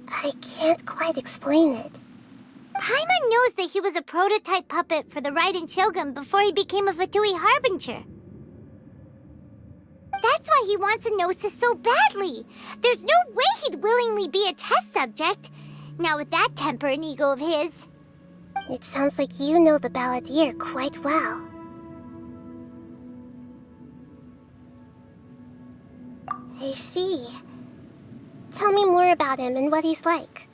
I can't quite explain it. Paimon knows that he was a prototype puppet for the Raiden Shogun before he became a Fatui Harbinger. That's why he wants a gnosis so badly. There's no way he'd willingly be a test subject. Not with that temper and ego of his. It sounds like you know the Balladeer quite well. I see. Tell me more about him and what he's like.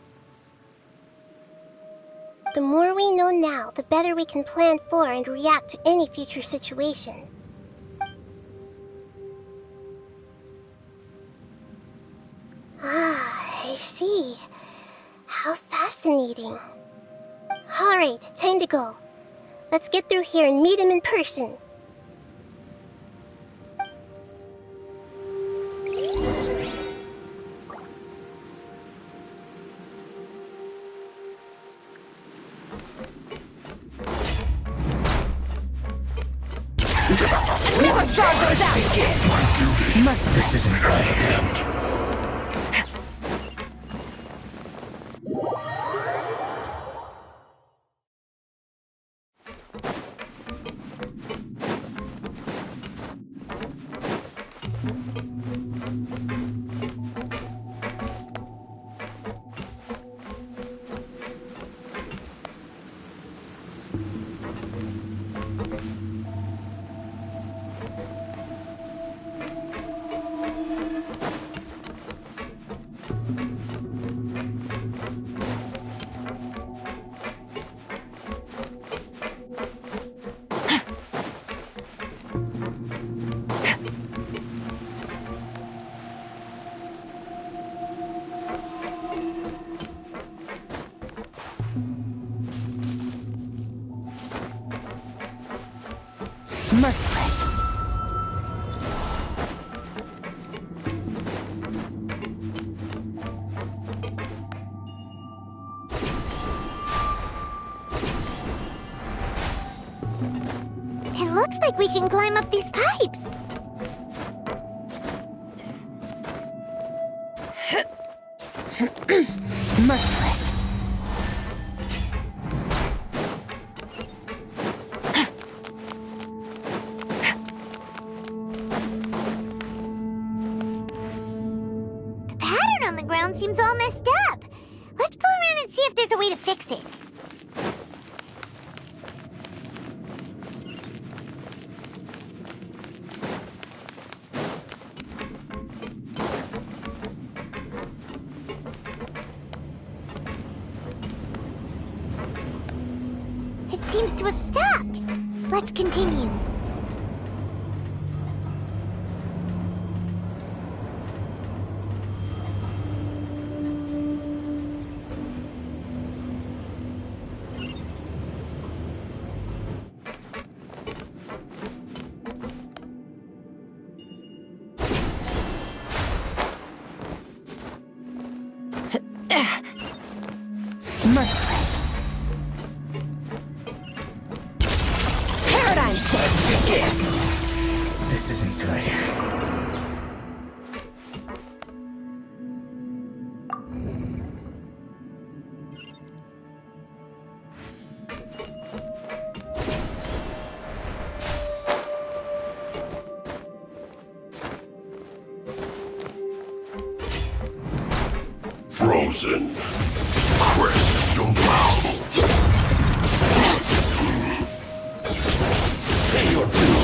The more we know now, the better we can plan for and react to any future situation. I see. How fascinating. Alright, time to go. Let's get through here and meet him in person. Never starve those out! This isn't right. Merciless. It looks like we can climb up these pipes. Merciless. The pattern on the ground seems all messed up. Let's go around and see if there's a way to fix it. It seems to have stopped. Let's continue. Merciless. Paradigm shift. Let's begin. This isn't good. Frozen. Crest your bow. Pay your due.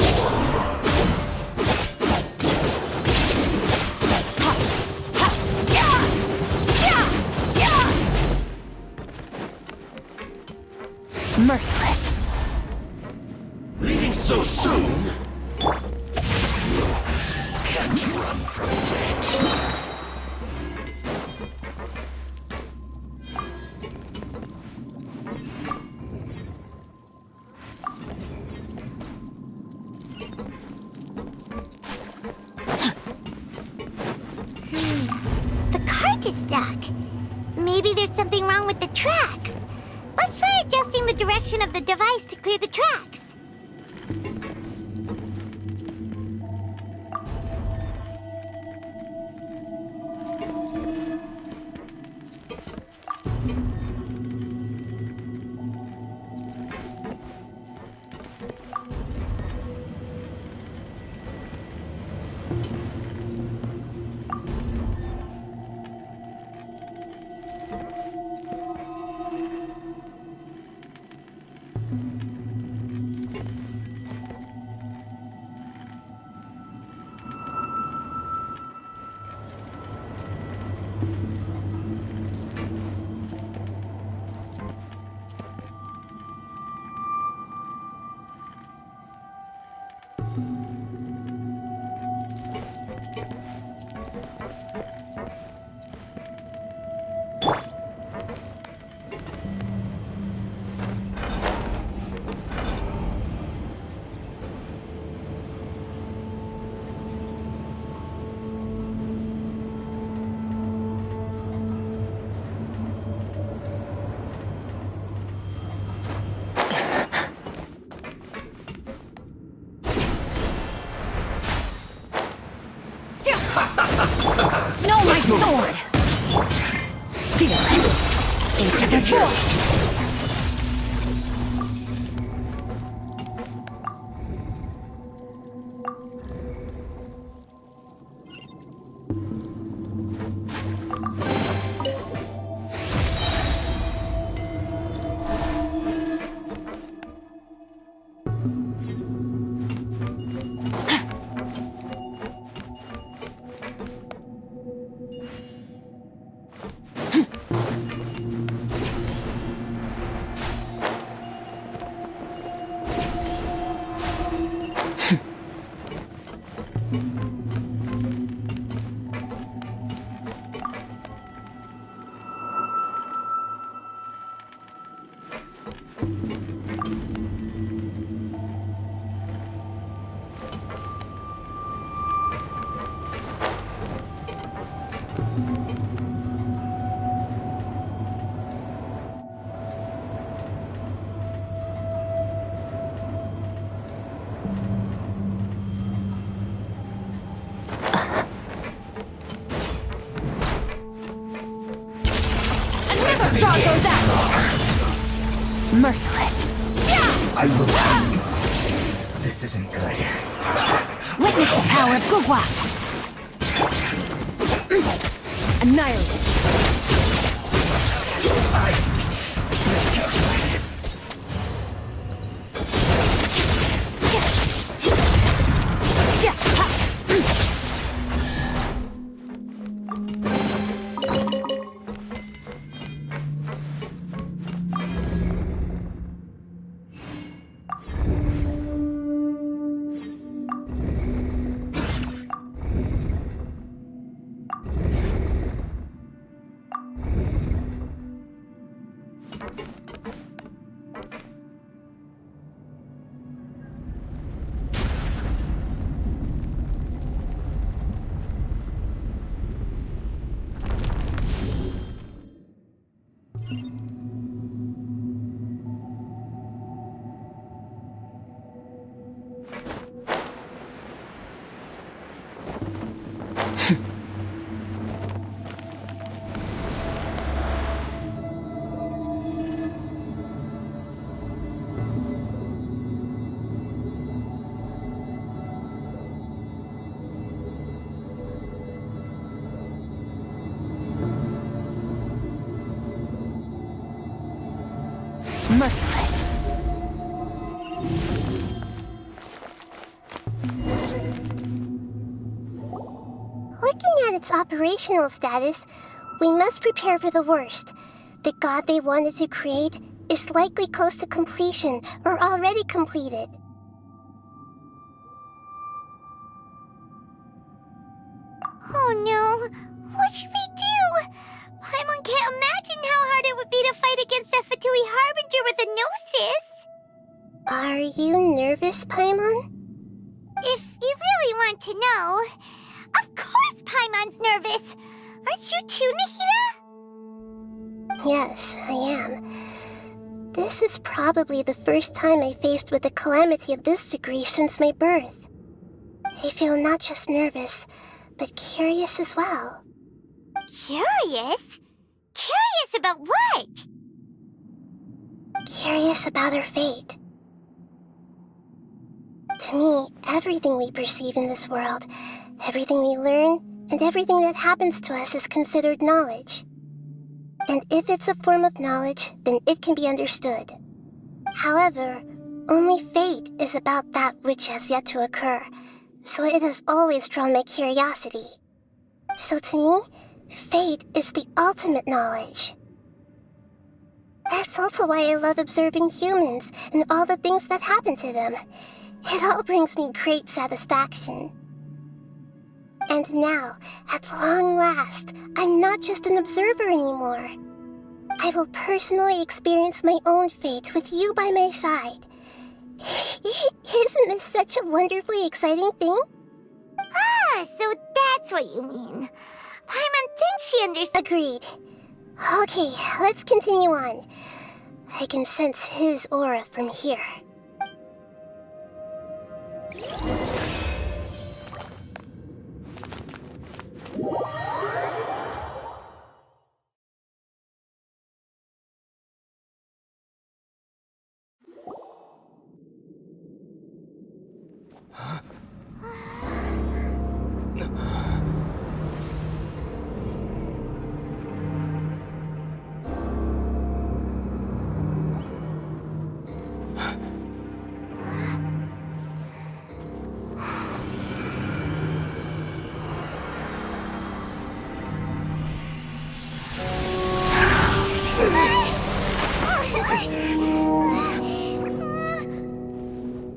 Merciless. Leaving so soon? Can't run from death. The cart is stuck. Maybe there's something wrong with the tracks. Let's try adjusting the direction of the device to clear the tracks. No, my sword! Fearless. Into the void! Another star goes out! Merciless. I will. This isn't good. Witness the power of Gugwa. Annihilate. Merciless. Looking at its operational status, we must prepare for the worst. The god they wanted to create is likely close to completion or already completed. Oh no! What should we do? Paimon can't imagine how hard it would be to fight against a Fatui Harbinger with a Gnosis! Are you nervous, Paimon? If you really want to know, of course Paimon's nervous! Aren't you too, Nahida? Yes, I am. This is probably the first time I faced with a calamity of this degree since my birth. I feel not just nervous, but curious as well. Curious? Curious about what? Curious about her fate. To me, everything we perceive in this world, everything we learn, and everything that happens to us is considered knowledge. And if it's a form of knowledge, then it can be understood. However, only fate is about that which has yet to occur, so it has always drawn my curiosity. So to me, fate is the ultimate knowledge. That's also why I love observing humans and all the things that happen to them. It all brings me great satisfaction. And now, at long last, I'm not just an observer anymore. I will personally experience my own fate with you by my side. Isn't this such a wonderfully exciting thing? Ah, so that's what you mean. Paimon thinks she understands. Agreed. Okay, let's continue on. I can sense his aura from here.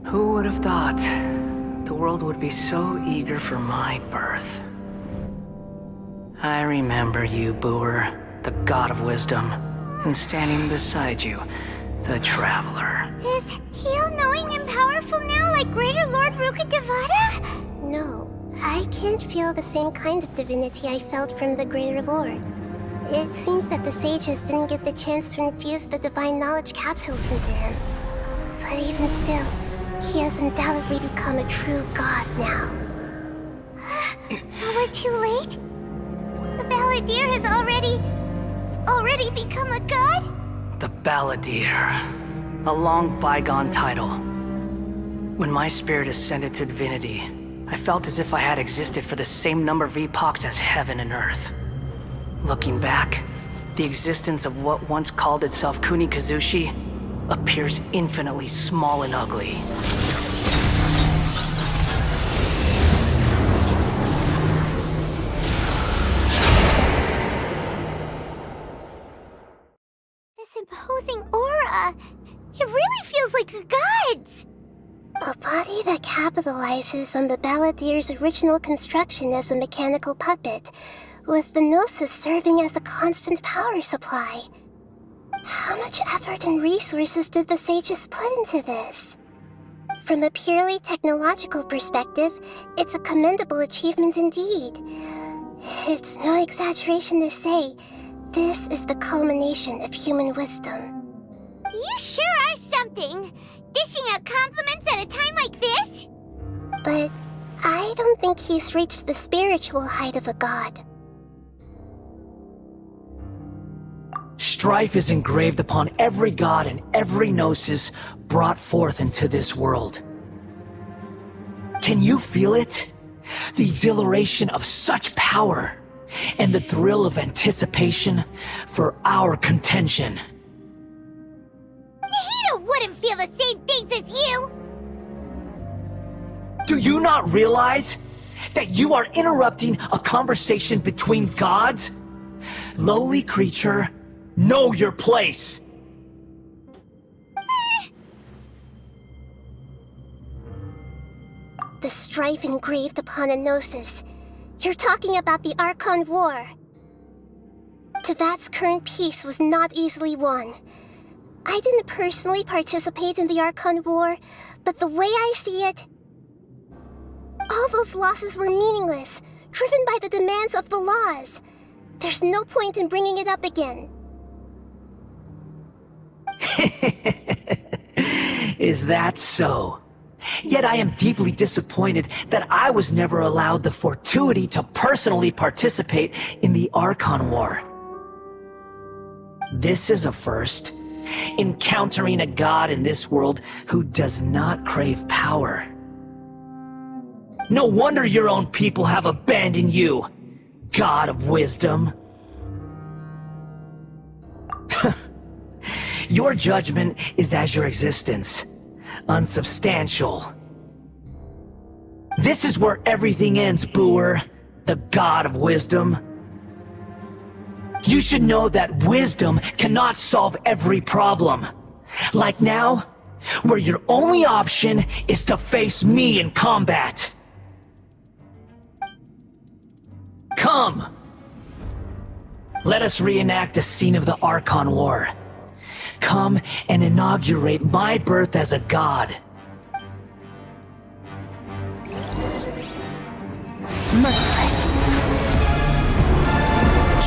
Who would have thought the world would be so eager for my birth? I remember you, Booer, the god of wisdom, and standing beside you, the traveler. Is he all-knowing and powerful now like Greater Lord Rukkhadevata? No, I can't feel the same kind of divinity I felt from the Greater Lord. It seems that the sages didn't get the chance to infuse the divine knowledge capsules into him. But even still, he has undoubtedly become a true god now. So we're too late? The Balladeer has already become a god? The Balladeer. A long bygone title. When my spirit ascended to divinity, I felt as if I had existed for the same number of epochs as heaven and earth. Looking back, the existence of what once called itself Kunikazushi appears infinitely small and ugly. This imposing aura, it really feels like the gods! A body that capitalizes on the Balladeer's original construction as a mechanical puppet, with the Gnosis serving as a constant power supply. How much effort and resources did the sages put into this? From a purely technological perspective, it's a commendable achievement indeed. It's no exaggeration to say, this is the culmination of human wisdom. You sure are something! Dishing out compliments at a time like this? But I don't think he's reached the spiritual height of a god. Strife is engraved upon every god and every gnosis brought forth into this world. Can you feel it? The exhilaration of such power, and the thrill of anticipation for our contention. Nahida wouldn't feel the same things as you! Do you not realize that you are interrupting a conversation between gods? Lowly creature, know your place! The strife engraved upon a gnosis. You're talking about the Archon War. Tevat's current peace was not easily won. I didn't personally participate in the Archon War, but the way I see it, all those losses were meaningless, driven by the demands of the laws. There's no point in bringing it up again. Is that so? Yet I am deeply disappointed that I was never allowed the fortuity to personally participate in the Archon War. This is a first. Encountering a god in this world who does not crave power. No wonder your own people have abandoned you, god of wisdom. Your judgment is as your existence, unsubstantial. This is where everything ends, Booer, the god of wisdom. You should know that wisdom cannot solve every problem. Like now, where your only option is to face me in combat. Come! Let us reenact a scene of the Archon War. Come and inaugurate my birth as a god. Merciless.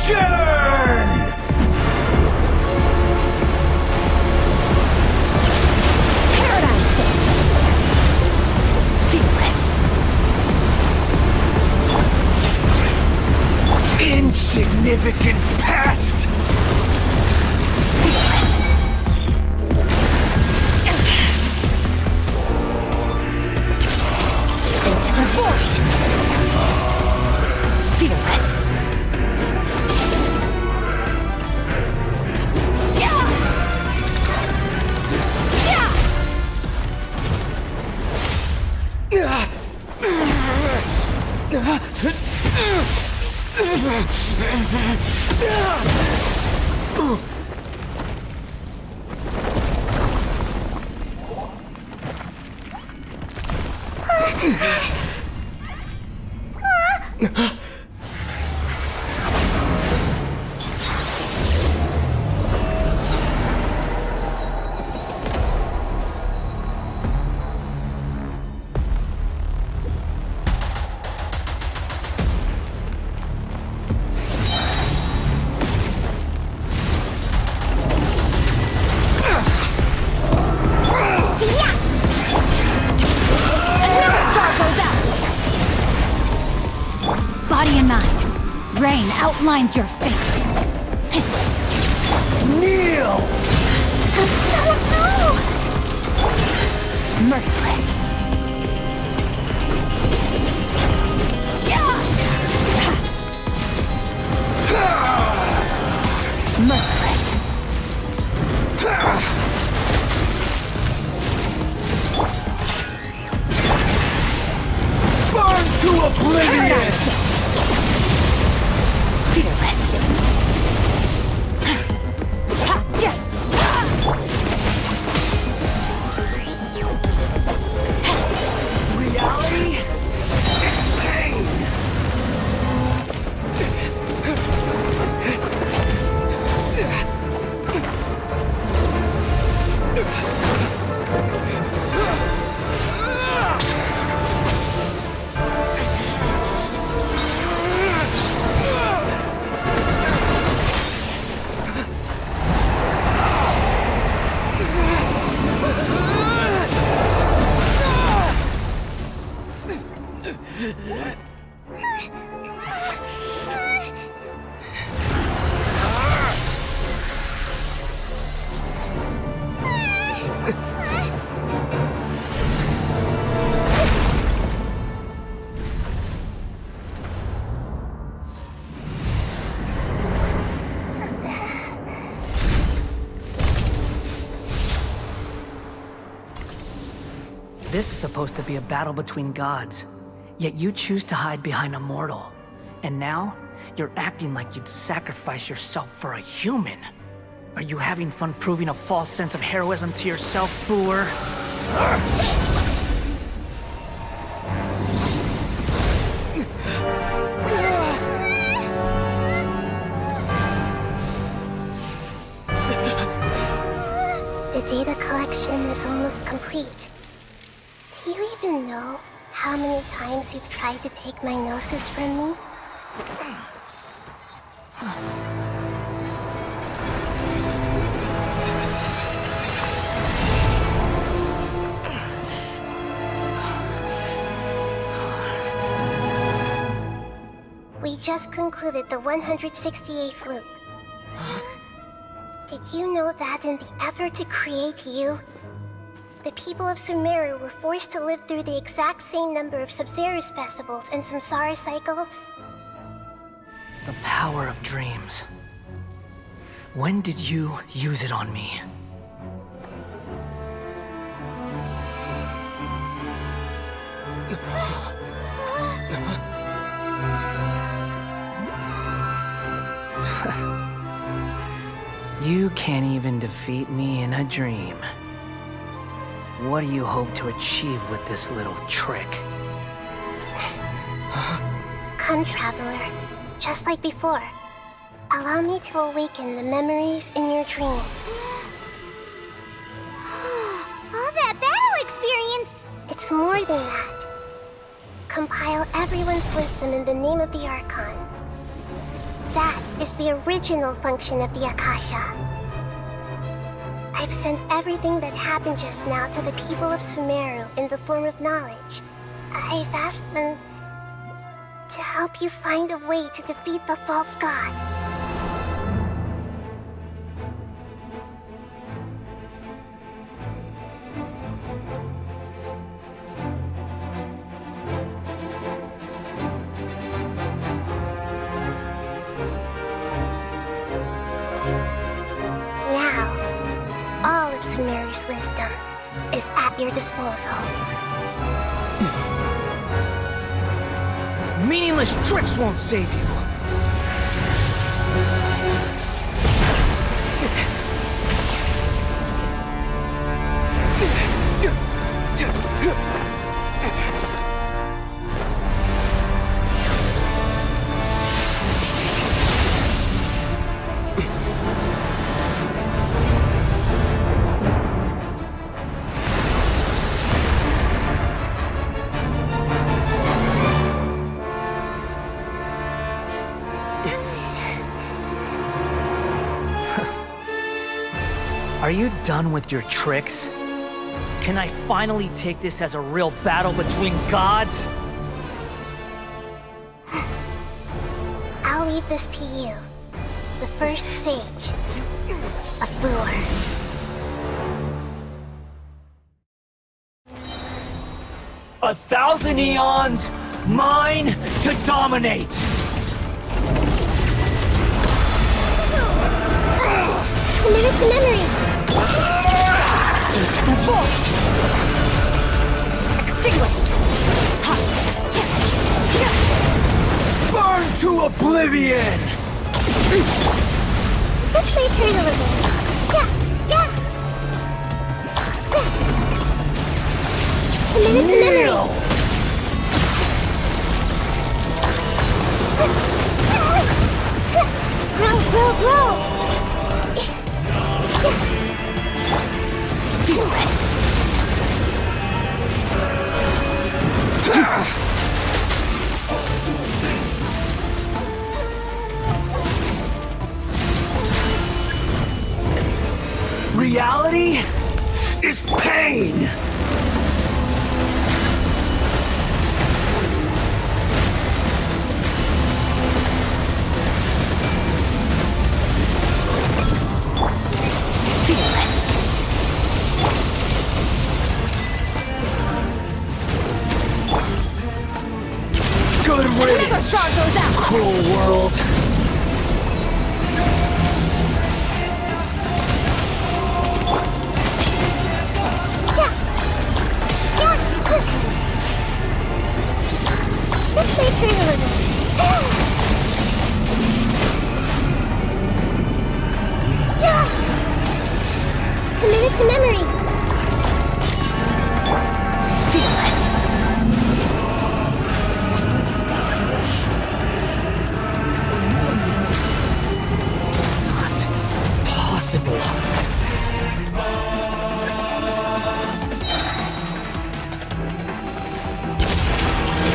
Churn! Paradigm shift. Fearless. Insignificant past! Fearless. Into the void. Fearless. outlines your fate. Kneel! No! Merciless. Merciless. Burn to oblivion! Fearless. Reality? It's pain! This is supposed to be a battle between gods, yet you choose to hide behind a mortal. And now, you're acting like you'd sacrifice yourself for a human. Are you having fun proving a false sense of heroism to yourself, Booer? The data collection is almost complete. Do you even know how many times you've tried to take my gnosis from me? We just concluded the 168th loop. Did you know that in the effort to create you, the people of Sumeru were forced to live through the exact same number of Sub-Zerus festivals and Samsara cycles? The power of dreams. When did you use it on me? You can't even defeat me in a dream. What do you hope to achieve with this little trick? Come, Traveler. Just like before. Allow me to awaken the memories in your dreams. All that battle experience! It's more than that. Compile everyone's wisdom in the name of the Archon. That is the original function of the Akasha. I've sent everything that happened just now to the people of Sumeru in the form of knowledge. I've asked them to help you find a way to defeat the false god. Sumeru's wisdom is at your disposal. Meaningless tricks won't save you! Are you done with your tricks? Can I finally take this as a real battle between gods? I'll leave this to you, the first sage of Boor. 1,000 eons, mine to dominate! Committed to memory! 8, 4. Extinguished! Burn to oblivion! This may hurt a little. Yeah! Committed to memory! Grow! Fearless! Reality is pain! Fearless! Good riddance! Never star goes out! Cruel world! This may hurt a little. Committed to memory. Fearless! Not possible.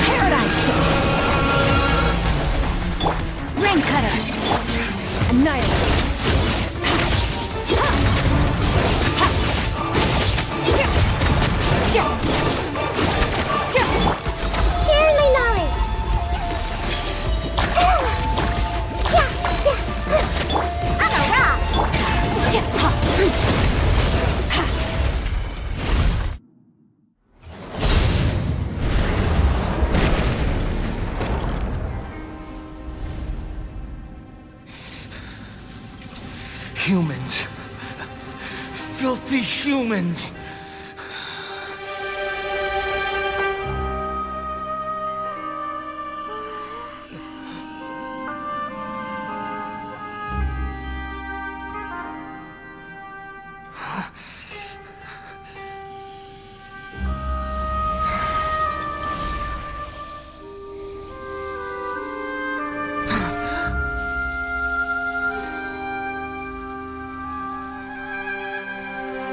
Paradigm shift! Rain cutter! Annihilate! Share my knowledge. I'm a rock. Humans. Filthy humans.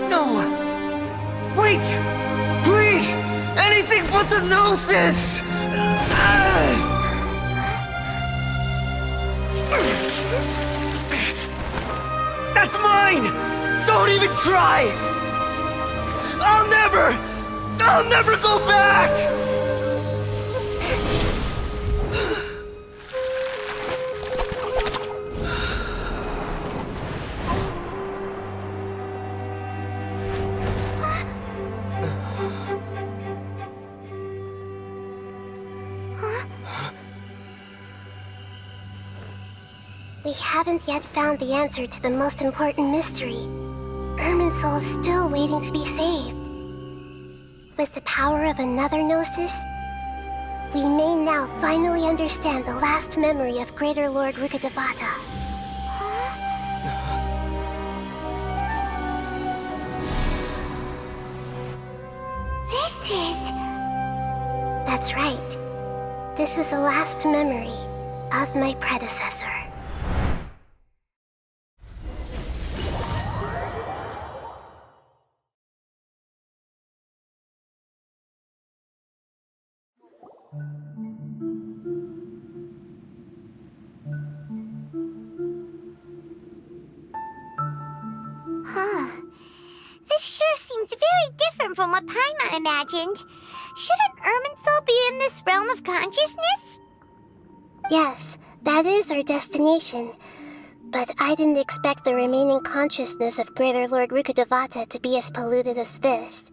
No! Wait! Please! Anything but the Gnosis! That's mine! Don't even try! I'll never go back! We haven't yet found the answer to the most important mystery. Irminsul is still waiting to be saved. With the power of another Gnosis, we may now finally understand the last memory of Greater Lord Rukkhadevata. That's right. This is the last memory of my predecessor. This sure seems very different from what Paimon imagined. Shouldn't Irminsul be in this realm of consciousness? Yes, That is our destination. But I didn't expect the remaining consciousness of Greater Lord Rukkhadevata to be as polluted as this.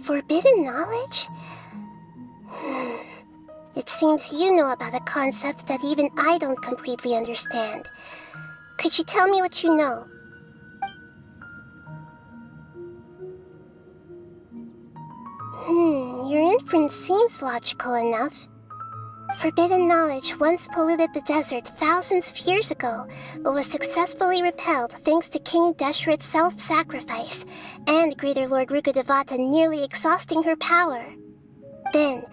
Forbidden knowledge? It seems you know about a concept that even I don't completely understand. Could you tell me what you know? Your inference seems logical enough. Forbidden knowledge once polluted the desert thousands of years ago, but was successfully repelled thanks to King Deshret's self-sacrifice, and Greater Lord Rukkhadevata nearly exhausting her power. Then,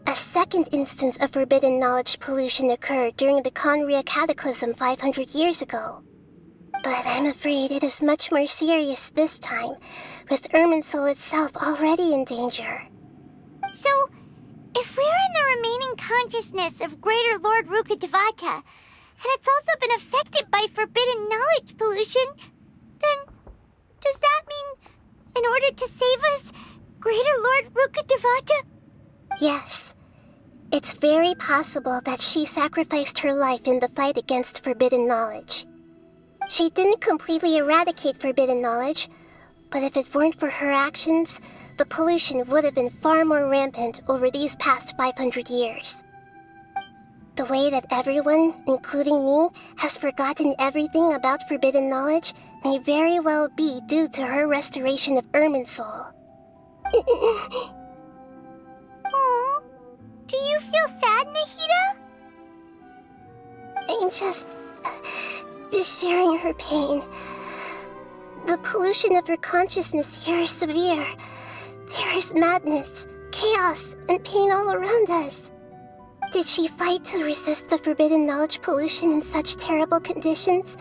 a second instance of forbidden knowledge pollution occurred during the Conria Cataclysm 500 years ago. But I'm afraid it is much more serious this time, with Irminsul itself already in danger. So, if we're in the remaining consciousness of Greater Lord Rukkhadevata, and it's also been affected by forbidden knowledge pollution, then does that mean, in order to save us, Greater Lord Rukkhadevata? Yes. It's very possible that she sacrificed her life in the fight against forbidden knowledge. She didn't completely eradicate forbidden knowledge, but if it weren't for her actions, the pollution would have been far more rampant over these past 500 years. The way that everyone, including me, has forgotten everything about forbidden knowledge may very well be due to her restoration of Irminsul. Aww. Do you feel sad, Nahida? I'm just sharing her pain. The pollution of her consciousness here is severe. There is madness, chaos, and pain all around us. Did she fight to resist the forbidden knowledge pollution in such terrible conditions,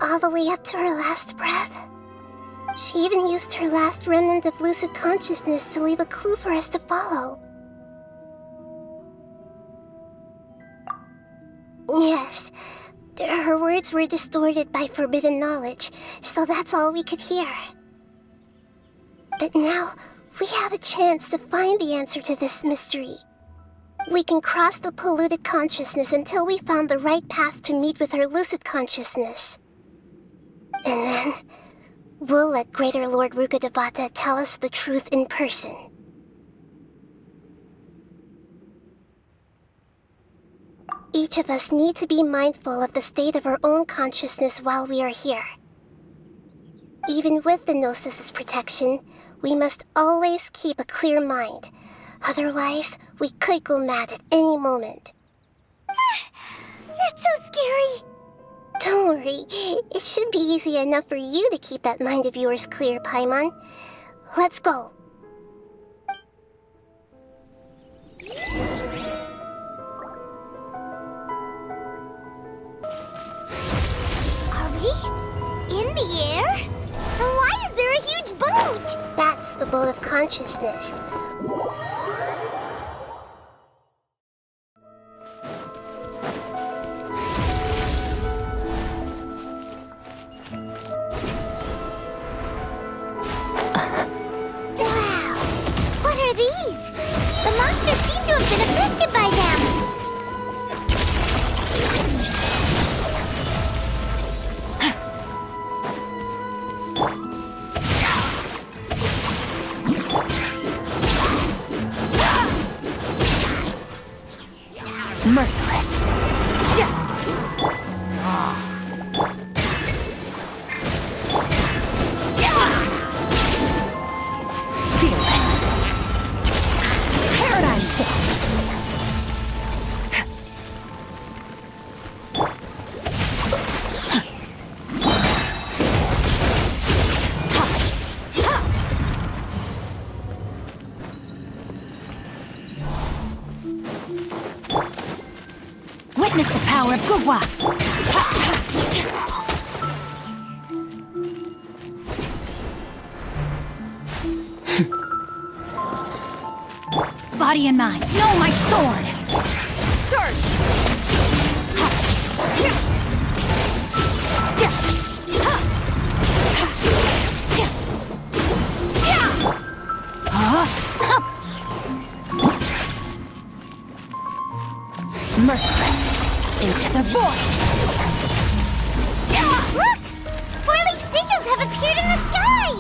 all the way up to her last breath? She even used her last remnant of lucid consciousness to leave a clue for us to follow. Yes, her words were distorted by forbidden knowledge, so that's all we could hear. But now, we have a chance to find the answer to this mystery. We can cross the polluted consciousness until we found the right path to meet with her lucid consciousness. And then, we'll let Greater Lord Rukkhadevata tell us the truth in person. Each of us need to be mindful of the state of our own consciousness while we are here. Even with the Gnosis' protection, we must always keep a clear mind. Otherwise, we could go mad at any moment. That's so scary. Don't worry, it should be easy enough for you to keep that mind of yours clear, Paimon. Let's go. Are we in the air? And why is there a huge boat? That's the boat of consciousness. The monsters seem to have been affected by them. Merciless. Witness the power of Gugwa! Body and mind. No, my sword! Merciless. Into the void. Look! Four-leaf sigils have appeared in the sky!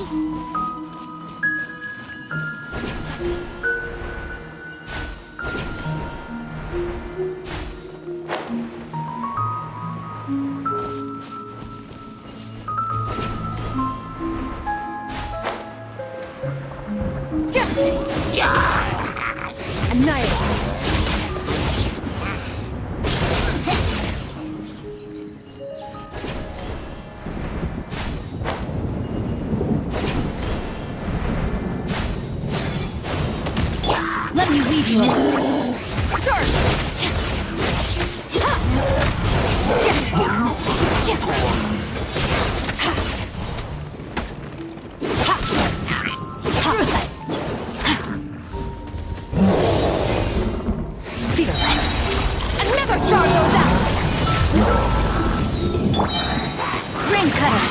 Annihilate. Let me leave you alone. Fearless. And never starve those out! Rain Cutter.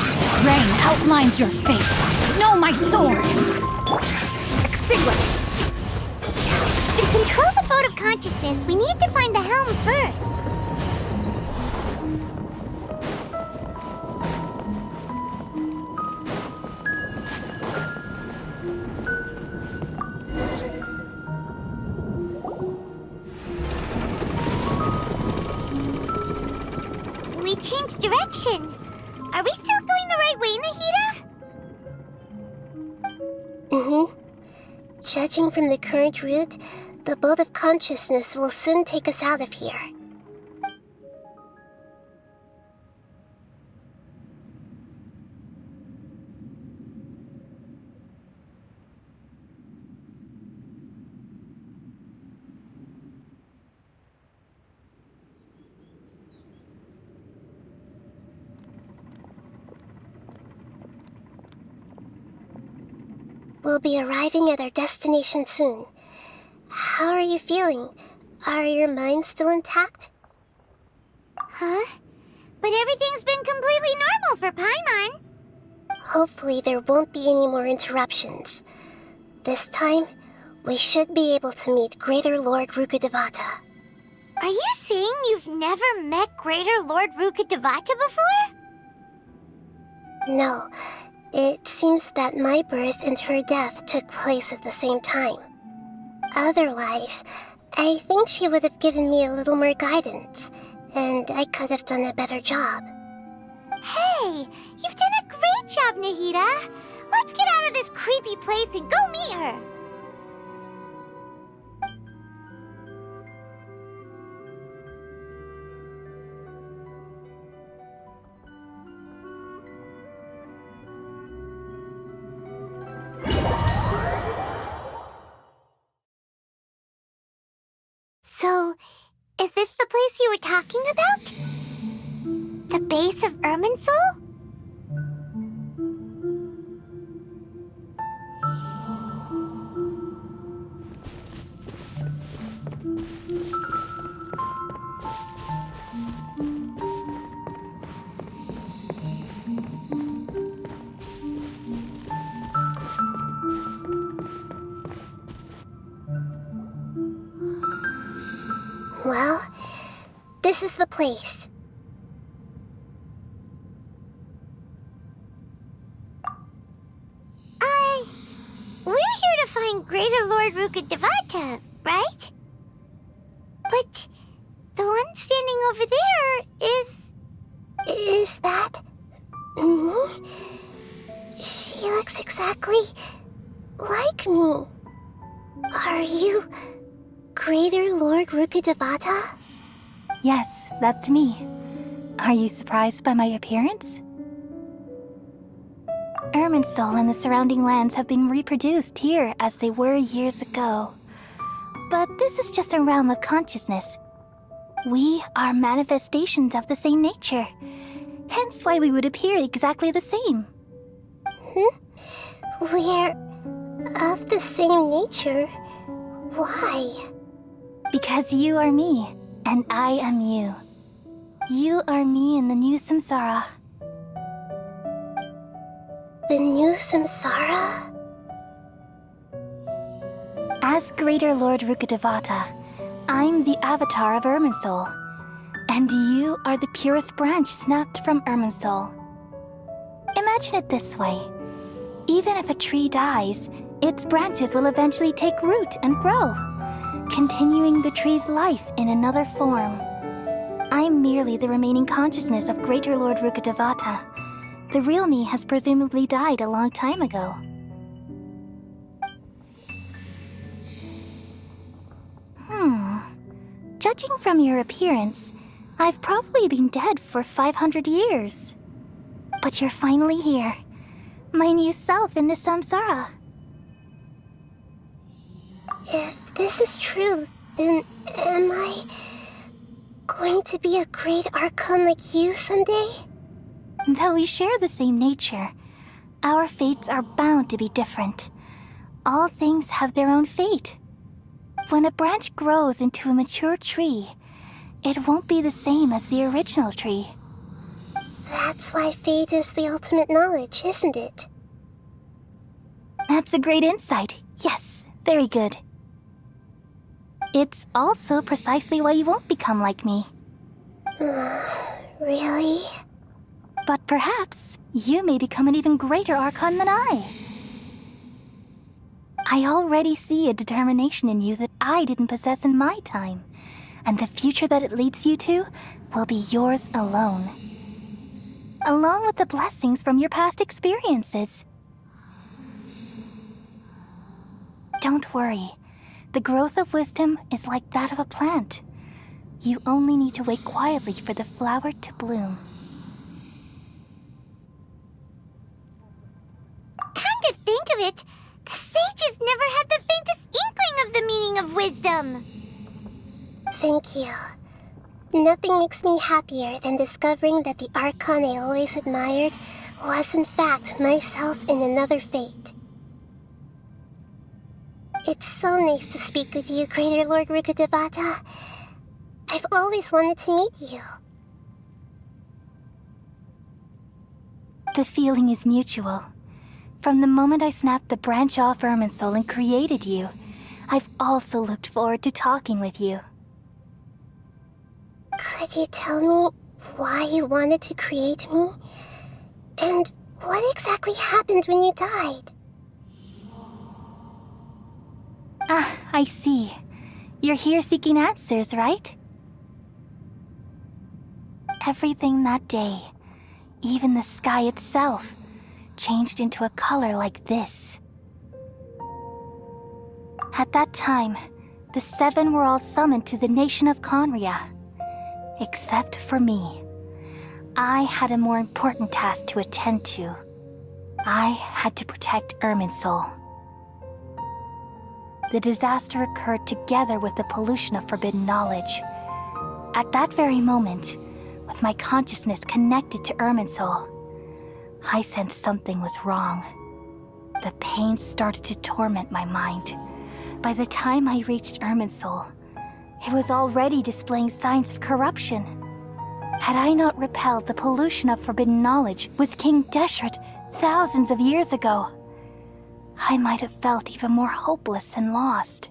Rain outlines your fate. Know my sword. Extinguish. To control the boat of consciousness, we need to find the helm first. We changed direction. Are we still going the right way, Nahida? Mm-hmm. Judging from the current route, the boat of consciousness will soon take us out of here. We'll be arriving at our destination soon. How are you feeling? Are your minds still intact? Huh? But everything's been completely normal for Paimon. Hopefully there won't be any more interruptions. This time, we should be able to meet Greater Lord Rukkhadevata. Are you saying you've never met Greater Lord Rukkhadevata before? No. It seems that my birth and her death took place at the same time. Otherwise, I think she would have given me a little more guidance, and I could have done a better job. Hey, you've done a great job, Nahida. Let's get out of this creepy place and go meet her. So, is this the place you were talking about? The base of Irminsul? Well, this is the place. We're here to find Greater Lord Rukkhadevata, right? But the one standing over there is... Is that... me? She looks exactly like me. Are you Greater Lord Rukkhadevata? Yes, that's me. Are you surprised by my appearance? Irminsul and the surrounding lands have been reproduced here as they were years ago. But this is just a realm of consciousness. We are manifestations of the same nature. Hence why we would appear exactly the same. We're of the same nature? Why? Because you are me, and I am you. You are me in the new samsara. The new samsara? As Greater Lord Rukkhadevata, I'm the avatar of Irminsul, and you are the purest branch snapped from Irminsul. Imagine it this way. Even if a tree dies, its branches will eventually take root and grow, continuing the tree's life in another form. I'm merely the remaining consciousness of Greater Lord Rukkhadevata. The real me has presumably died a long time ago. Judging from your appearance, I've probably been dead for 500 years. But you're finally here. My new self in the samsara. If this is true, then am I going to be a great Archon like you someday? Though we share the same nature, our fates are bound to be different. All things have their own fate. When a branch grows into a mature tree, it won't be the same as the original tree. That's why fate is the ultimate knowledge, isn't it? That's a great insight. Yes, very good. It's also precisely why you won't become like me. Really? But perhaps you may become an even greater Archon than I. I already see a determination in you that I didn't possess in my time, and the future that it leads you to will be yours alone. Along with the blessings from your past experiences. Don't worry. The growth of wisdom is like that of a plant. You only need to wait quietly for the flower to bloom. Come to think of it, the sages never had the faintest inkling of the meaning of wisdom. Thank you. Nothing makes me happier than discovering that the Archon I always admired was in fact myself in another fate. It's so nice to speak with you, Greater Lord Rukkhadevata. I've always wanted to meet you. The feeling is mutual. From the moment I snapped the branch off Irminsul and created you, I've also looked forward to talking with you. Could you tell me why you wanted to create me? And what exactly happened when you died? Ah, I see. You're here seeking answers, right? Everything that day, even the sky itself, changed into a color like this. At that time, the seven were all summoned to the nation of Conria. Except for me. I had a more important task to attend to. I had to protect Irminsul. The disaster occurred together with the pollution of forbidden knowledge. At that very moment, with my consciousness connected to Irminsul, I sensed something was wrong. The pain started to torment my mind. By the time I reached Irminsul, it was already displaying signs of corruption. Had I not repelled the pollution of forbidden knowledge with King Deshret thousands of years ago, I might have felt even more hopeless and lost.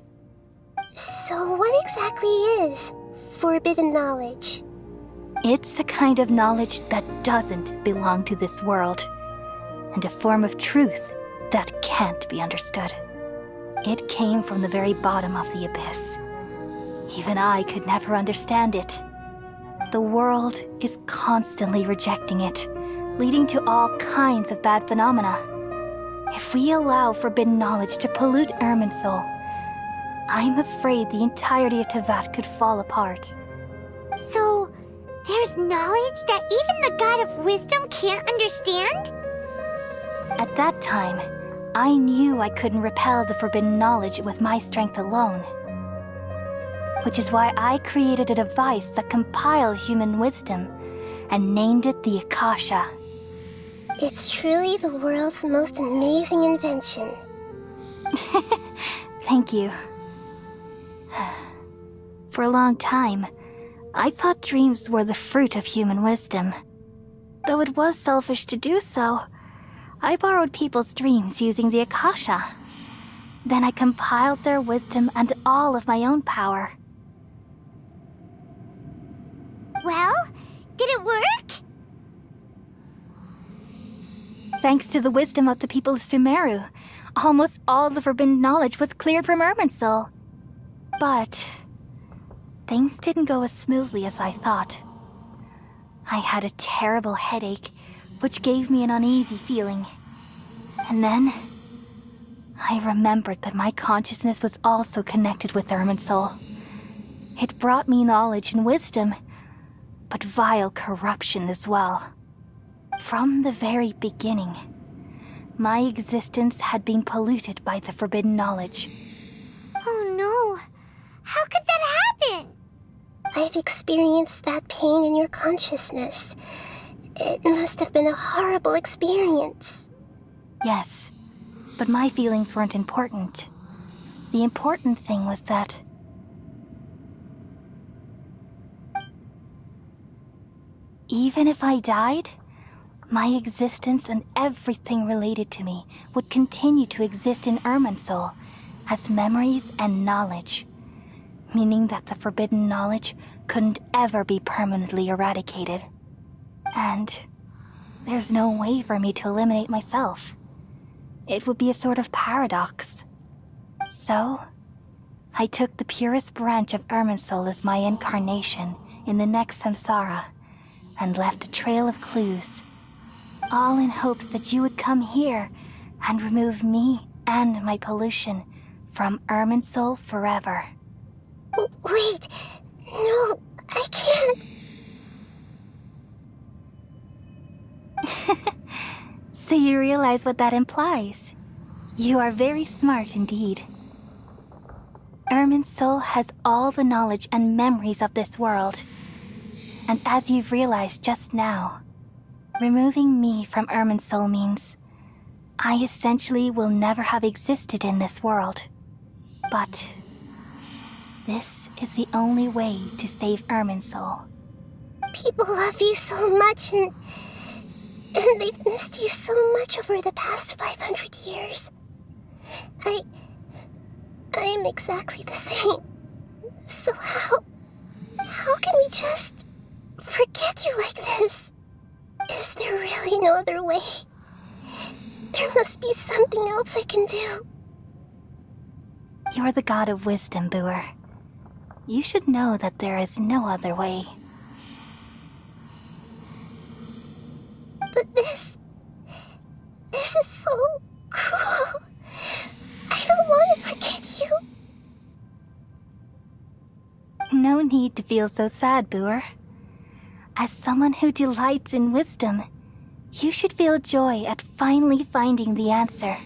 So what exactly is forbidden knowledge? It's a kind of knowledge that doesn't belong to this world, and a form of truth that can't be understood. It came from the very bottom of the abyss. Even I could never understand it. The world is constantly rejecting it, leading to all kinds of bad phenomena. If we allow forbidden knowledge to pollute Irminsul, I'm afraid the entirety of Tevat could fall apart. So, there's knowledge that even the God of Wisdom can't understand? At that time, I knew I couldn't repel the forbidden knowledge with my strength alone. Which is why I created a device that compiled human wisdom and named it the Akasha. It's truly the world's most amazing invention. Thank you. For a long time, I thought dreams were the fruit of human wisdom. Though it was selfish to do so, I borrowed people's dreams using the Akasha. Then I compiled their wisdom and all of my own power. Well, did it work? Thanks to the wisdom of the people of Sumeru, almost all the forbidden knowledge was cleared from Irminsul. But things didn't go as smoothly as I thought. I had a terrible headache, which gave me an uneasy feeling. And then I remembered that my consciousness was also connected with Irminsul. It brought me knowledge and wisdom, but vile corruption as well. From the very beginning, my existence had been polluted by the forbidden knowledge. Oh no! How could that happen? I've experienced that pain in your consciousness. It must have been a horrible experience. Yes, but my feelings weren't important. The important thing was that even if I died, my existence and everything related to me would continue to exist in Irminsul as memories and knowledge, meaning that the forbidden knowledge couldn't ever be permanently eradicated. And there's no way for me to eliminate myself. It would be a sort of paradox. So, I took the purest branch of Irminsul as my incarnation in the next samsara, and left a trail of clues, all in hopes that you would come here and remove me and my pollution from Irminsul forever. Wait, no, I can't. So you realize what that implies? You are very smart indeed. Irminsul has all the knowledge and memories of this world. And as you've realized just now, removing me from Irminsul means I essentially will never have existed in this world. But this is the only way to save Irminsul. People love you so much, and they've missed you so much over the past 500 years. I am exactly the same. So how can we just forget you like this? Is there really no other way? There must be something else I can do. You're the god of wisdom, Boer. You should know that there is no other way. But this is so cruel. I don't want to forget you. No need to feel so sad, Boer. As someone who delights in wisdom, you should feel joy at finally finding the answer.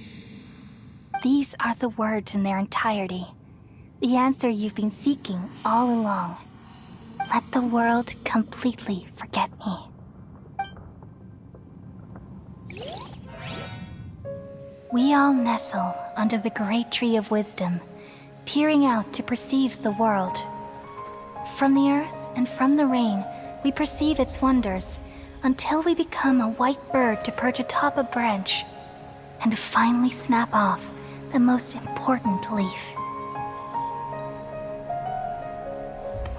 These are the words in their entirety, the answer you've been seeking all along. Let the world completely forget me. We all nestle under the great tree of wisdom, peering out to perceive the world. From the earth and from the rain, we perceive its wonders until we become a white bird to perch atop a branch and finally snap off the most important leaf.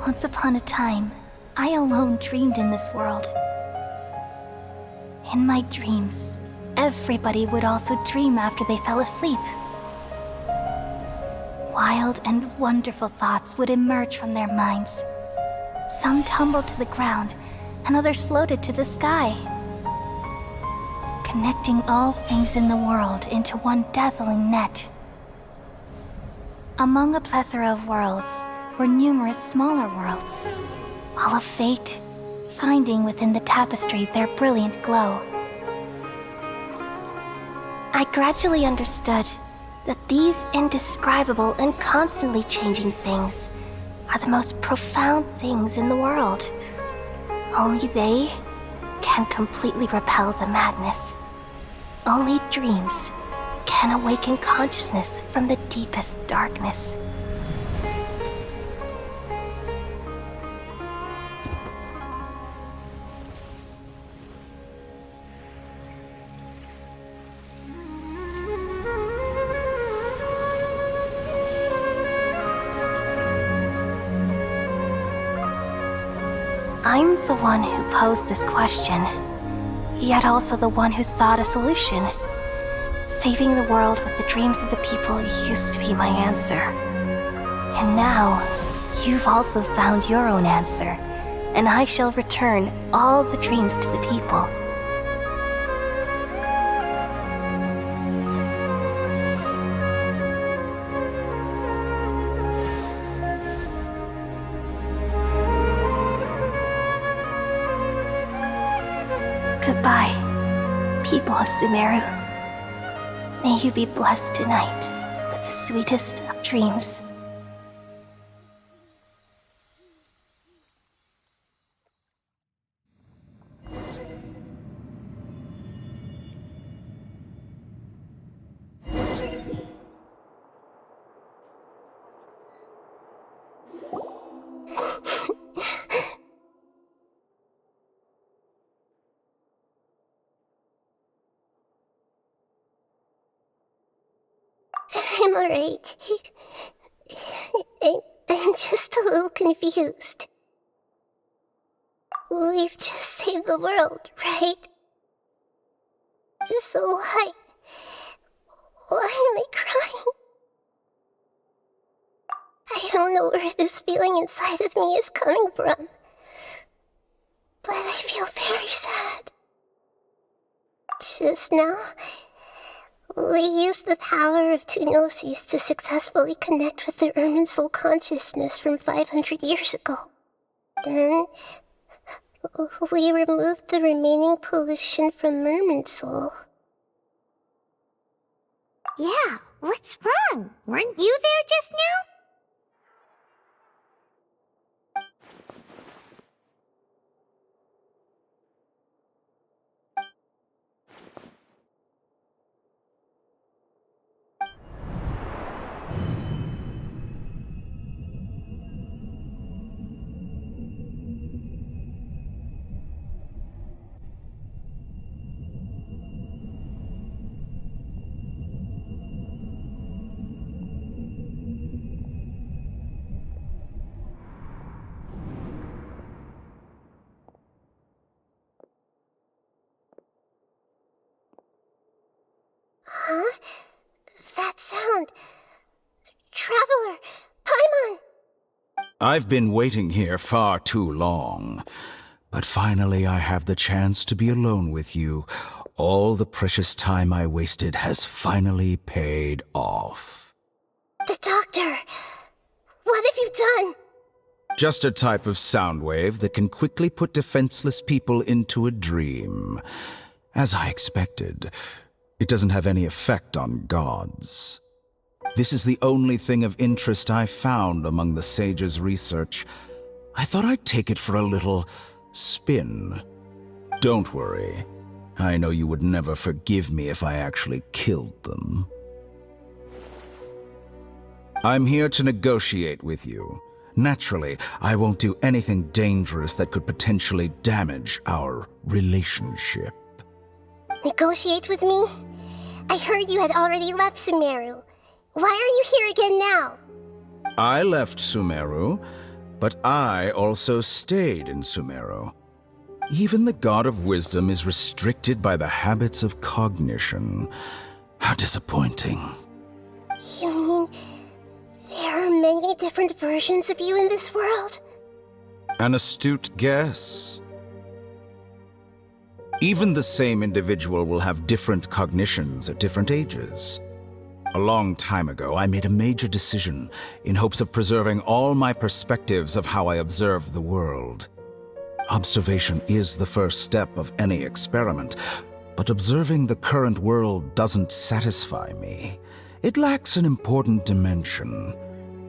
Once upon a time, I alone dreamed in this world. In my dreams, everybody would also dream after they fell asleep. Wild and wonderful thoughts would emerge from their minds. Some tumbled to the ground, and others floated to the sky, connecting all things in the world into one dazzling net. Among a plethora of worlds were numerous smaller worlds, all of fate, finding within the tapestry their brilliant glow. I gradually understood that these indescribable and constantly changing things are the most profound things in the world. Only they can completely repel the madness. Only dreams can awaken consciousness from the deepest darkness. I'm the one who posed this question, yet also the one who sought a solution. Saving the world with the dreams of the people used to be my answer. And now, you've also found your own answer, and I shall return all the dreams to the people. Goodbye, people of Sumeru. May you be blessed tonight with the sweetest of dreams. I'm alright. I'm just a little confused. We've just saved the world, right? So why am I crying? I don't know where this feeling inside of me is coming from, but I feel very sad. Just now, we used the power of two gnosis to successfully connect with the Ermin soul consciousness from 500 years ago. Then, we removed the remaining pollution from Merman soul. Yeah, what's wrong? Weren't you there just now? Huh? That sound. Traveler! Paimon! I've been waiting here far too long. But finally I have the chance to be alone with you. All the precious time I wasted has finally paid off. The doctor! What have you done? Just a type of sound wave that can quickly put defenseless people into a dream. As I expected, it doesn't have any effect on gods. This is the only thing of interest I found among the sage's research. I thought I'd take it for a little spin. Don't worry. I know you would never forgive me if I actually killed them. I'm here to negotiate with you. Naturally, I won't do anything dangerous that could potentially damage our relationship. Negotiate with me? I heard you had already left Sumeru. Why are you here again now? I left Sumeru, but I also stayed in Sumeru. Even the God of Wisdom is restricted by the habits of cognition. How disappointing. You mean there are many different versions of you in this world? An astute guess. Even the same individual will have different cognitions at different ages. A long time ago, I made a major decision in hopes of preserving all my perspectives of how I observed the world. Observation is the first step of any experiment, but observing the current world doesn't satisfy me. It lacks an important dimension,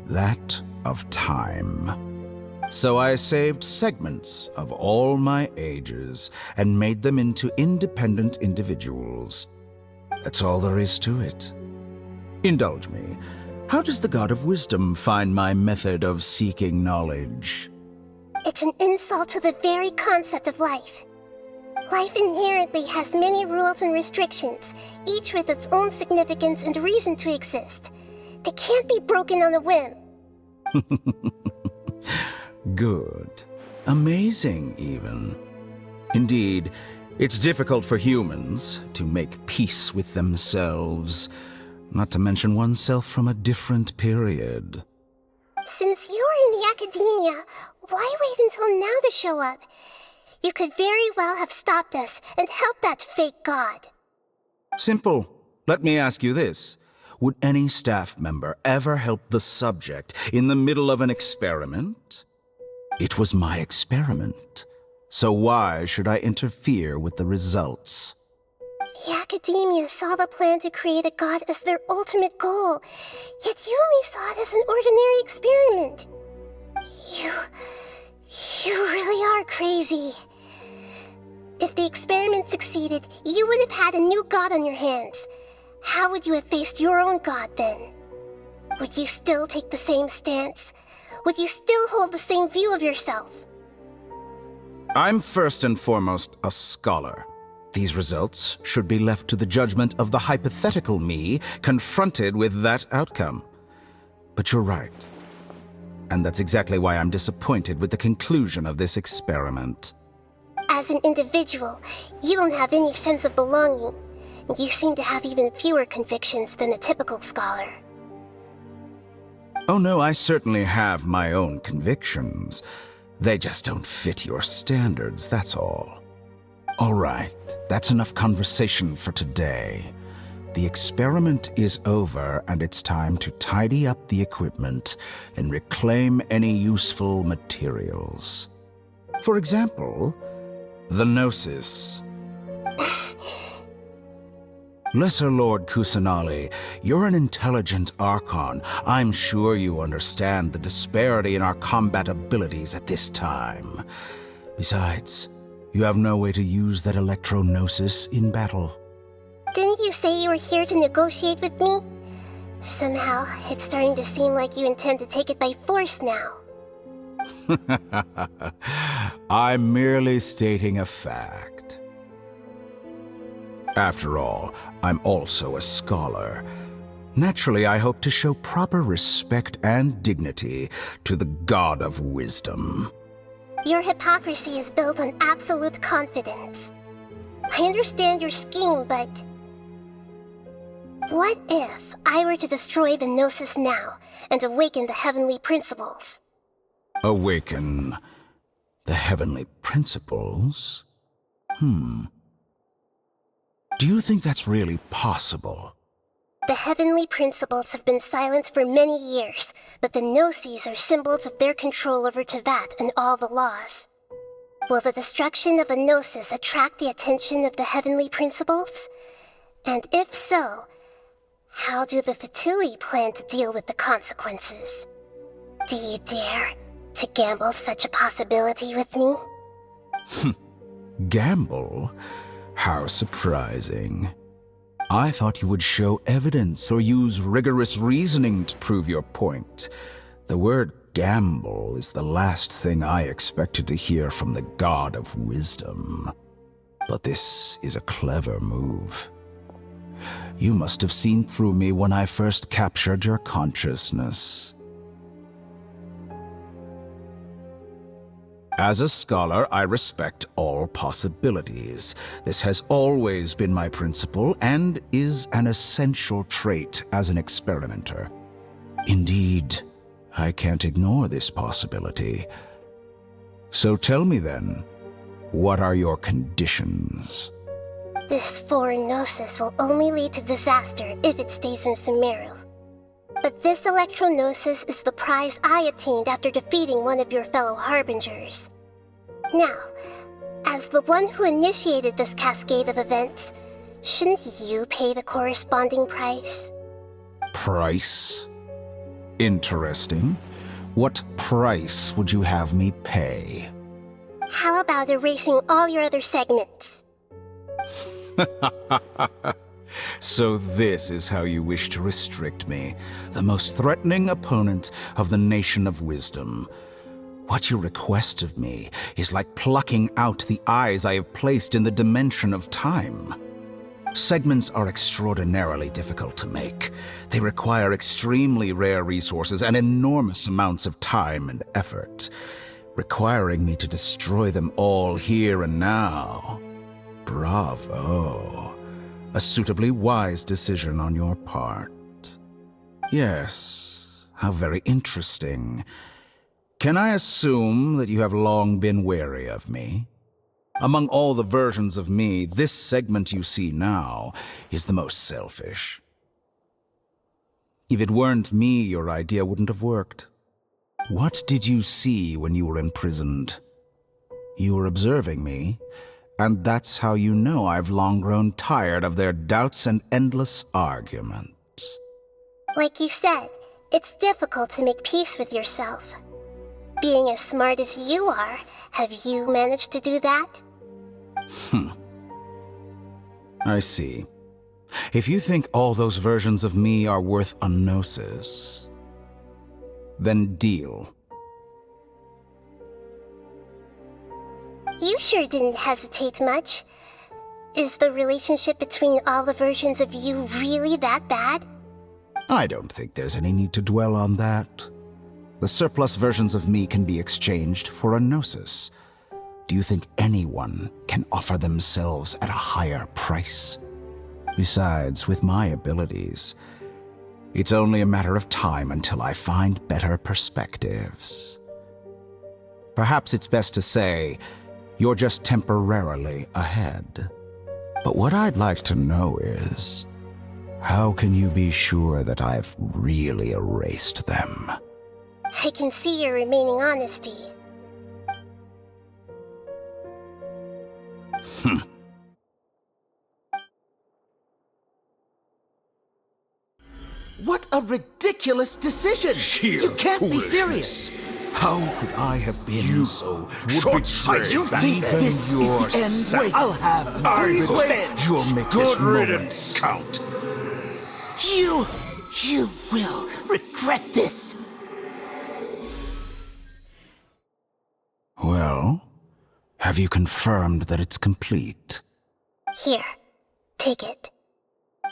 that of time. So I saved segments of all my ages and made them into independent individuals. That's all there is to it. Indulge me. How does the God of Wisdom find my method of seeking knowledge? It's an insult to the very concept of life. Life inherently has many rules and restrictions, each with its own significance and reason to exist. They can't be broken on a whim. Good. Amazing, even. Indeed, it's difficult for humans to make peace with themselves, not to mention oneself from a different period. Since you were in the academia, why wait until now to show up? You could very well have stopped us and helped that fake god. Simple. Let me ask you this. Would any staff member ever help the subject in the middle of an experiment? It was my experiment. So why should I interfere with the results? The academia saw the plan to create a god as their ultimate goal, yet you only saw it as an ordinary experiment. You really are crazy. If the experiment succeeded, you would have had a new god on your hands. How would you have faced your own god then? Would you still take the same stance? Would you still hold the same view of yourself? I'm first and foremost a scholar. These results should be left to the judgment of the hypothetical me confronted with that outcome. But you're right. And that's exactly why I'm disappointed with the conclusion of this experiment. As an individual, you don't have any sense of belonging. You seem to have even fewer convictions than a typical scholar. Oh no, I certainly have my own convictions. They just don't fit your standards, that's all. All right, that's enough conversation for today. The experiment is over, and it's time to tidy up the equipment and reclaim any useful materials. For example, the Gnosis. Lesser Lord Kusanali, you're an intelligent Archon. I'm sure you understand the disparity in our combat abilities at this time. Besides, you have no way to use that Electro-Gnosis in battle. Didn't you say you were here to negotiate with me? Somehow, it's starting to seem like you intend to take it by force now. I'm merely stating a fact. After all, I'm also a scholar. Naturally, I hope to show proper respect and dignity to the God of Wisdom. Your hypocrisy is built on absolute confidence. I understand your scheme, but... what if I were to destroy the Gnosis now and awaken the heavenly principles? Awaken the heavenly principles? Do you think that's really possible? The heavenly principles have been silent for many years, but the Gnosis are symbols of their control over Tevat and all the laws. Will the destruction of a Gnosis attract the attention of the heavenly principles? And if so, how do the Fatui plan to deal with the consequences? Do you dare to gamble such a possibility with me? Gamble? How surprising. I thought you would show evidence or use rigorous reasoning to prove your point. The word gamble is the last thing I expected to hear from the God of Wisdom. But this is a clever move. You must have seen through me when I first captured your consciousness. As a scholar, I respect all possibilities. This has always been my principle and is an essential trait as an experimenter. Indeed, I can't ignore this possibility. So tell me then, what are your conditions? This foreign Gnosis will only lead to disaster if it stays in Sumeru. But this Electro-Gnosis is the prize I obtained after defeating one of your fellow Harbingers. Now, as the one who initiated this cascade of events, shouldn't you pay the corresponding price? Price? Interesting. What price would you have me pay? How about erasing all your other segments? So this is how you wish to restrict me, the most threatening opponent of the Nation of Wisdom. What you request of me is like plucking out the eyes I have placed in the dimension of time. Segments are extraordinarily difficult to make. They require extremely rare resources and enormous amounts of time and effort. requiring me to destroy them all here and now. Bravo. A suitably wise decision on your part. Yes, how very interesting. Can I assume that you have long been wary of me? Among all the versions of me, this segment you see now is the most selfish. If it weren't me, your idea wouldn't have worked. What did you see when you were imprisoned? You were observing me, and that's how you know I've long grown tired of their doubts and endless arguments. Like you said, it's difficult to make peace with yourself. Being as smart as you are, have you managed to do that? I see. If you think all those versions of me are worth a gnosis, then deal. You sure didn't hesitate much. Is the relationship between all the versions of you really that bad? I don't think there's any need to dwell on that. The surplus versions of me can be exchanged for a gnosis. Do you think anyone can offer themselves at a higher price? Besides, with my abilities, it's only a matter of time until I find better perspectives. Perhaps it's best to say, you're just temporarily ahead. But what I'd like to know is, how can you be sure that I've really erased them? I can see your remaining honesty. What a ridiculous decision! You can't be serious! How could I have been so short-sighted? You think this is the end? Wait, I'll have Please wait! You'll make Good this moment riddance. count. You will regret this! Well, have you confirmed that it's complete? Here, take it.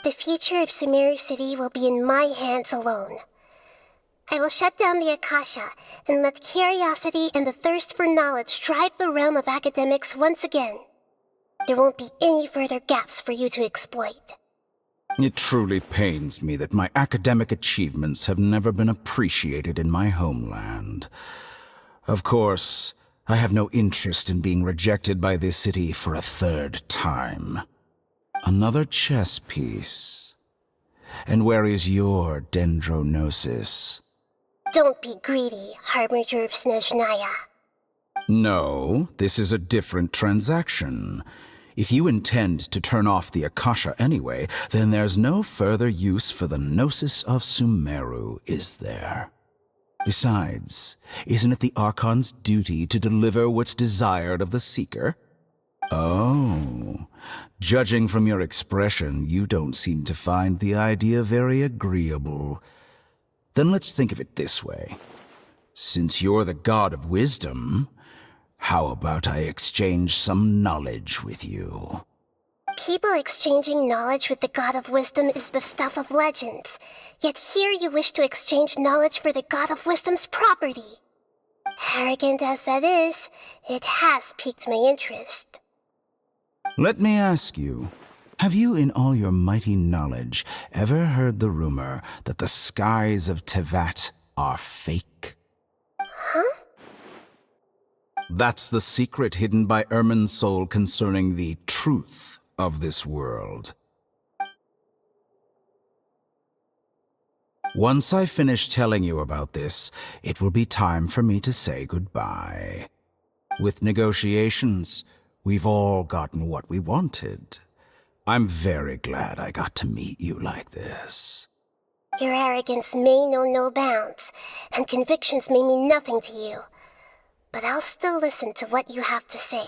The future of Sumeru City will be in my hands alone. I will shut down the Akasha and let curiosity and the thirst for knowledge drive the realm of academics once again. There won't be any further gaps for you to exploit. It truly pains me that my academic achievements have never been appreciated in my homeland. Of course, I have no interest in being rejected by this city for a third time. Another chess piece. And where is your dendronosis? Don't be greedy, Harbinger of Snezhnaya. No, this is a different transaction. If you intend to turn off the Akasha anyway, then there's no further use for the Gnosis of Sumeru, is there? Besides, isn't it the Archon's duty to deliver what's desired of the Seeker? Oh, judging from your expression, you don't seem to find the idea very agreeable. Then let's think of it this way. Since you're the god of wisdom, how about I exchange some knowledge with you? People exchanging knowledge with the God of Wisdom is the stuff of legends. Yet here you wish to exchange knowledge for the God of Wisdom's property. Arrogant as that is, it has piqued my interest. Let me ask you, have you in all your mighty knowledge ever heard the rumor that the skies of Tevat are fake? Huh? That's the secret hidden by Irminsul concerning the truth of this world. Once I finish telling you about this, it will be time for me to say goodbye. With negotiations, we've all gotten what we wanted. I'm very glad I got to meet you like this. Your arrogance may know no bounds, and convictions may mean nothing to you. But I'll still listen to what you have to say.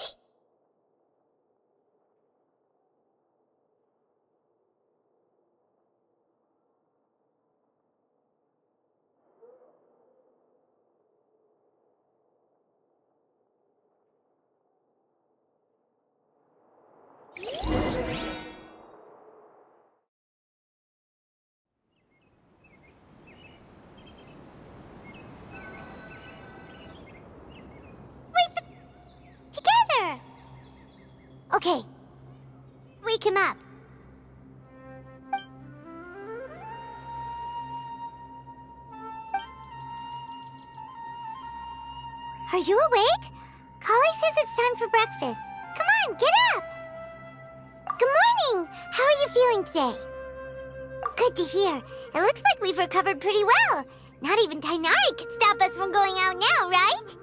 Okay. Wake him up. Are you awake? Kale says it's time for breakfast. Come on, get up! Good morning! How are you feeling today? Good to hear. It looks like we've recovered pretty well. Not even Tainari could stop us from going out now, right?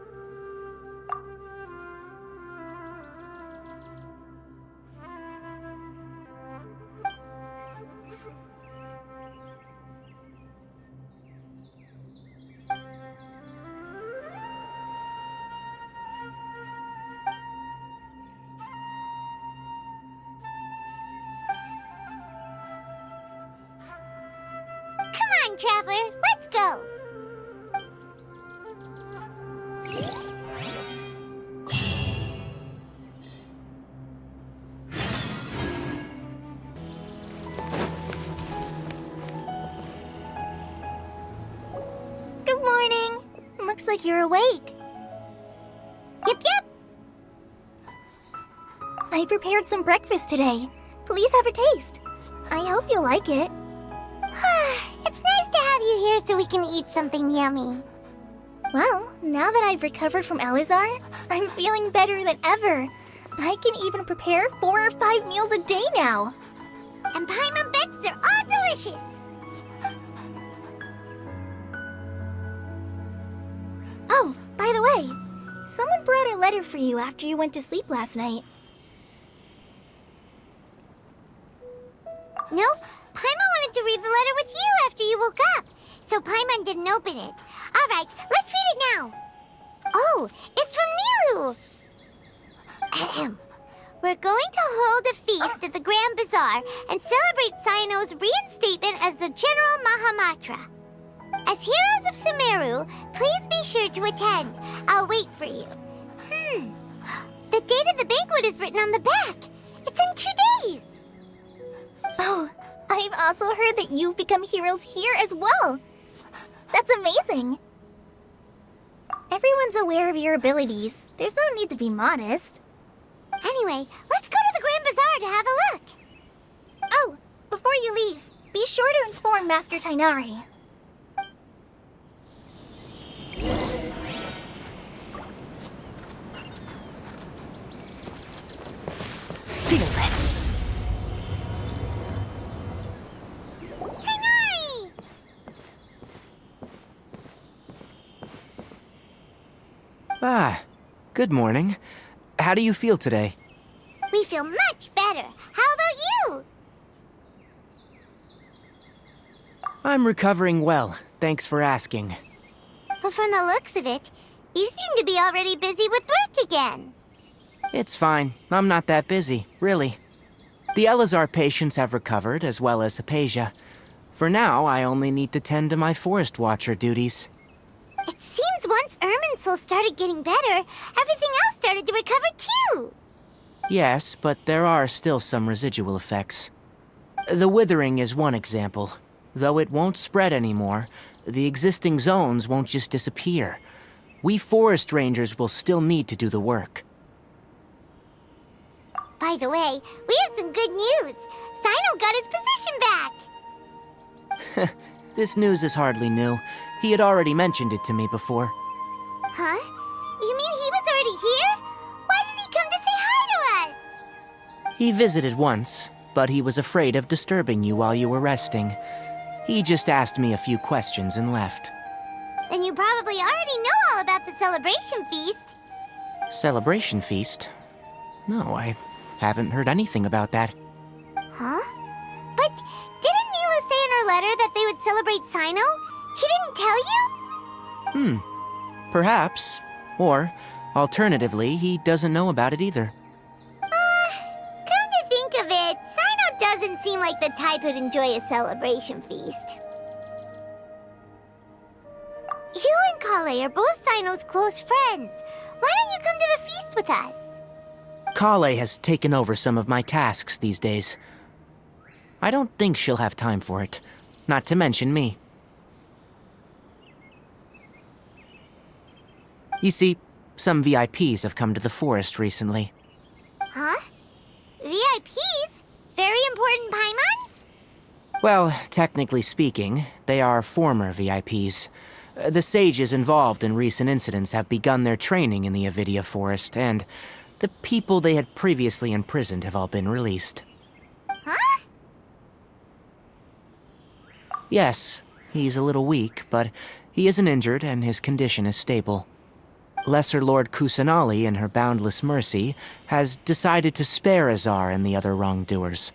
Come on, Traveler, let's go! Good morning. Looks like you're awake. Yep. I prepared some breakfast today. Please have a taste. I hope you'll like it. It's nice to have you here so we can eat something yummy. Well, now that I've recovered from Elazar, I'm feeling better than ever. I can even prepare 4 or 5 meals a day now. And Paimon bets they're all delicious. Oh, by the way, someone brought a letter for you after you went to sleep last night. Nope. Paimon wanted to read the letter with you after you woke up, so Paimon didn't open it. All right, let's read it now. Oh, it's from Nilu. Ahem. We're going to hold a feast at the Grand Bazaar and celebrate Cyano's reinstatement as the General Mahamatra. As heroes of Sumeru, please be sure to attend. I'll wait for you. The date of the banquet is written on the back. It's in 2 days. Oh, I've also heard that you've become heroes here as well. That's amazing. Everyone's aware of your abilities. There's no need to be modest. Anyway, let's go to the Grand Bazaar to have a look. Oh, before you leave, be sure to inform Master Tainari. Fearless. Tainari! Ah, good morning. How do you feel today? We feel much better. How about you? I'm recovering well, thanks for asking. But from the looks of it, you seem to be already busy with work again. It's fine. I'm not that busy, really. The Elazar patients have recovered, as well as Hypatia. For now, I only need to tend to my Forest Watcher duties. It seems once Irminsul started getting better, everything else started to recover too. Yes, but there are still some residual effects. The withering is one example. Though it won't spread anymore, the existing zones won't just disappear. We forest rangers will still need to do the work. By the way, we have some good news. Cyno got his position back. This news is hardly new. He had already mentioned it to me before. Huh? You mean he was already here? Why didn't he come to say hi to us? He visited once, but he was afraid of disturbing you while you were resting. He just asked me a few questions and left. Then you probably already know all about the celebration feast. Celebration feast? No, I haven't heard anything about that. Huh? But didn't Nilu say in her letter that they would celebrate Cyno? He didn't tell you? Perhaps. Or, alternatively, he doesn't know about it either. Come to think of it, Cyno doesn't seem like the type who'd enjoy a celebration feast. You and Kale are both Cyno's close friends. Why don't you come to the feast with us? Kale has taken over some of my tasks these days. I don't think she'll have time for it. Not to mention me. You see, some VIPs have come to the forest recently. Huh? VIPs? Very important Paimons? Well, technically speaking, they are former VIPs. The sages involved in recent incidents have begun their training in the Avidia Forest, and the people they had previously imprisoned have all been released. Huh? Yes, he's a little weak, but he isn't injured and his condition is stable. Lesser Lord Kusanali, in her boundless mercy, has decided to spare Azar and the other wrongdoers.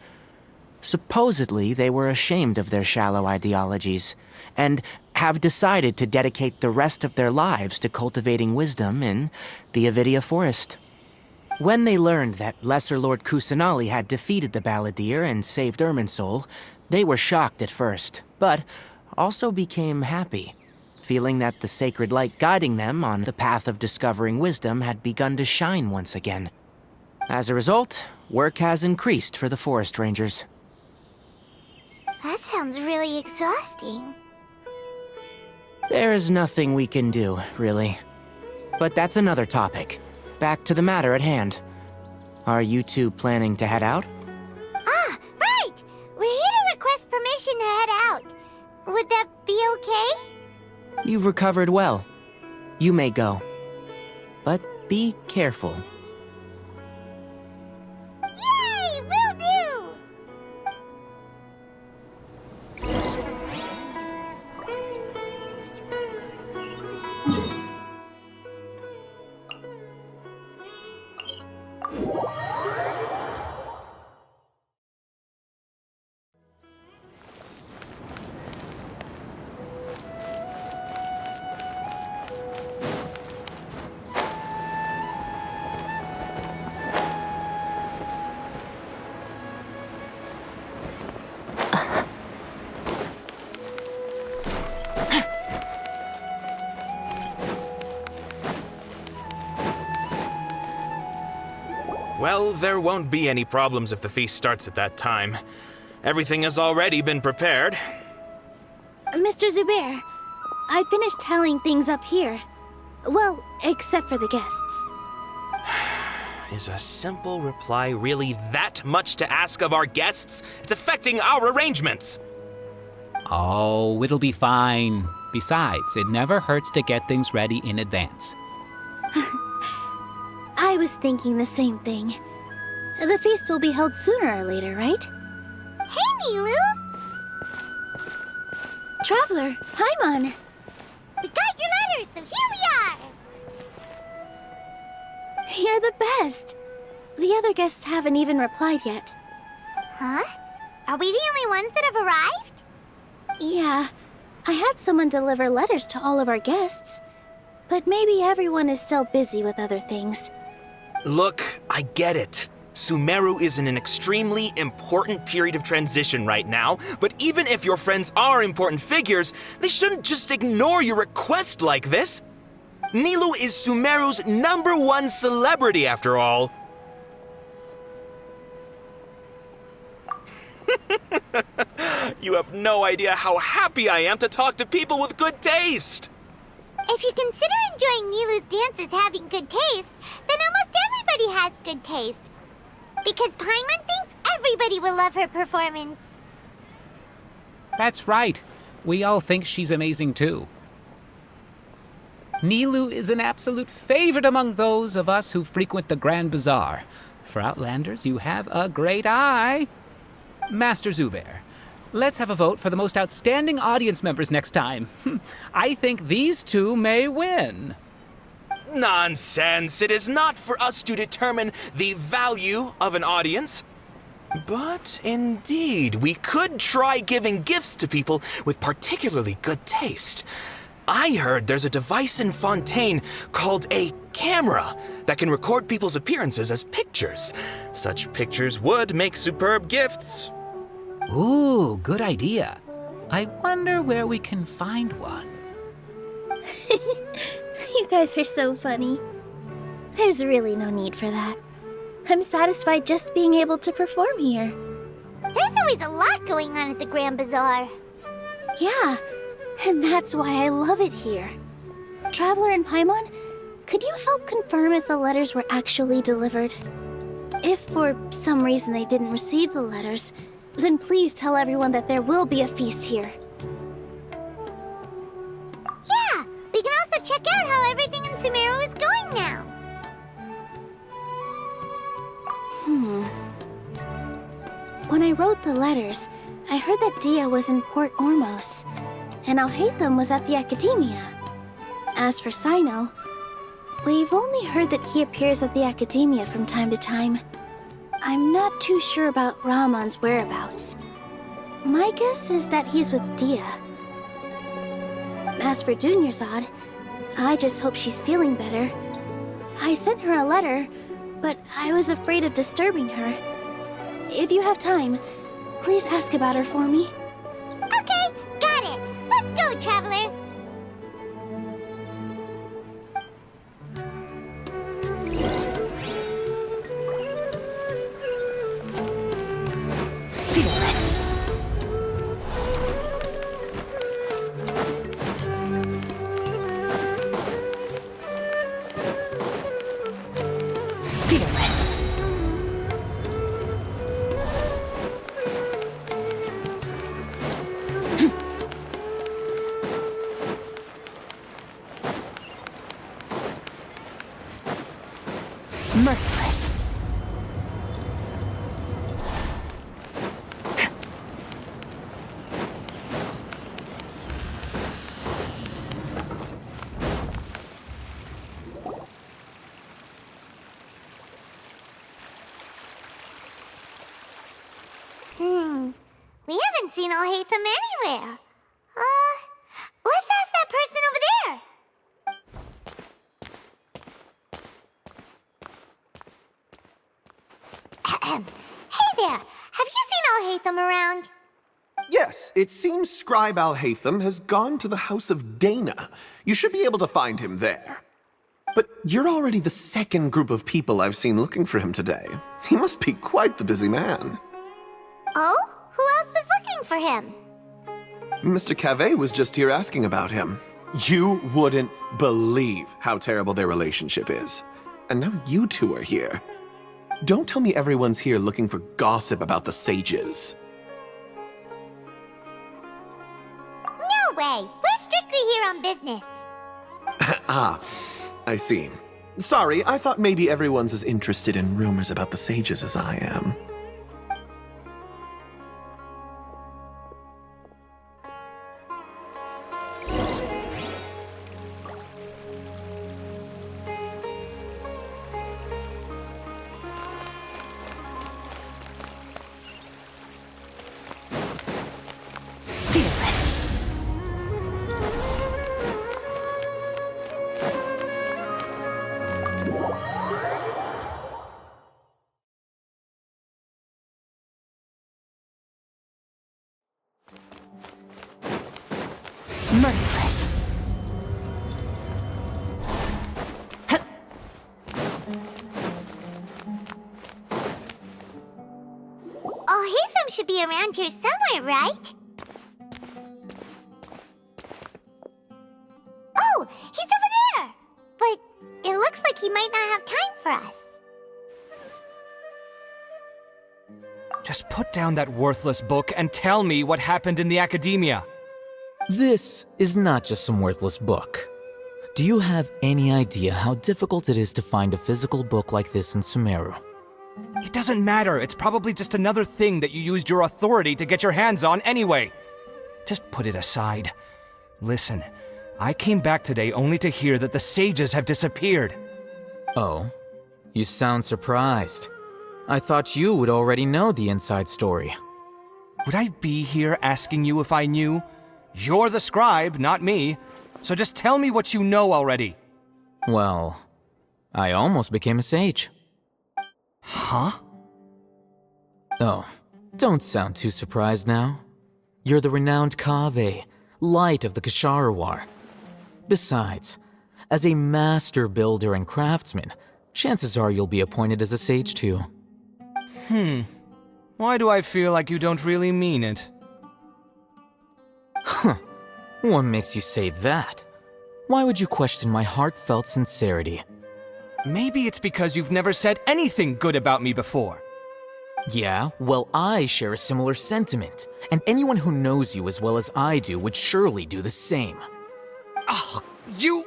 Supposedly, they were ashamed of their shallow ideologies, and have decided to dedicate the rest of their lives to cultivating wisdom in the Avidia Forest. When they learned that Lesser Lord Kusanali had defeated the Balladeer and saved Irminsul, they were shocked at first, but also became happy, feeling that the sacred light guiding them on the path of discovering wisdom had begun to shine once again. As a result, work has increased for the Forest Rangers. That sounds really exhausting. There is nothing we can do, really. But that's another topic. Back to the matter at hand. Are you two planning to head out? Ah, right! We're here to request permission to head out. Would that be okay? You've recovered well. You may go. But be careful. Yay! Will do! Well, there won't be any problems if the feast starts at that time. Everything has already been prepared. Mr. Zubair, I finished tallying things up here. Well, except for the guests. Is a simple reply really that much to ask of our guests? It's affecting our arrangements! Oh, it'll be fine. Besides, it never hurts to get things ready in advance. I was thinking the same thing. The feast will be held sooner or later, right? Hey, Nilu! Traveler, Paimon! We got your letter, so here we are! You're the best! The other guests haven't even replied yet. Huh? Are we the only ones that have arrived? Yeah, I had someone deliver letters to all of our guests. But maybe everyone is still busy with other things. Look, I get it. Sumeru is in an extremely important period of transition right now, but even if your friends are important figures, they shouldn't just ignore your request like this. Nilu is Sumeru's #1 celebrity, after all. You have no idea how happy I am to talk to people with good taste. If you consider enjoying Nilu's dance as having good taste, then almost everybody has good taste. Because Paimon thinks everybody will love her performance. That's right. We all think she's amazing too. Nilu is an absolute favorite among those of us who frequent the Grand Bazaar. For Outlanders, you have a great eye. Master Zubair, let's have a vote for the most outstanding audience members next time. I think these two may win. Nonsense! It is not for us to determine the value of an audience. But indeed, we could try giving gifts to people with particularly good taste. I heard there's a device in Fontaine called a camera that can record people's appearances as pictures. Such pictures would make superb gifts. Ooh, good idea. I wonder where we can find one. You guys are so funny. There's really no need for that. I'm satisfied just being able to perform here. There's always a lot going on at the Grand Bazaar. Yeah, and that's why I love it here. Traveler and Paimon, could you help confirm if the letters were actually delivered? If for some reason they didn't receive the letters, then please tell everyone that there will be a feast here. Yeah, we can also check out how everything in Sumeru is going now. When I wrote the letters, I heard that Dia was in Port Ormos, and Alhaitham was at the Academia. As for Sino, we've only heard that he appears at the Academia from time to time. I'm not too sure about Ramon's whereabouts. My guess is that he's with Dia. As for Dunyarzad, I just hope she's feeling better. I sent her a letter, but I was afraid of disturbing her. If you have time, please ask about her for me. Okay, got it. Let's go, Traveler. Merciless. We haven't seen Alhaitham anywhere. Let's ask that person over there. Hey there, have you seen Alhaitham around? Yes, it seems Scribe Alhaitham has gone to the House of Dana. You should be able to find him there. But you're already the second group of people I've seen looking for him today. He must be quite the busy man. Oh? Who else was looking for him? Mr. Cavey was just here asking about him. You wouldn't believe how terrible their relationship is. And now you two are here. Don't tell me everyone's here looking for gossip about the sages. No way! We're strictly here on business. Ah, I see. Sorry, I thought maybe everyone's as interested in rumors about the sages as I am. Merciless. Alhaitham should be around here somewhere, right? Oh, he's over there! But it looks like he might not have time for us. Just put down that worthless book and tell me what happened in the Academia. This is not just some worthless book. Do you have any idea how difficult it is to find a physical book like this in Sumeru? It doesn't matter. It's probably just another thing that you used your authority to get your hands on anyway. Just put it aside. Listen, I came back today only to hear that the sages have disappeared. Oh, you sound surprised. I thought you would already know the inside story. Would I be here asking you if I knew? You're the scribe, not me. So just tell me what you know already. Well, I almost became a sage. Huh? Oh, don't sound too surprised now. You're the renowned Kaveh, light of the Ksharawar. Besides, as a master builder and craftsman, chances are you'll be appointed as a sage too. Why do I feel like you don't really mean it? Huh. What makes you say that? Why would you question my heartfelt sincerity? Maybe it's because you've never said anything good about me before. Yeah, well, I share a similar sentiment, and anyone who knows you as well as I do would surely do the same. Oh, you...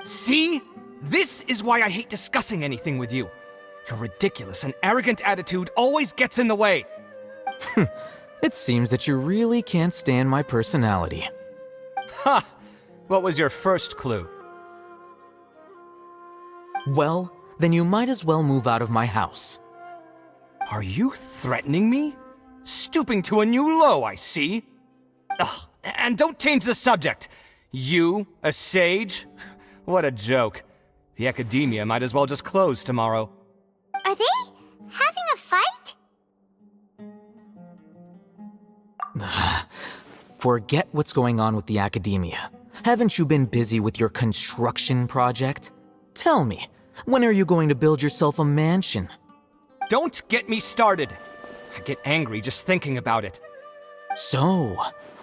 See? This is why I hate discussing anything with you. Your ridiculous and arrogant attitude always gets in the way. It seems that you really can't stand my personality. Ha! What was your first clue? Well, then you might as well move out of my house. Are you threatening me? Stooping to a new low, I see. Ugh, and don't change the subject. You, a sage? What a joke. The academia might as well just close tomorrow. Are they having a fight? Forget what's going on with the academia. Haven't you been busy with your construction project? Tell me, when are you going to build yourself a mansion? Don't get me started. I get angry just thinking about it. So,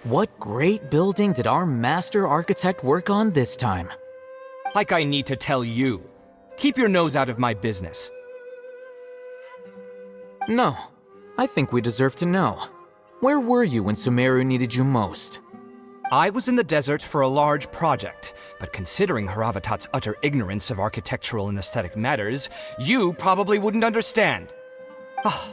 what great building did our master architect work on this time? Like I need to tell you. Keep your nose out of my business. No, I think we deserve to know. Where were you when Sumeru needed you most? I was in the desert for a large project, but considering Haravatat's utter ignorance of architectural and aesthetic matters, you probably wouldn't understand.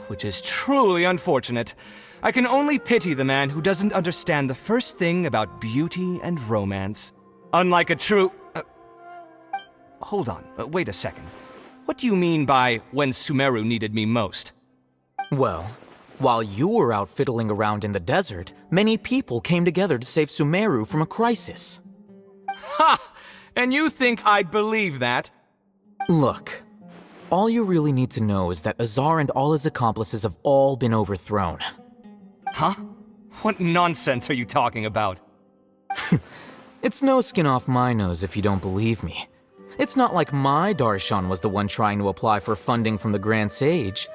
Which is truly unfortunate. I can only pity the man who doesn't understand the first thing about beauty and romance. Unlike a true... Hold on, wait a second. What do you mean by when Sumeru needed me most? Well, while you were out fiddling around in the desert, many people came together to save Sumeru from a crisis. Ha! And you think I'd believe that? Look, all you really need to know is that Azar and all his accomplices have all been overthrown. Huh? What nonsense are you talking about? It's no skin off my nose if you don't believe me. It's not like my Darshan was the one trying to apply for funding from the Grand Sage.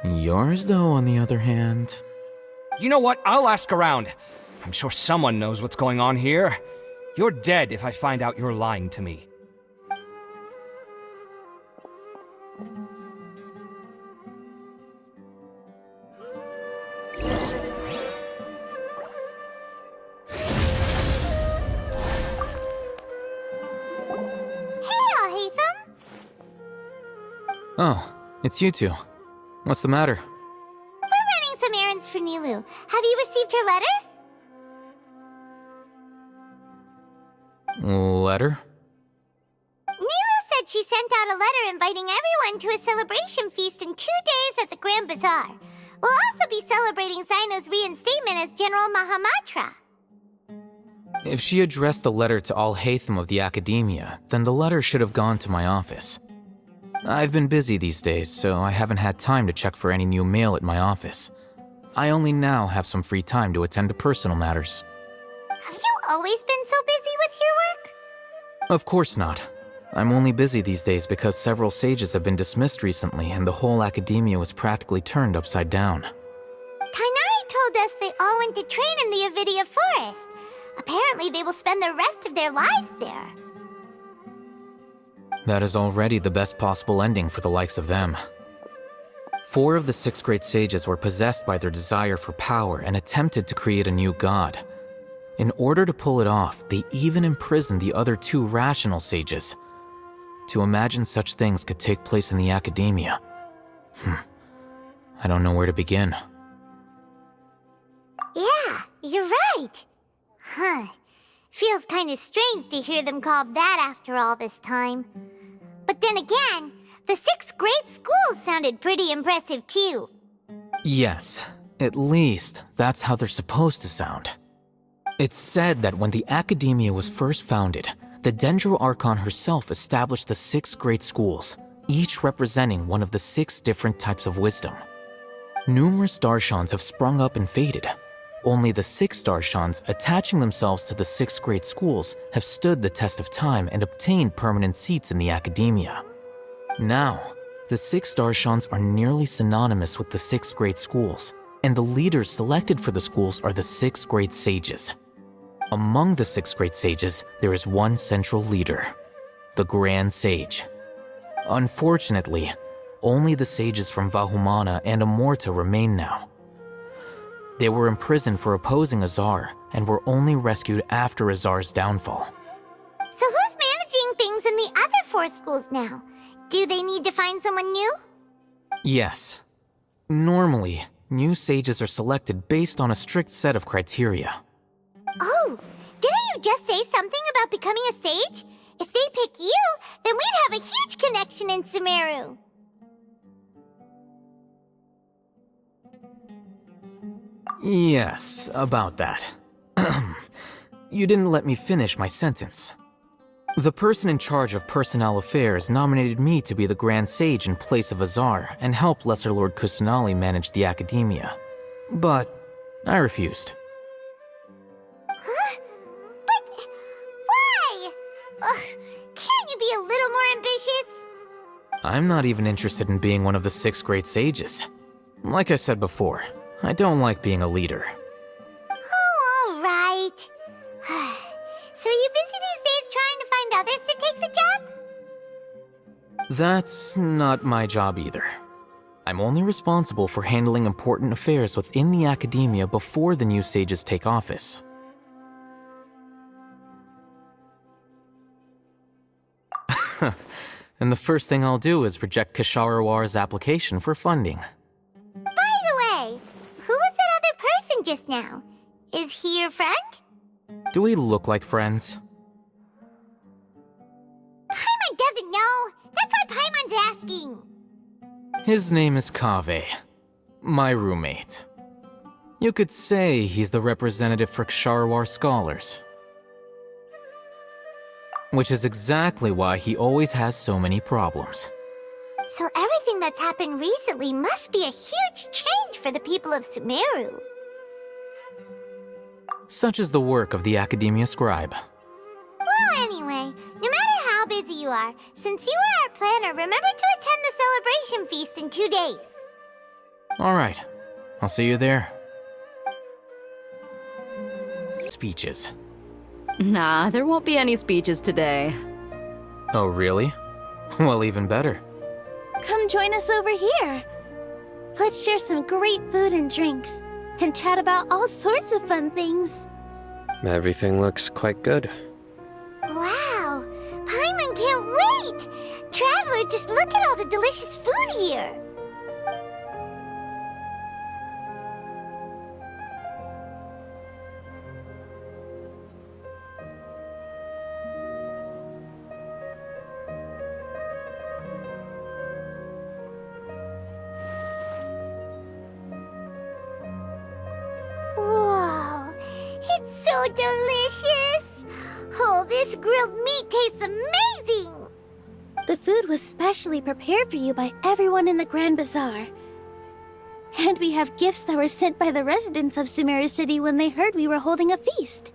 Yours, though, on the other hand... You know what? I'll ask around. I'm sure someone knows what's going on here. You're dead if I find out you're lying to me. Oh, it's you two. What's the matter? We're running some errands for Nilou. Have you received her letter? Letter? Nilou said she sent out a letter inviting everyone to a celebration feast in 2 days at the Grand Bazaar. We'll also be celebrating Zaino's reinstatement as General Mahamatra. If she addressed the letter to Al Haytham of the Academia, then the letter should have gone to my office. I've been busy these days, so I haven't had time to check for any new mail at my office. I only now have some free time to attend to personal matters. Have you always been so busy with your work? Of course not. I'm only busy these days because several sages have been dismissed recently and the whole academia was practically turned upside down. Kainari told us they all went to train in the Avidia Forest. Apparently they will spend the rest of their lives there. That is already the best possible ending for the likes of them. 4 of the 6 great sages were possessed by their desire for power and attempted to create a new god. In order to pull it off, they even imprisoned the other 2 rational sages. To imagine such things could take place in the academia. I don't know where to begin. Yeah, you're right. Feels kinda strange to hear them called that after all this time. But then again, the 6 great schools sounded pretty impressive too. Yes, at least that's how they're supposed to sound. It's said that when the Academia was first founded, the Dendro Archon herself established the 6 great schools, each representing one of the 6 different types of wisdom. Numerous Darshans have sprung up and faded. Only the 6 Darshans attaching themselves to the 6 great schools have stood the test of time and obtained permanent seats in the Academia. Now, the 6 Darshans are nearly synonymous with the 6 great schools, and the leaders selected for the schools are the 6 great sages. Among the 6 great sages, there is one central leader, the Grand Sage. Unfortunately, only the sages from Vahumana and Amorta remain now. They were imprisoned for opposing Azar and were only rescued after Azar's downfall. So who's managing things in the other 4 schools now? Do they need to find someone new? Yes. Normally, new sages are selected based on a strict set of criteria. Oh, didn't you just say something about becoming a sage? If they pick you, then we'd have a huge connection in Sumeru. Yes, about that. You didn't let me finish my sentence. The person in charge of personnel affairs nominated me to be the Grand Sage in place of Azar and help Lesser Lord Kusanali manage the academia. But I refused. Huh? But why? Can't you be a little more ambitious? I'm not even interested in being one of the 6 great sages. Like I said before, I don't like being a leader. Oh, all right. So are you busy these days trying to find others to take the job? That's not my job either. I'm only responsible for handling important affairs within the academia before the new sages take office. And the first thing I'll do is reject Kasharawar's application for funding. By the way, who was that other person just now? Is he your friend? Do we look like friends? Paimon doesn't know. That's why Paimon's asking. His name is Kaveh, my roommate. You could say he's the representative for Ksharawar scholars. Which is exactly why he always has so many problems. So everything that's happened recently must be a huge change for the people of Sumeru. Such is the work of the Academia Scribe. Well, anyway, no matter how busy you are, since you are our planner, remember to attend the celebration feast in 2 days. Alright, I'll see you there. Speeches. Nah, there won't be any speeches today. Oh, really? Well, even better. Come join us over here. Let's share some great food and drinks, and chat about all sorts of fun things. Everything looks quite good. Wow! Paimon can't wait! Traveler, just look at all the delicious food here! Whoa! It's so delicious! Oh, this grilled meat tastes amazing! The food was specially prepared for you by everyone in the Grand Bazaar. And we have gifts that were sent by the residents of Sumeru City when they heard we were holding a feast.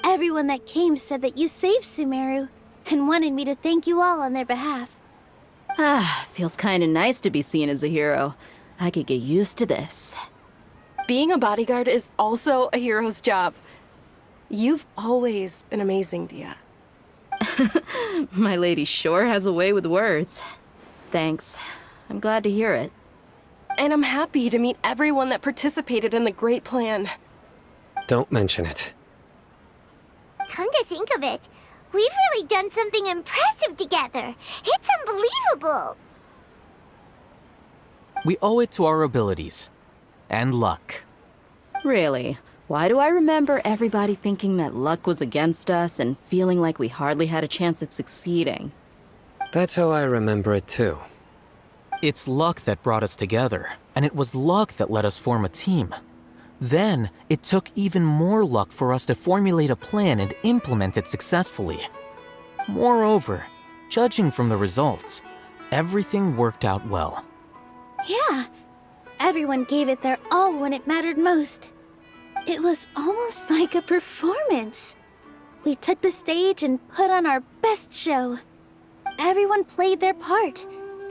Everyone that came said that you saved Sumeru and wanted me to thank you all on their behalf. Ah, feels kinda nice to be seen as a hero. I could get used to this. Being a bodyguard is also a hero's job. You've always been amazing, Dia. My lady sure has a way with words. Thanks. I'm glad to hear it. And I'm happy to meet everyone that participated in the great plan. Don't mention it. Come to think of it, we've really done something impressive together. It's unbelievable. We owe it to our abilities. And luck. Really? Why do I remember everybody thinking that luck was against us and feeling like we hardly had a chance of succeeding? That's how I remember it too. It's luck that brought us together, and it was luck that let us form a team. Then, it took even more luck for us to formulate a plan and implement it successfully. Moreover, judging from the results, everything worked out well. Yeah, everyone gave it their all when it mattered most. It was almost like a performance. We took the stage and put on our best show. Everyone played their part,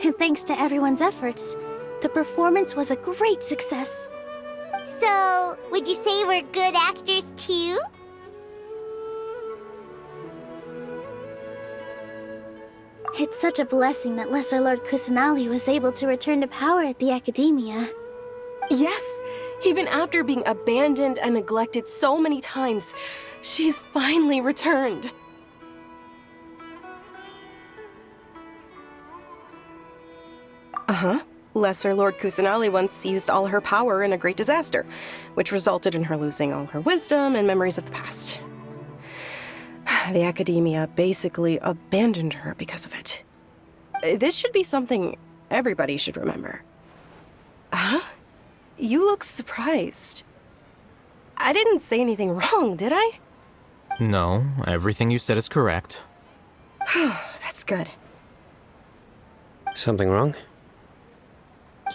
and thanks to everyone's efforts, the performance was a great success. So, would you say we're good actors too? It's such a blessing that Lesser Lord Kusanali was able to return to power at the Academia. Yes! Even after being abandoned and neglected so many times, she's finally returned. Uh-huh. Lesser Lord Kusanali once used all her power in a great disaster, which resulted in her losing all her wisdom and memories of the past. The Academia basically abandoned her because of it. This should be something everybody should remember. Huh? You look surprised. I didn't say anything wrong, did I? No, everything you said is correct. That's good. Something wrong?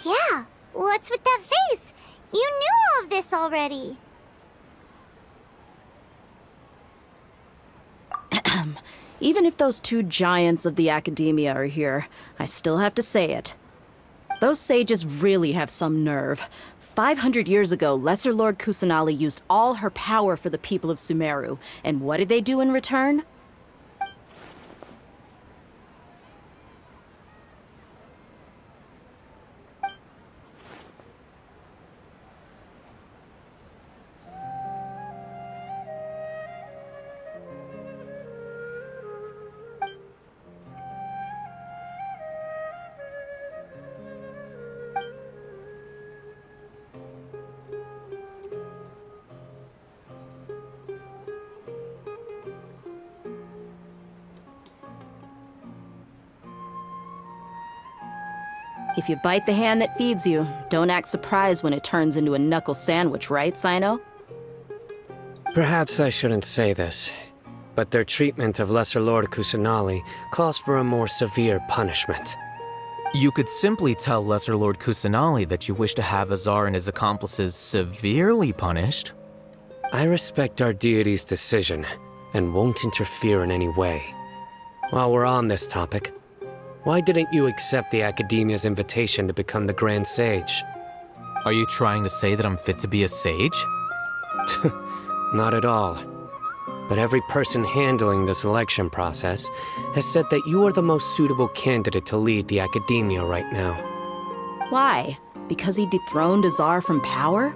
Yeah, what's with that face? You knew all of this already. Even if those two giants of the Academia are here, I still have to say it. Those sages really have some nerve. 500 years ago, Lesser Lord Kusanali used all her power for the people of Sumeru, and what did they do in return? If you bite the hand that feeds you, don't act surprised when it turns into a knuckle sandwich, right, Sino? Perhaps I shouldn't say this, but their treatment of Lesser Lord Kusanali calls for a more severe punishment. You could simply tell Lesser Lord Kusanali that you wish to have Azar and his accomplices severely punished. I respect our deity's decision, and won't interfere in any way. While we're on this topic, why didn't you accept the Academia's invitation to become the Grand Sage? Are you trying to say that I'm fit to be a sage? Not at all. But every person handling the selection process has said that you are the most suitable candidate to lead the Academia right now. Why? Because he dethroned Azar from power?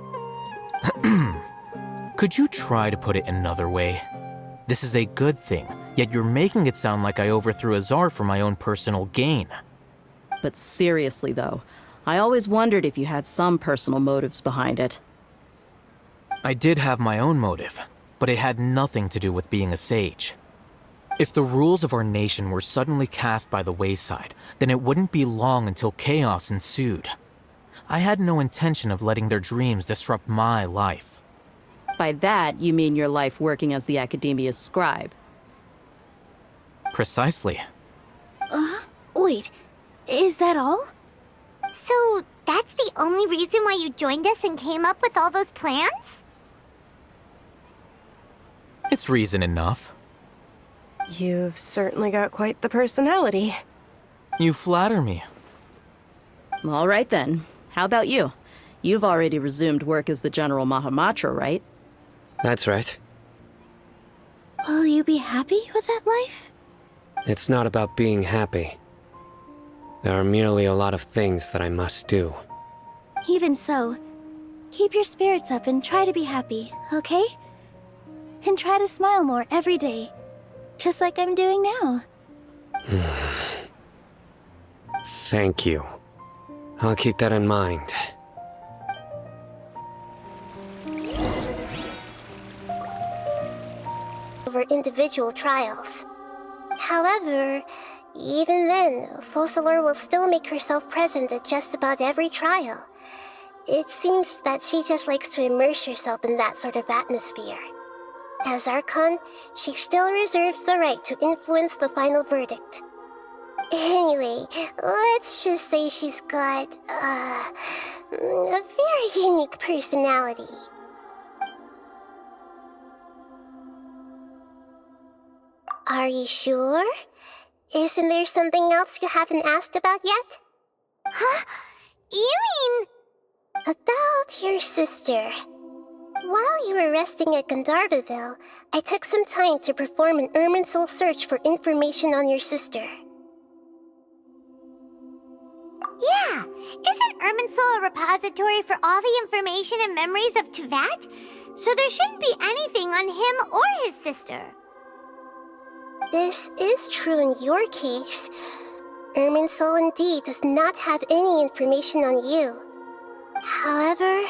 Could you try to put it another way? This is a good thing, yet you're making it sound like I overthrew Azar for my own personal gain. But seriously, though, I always wondered if you had some personal motives behind it. I did have my own motive, but it had nothing to do with being a sage. If the rules of our nation were suddenly cast by the wayside, then it wouldn't be long until chaos ensued. I had no intention of letting their dreams disrupt my life. By that, you mean your life working as the Academia's scribe. Precisely. Wait, is that all? So, that's the only reason why you joined us and came up with all those plans? It's reason enough. You've certainly got quite the personality. You flatter me. All right then. How about you? You've already resumed work as the General Mahamatra, right? That's right. Will you be happy with that life? It's not about being happy. There are merely a lot of things that I must do. Even so, keep your spirits up and try to be happy, okay? And try to smile more every day, just like I'm doing now. Thank you. I'll keep that in mind. Over individual trials. However, even then, Focalor will still make herself present at just about every trial. It seems that she just likes to immerse herself in that sort of atmosphere. As Archon, she still reserves the right to influence the final verdict. Anyway, let's just say she's got, a very unique personality. Are you sure? Isn't there something else you haven't asked about yet? Huh? You mean... About your sister. While you were resting at Gandharvaville, I took some time to perform an Irminsul search for information on your sister. Irminsul a repository for all the information and memories of Teyvat? So there shouldn't be anything on him or his sister. This is true in your case. Irminsul indeed does not have any information on you. However,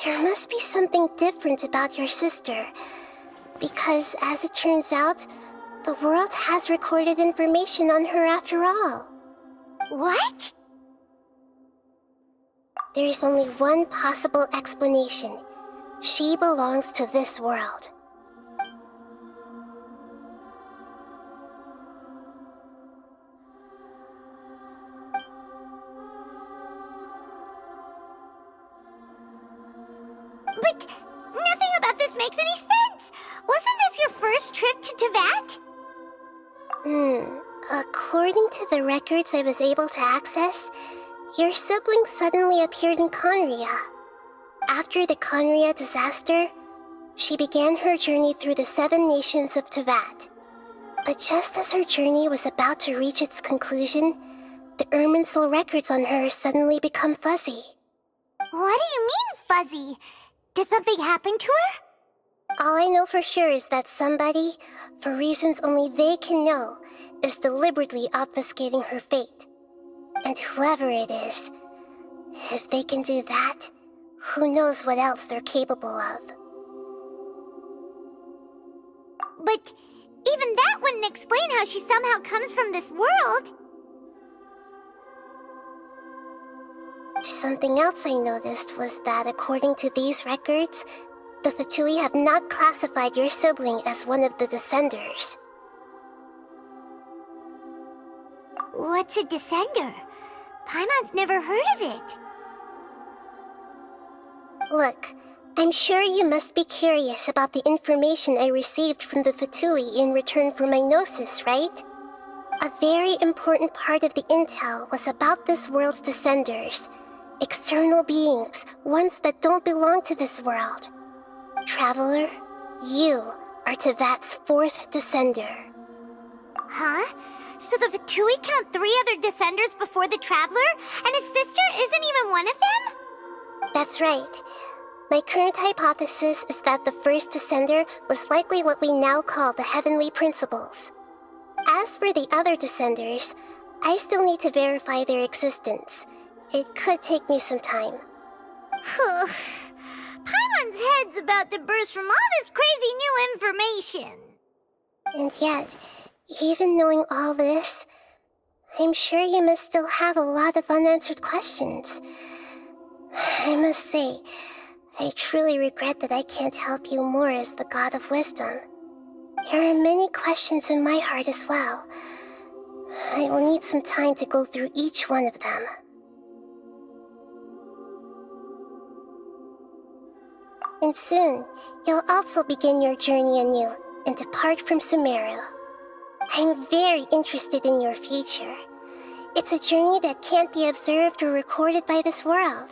there must be something different about your sister. Because, as it turns out, the world has recorded information on her after all. What? There is only one possible explanation. She belongs to this world. But nothing about this makes any sense! Wasn't this your first trip to Teyvat? According to the records I was able to access, your sibling suddenly appeared in Conria. After the Conria disaster, she began her journey through the 7 nations of Teyvat. But just as her journey was about to reach its conclusion, the Irminsul records on her suddenly become fuzzy. What do you mean, fuzzy? Did something happen to her? All I know for sure is that somebody, for reasons only they can know, is deliberately obfuscating her fate. And whoever it is, if they can do that, who knows what else they're capable of. But even that wouldn't explain how she somehow comes from this world. Something else I noticed was that according to these records, the Fatui have not classified your sibling as one of the Descenders. What's a Descender? Paimon's never heard of it. Look, I'm sure you must be curious about the information I received from the Fatui in return for my gnosis, right? A very important part of the intel was about this world's Descenders. External beings, ones that don't belong to this world. Traveler, you are Teyvat's 4th Descender. Huh? So the Fatui count 3 other Descenders before the Traveler, and his sister isn't even one of them? That's right. My current hypothesis is that the first Descender was likely what we now call the Heavenly Principles. As for the other Descenders, I still need to verify their existence. It could take me some time. Paimon's head's about to burst from all this crazy new information. And yet, even knowing all this, I'm sure you must still have a lot of unanswered questions. I must say, I truly regret that I can't help you more as the God of Wisdom. There are many questions in my heart as well. I will need some time to go through each one of them. And soon, you'll also begin your journey anew and depart from Sumeru. I'm very interested in your future. It's a journey that can't be observed or recorded by this world.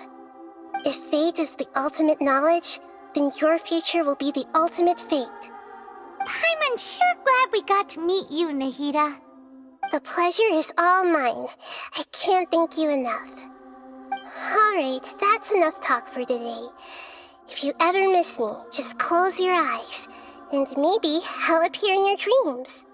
If fate is the ultimate knowledge, then your future will be the ultimate fate. Paimon's sure glad we got to meet you, Nahida. The pleasure is all mine. I can't thank you enough. Alright, that's enough talk for today. If you ever miss me, just close your eyes, and maybe I'll appear in your dreams.